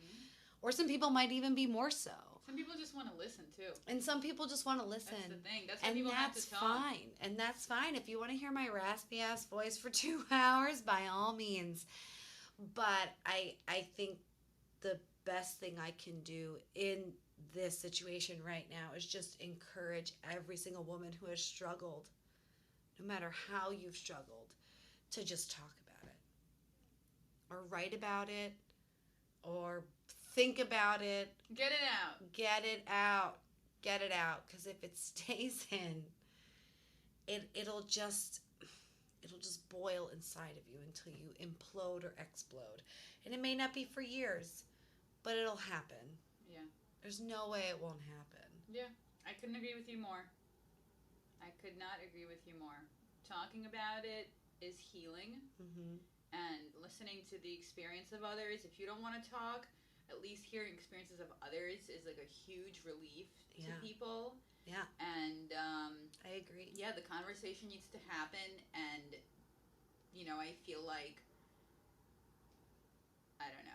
Or some people might even be more so. Some people just want to listen too. And some people just want to listen. That's the thing. That's why people have to talk. Fine. And that's fine. If you want to hear my raspy ass voice for 2 hours, by all means. But I think the best thing I can do in this situation right now is just encourage every single woman who has struggled, no matter how you've struggled, to just talk about it. Or write about it. Or think about it. Get it out. Get it out. Get it out. Because if it stays in, it'll just boil inside of you until you implode or explode. And it may not be for years, but it'll happen. Yeah. There's no way it won't happen. Yeah. I couldn't agree with you more. I could not agree with you more. Talking about it is healing. Mm-hmm. And listening to the experience of others. If you don't want to talk, at least hearing experiences of others is like a huge relief to people. Yeah. And I agree. Yeah, the conversation needs to happen. And, I feel like, I don't know.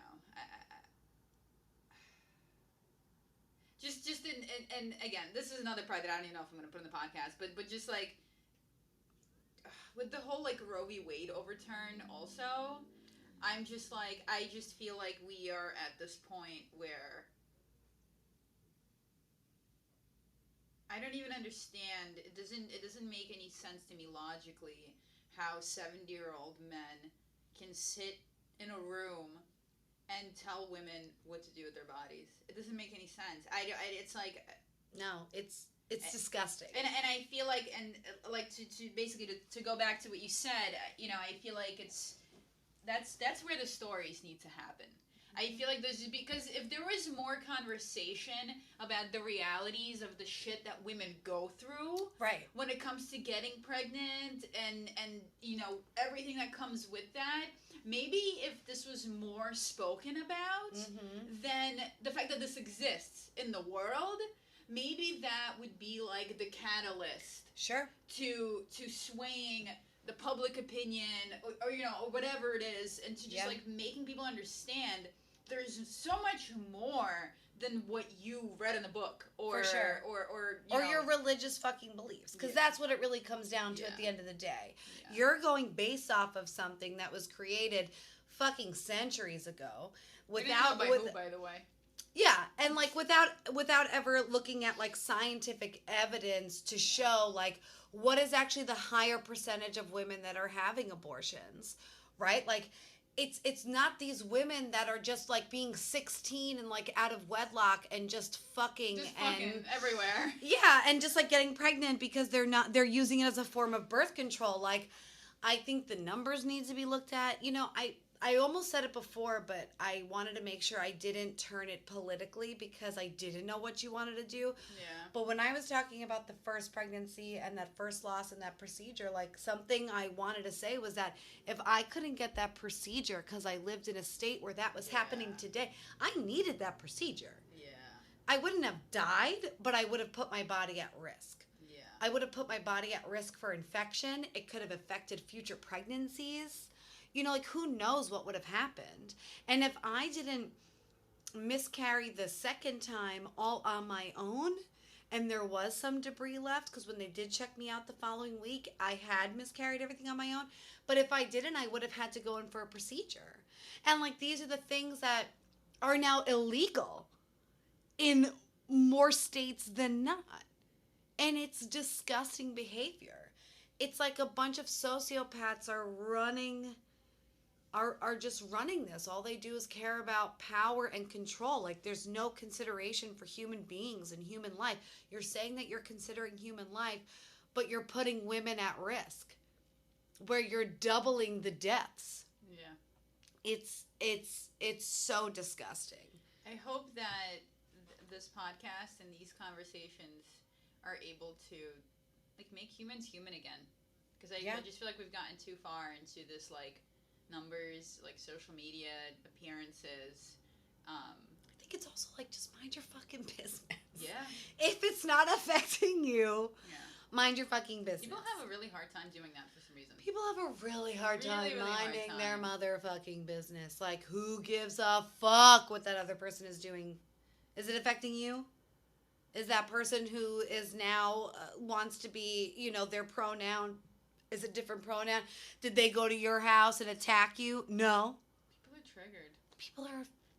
Just and again, this is another part that I don't even know if I'm going to put in the podcast, but just like, with the whole like Roe v. Wade overturn also, I'm just like, I just feel like we are at this point where I don't even understand. It doesn't make any sense to me logically how 70-year-old men can sit in a room and tell women what to do with their bodies. It doesn't make any sense. It's like, no, it's disgusting. And I feel like, and like to basically to go back to what you said, I feel like that's where the stories need to happen. I feel like there's, because if there was more conversation about the realities of the shit that women go through, right, when it comes to getting pregnant and everything that comes with that, maybe if this was more spoken about, then the fact that this exists in the world, maybe that would be like the catalyst, sure, to swaying the public opinion or whatever it is, and to just like making people understand there's so much more than what you read in the book, or for sure, or your religious fucking beliefs, because that's what it really comes down to at the end of the day. Yeah. You're going based off of something that was created fucking centuries ago without by the way. Yeah, and like without ever looking at like scientific evidence to show like what is actually the higher percentage of women that are having abortions, right? Like it's not these women that are just like being 16 and like out of wedlock and just fucking everywhere. Yeah, and just like getting pregnant because they're using it as a form of birth control. Like, I think the numbers need to be looked at. I almost said it before, but I wanted to make sure I didn't turn it politically because I didn't know what you wanted to do. Yeah. But when I was talking about the first pregnancy and that first loss and that procedure, like something I wanted to say was that if I couldn't get that procedure because I lived in a state where that was happening today, I needed that procedure. Yeah. I wouldn't have died, but I would have put my body at risk. Yeah. I would have put my body at risk for infection. It could have affected future pregnancies. Like, who knows what would have happened? And if I didn't miscarry the second time all on my own, and there was some debris left, because when they did check me out the following week, I had miscarried everything on my own. But if I didn't, I would have had to go in for a procedure. And, like, these are the things that are now illegal in more states than not. And it's disgusting behavior. It's like a bunch of sociopaths are just running this. All they do is care about power and control. Like, there's no consideration for human beings and human life. You're saying that you're considering human life, but you're putting women at risk. where you're doubling the deaths. Yeah. It's so disgusting. I hope that this podcast and these conversations are able to like make humans human again. Because I just feel like we've gotten too far into this like numbers, like social media appearances. I think it's also like just mind your fucking business. Yeah. If it's not affecting you, mind your fucking business. People have a really hard time doing that for some reason. People have a really hard time minding their motherfucking business. Like, who gives a fuck what that other person is doing? Is it affecting you? Is that person who is now wants to be, their pronoun is a different pronoun? Did they go to your house and attack you? No. People are triggered.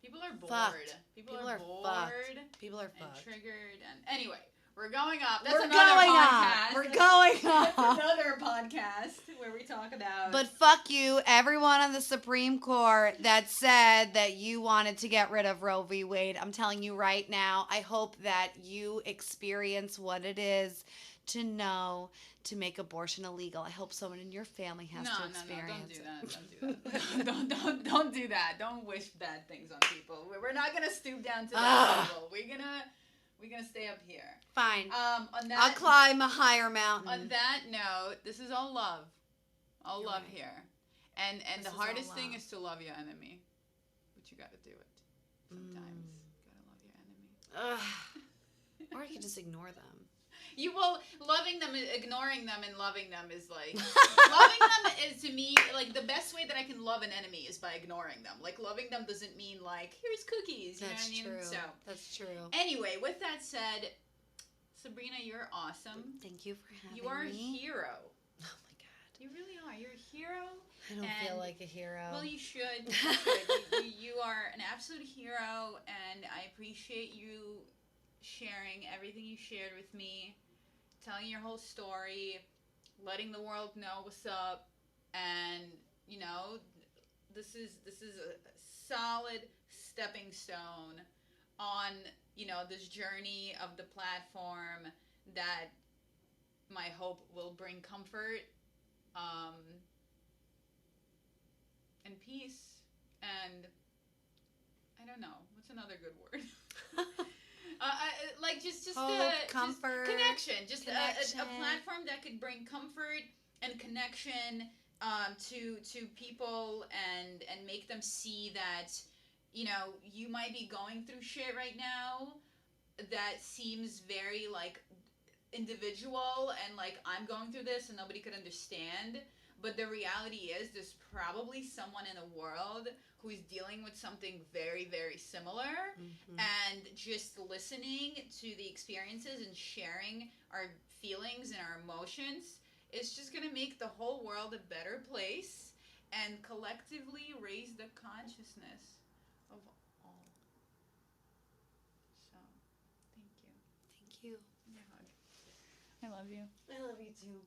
People are bored. Fucked. People are bored. Fucked. People are fucked. And triggered. And anyway, we're going up. That's We're another going podcast. up. We're going up. That's another podcast where we talk about. But fuck you, everyone on the Supreme Court that said that you wanted to get rid of Roe v. Wade. I'm telling you right now, I hope that you experience what it is to know to make abortion illegal. I hope someone in your family has to experience it. Don't do that. Don't do that. Don't wish bad things on people. We're not gonna stoop down to that level. We're gonna stay up here. Fine. On that, I'll climb a higher mountain. On that note, this is all love. All love here. And the hardest thing is to love your enemy. But you gotta do it. Sometimes. You gotta love your enemy. Or you can just ignore them. Loving them, ignoring them, and loving them is like loving them is to me like the best way that I can love an enemy is by ignoring them. Like loving them doesn't mean like here's cookies. You know what I mean? True. So that's true. Anyway, with that said, Sabrina, you're awesome. Thank you for having me. You are a hero. Oh my god. You really are. You're a hero. I don't feel like a hero. Well, you should. You are an absolute hero, and I appreciate you sharing everything you shared with me, telling your whole story, letting the world know what's up, and this is a solid stepping stone on this journey of the platform that my hope will bring comfort and peace, and I don't know what's another good word. Just hope, comfort, connection. Just a platform that could bring comfort and connection to people and make them see that you might be going through shit right now that seems very like individual and like I'm going through this and nobody could understand. But the reality is there's probably someone in the world who is dealing with something very, very similar. Mm-hmm. And just listening to the experiences and sharing our feelings and our emotions is just going to make the whole world a better place and collectively raise the consciousness of all. So, thank you. Thank you. I love you. I love you too.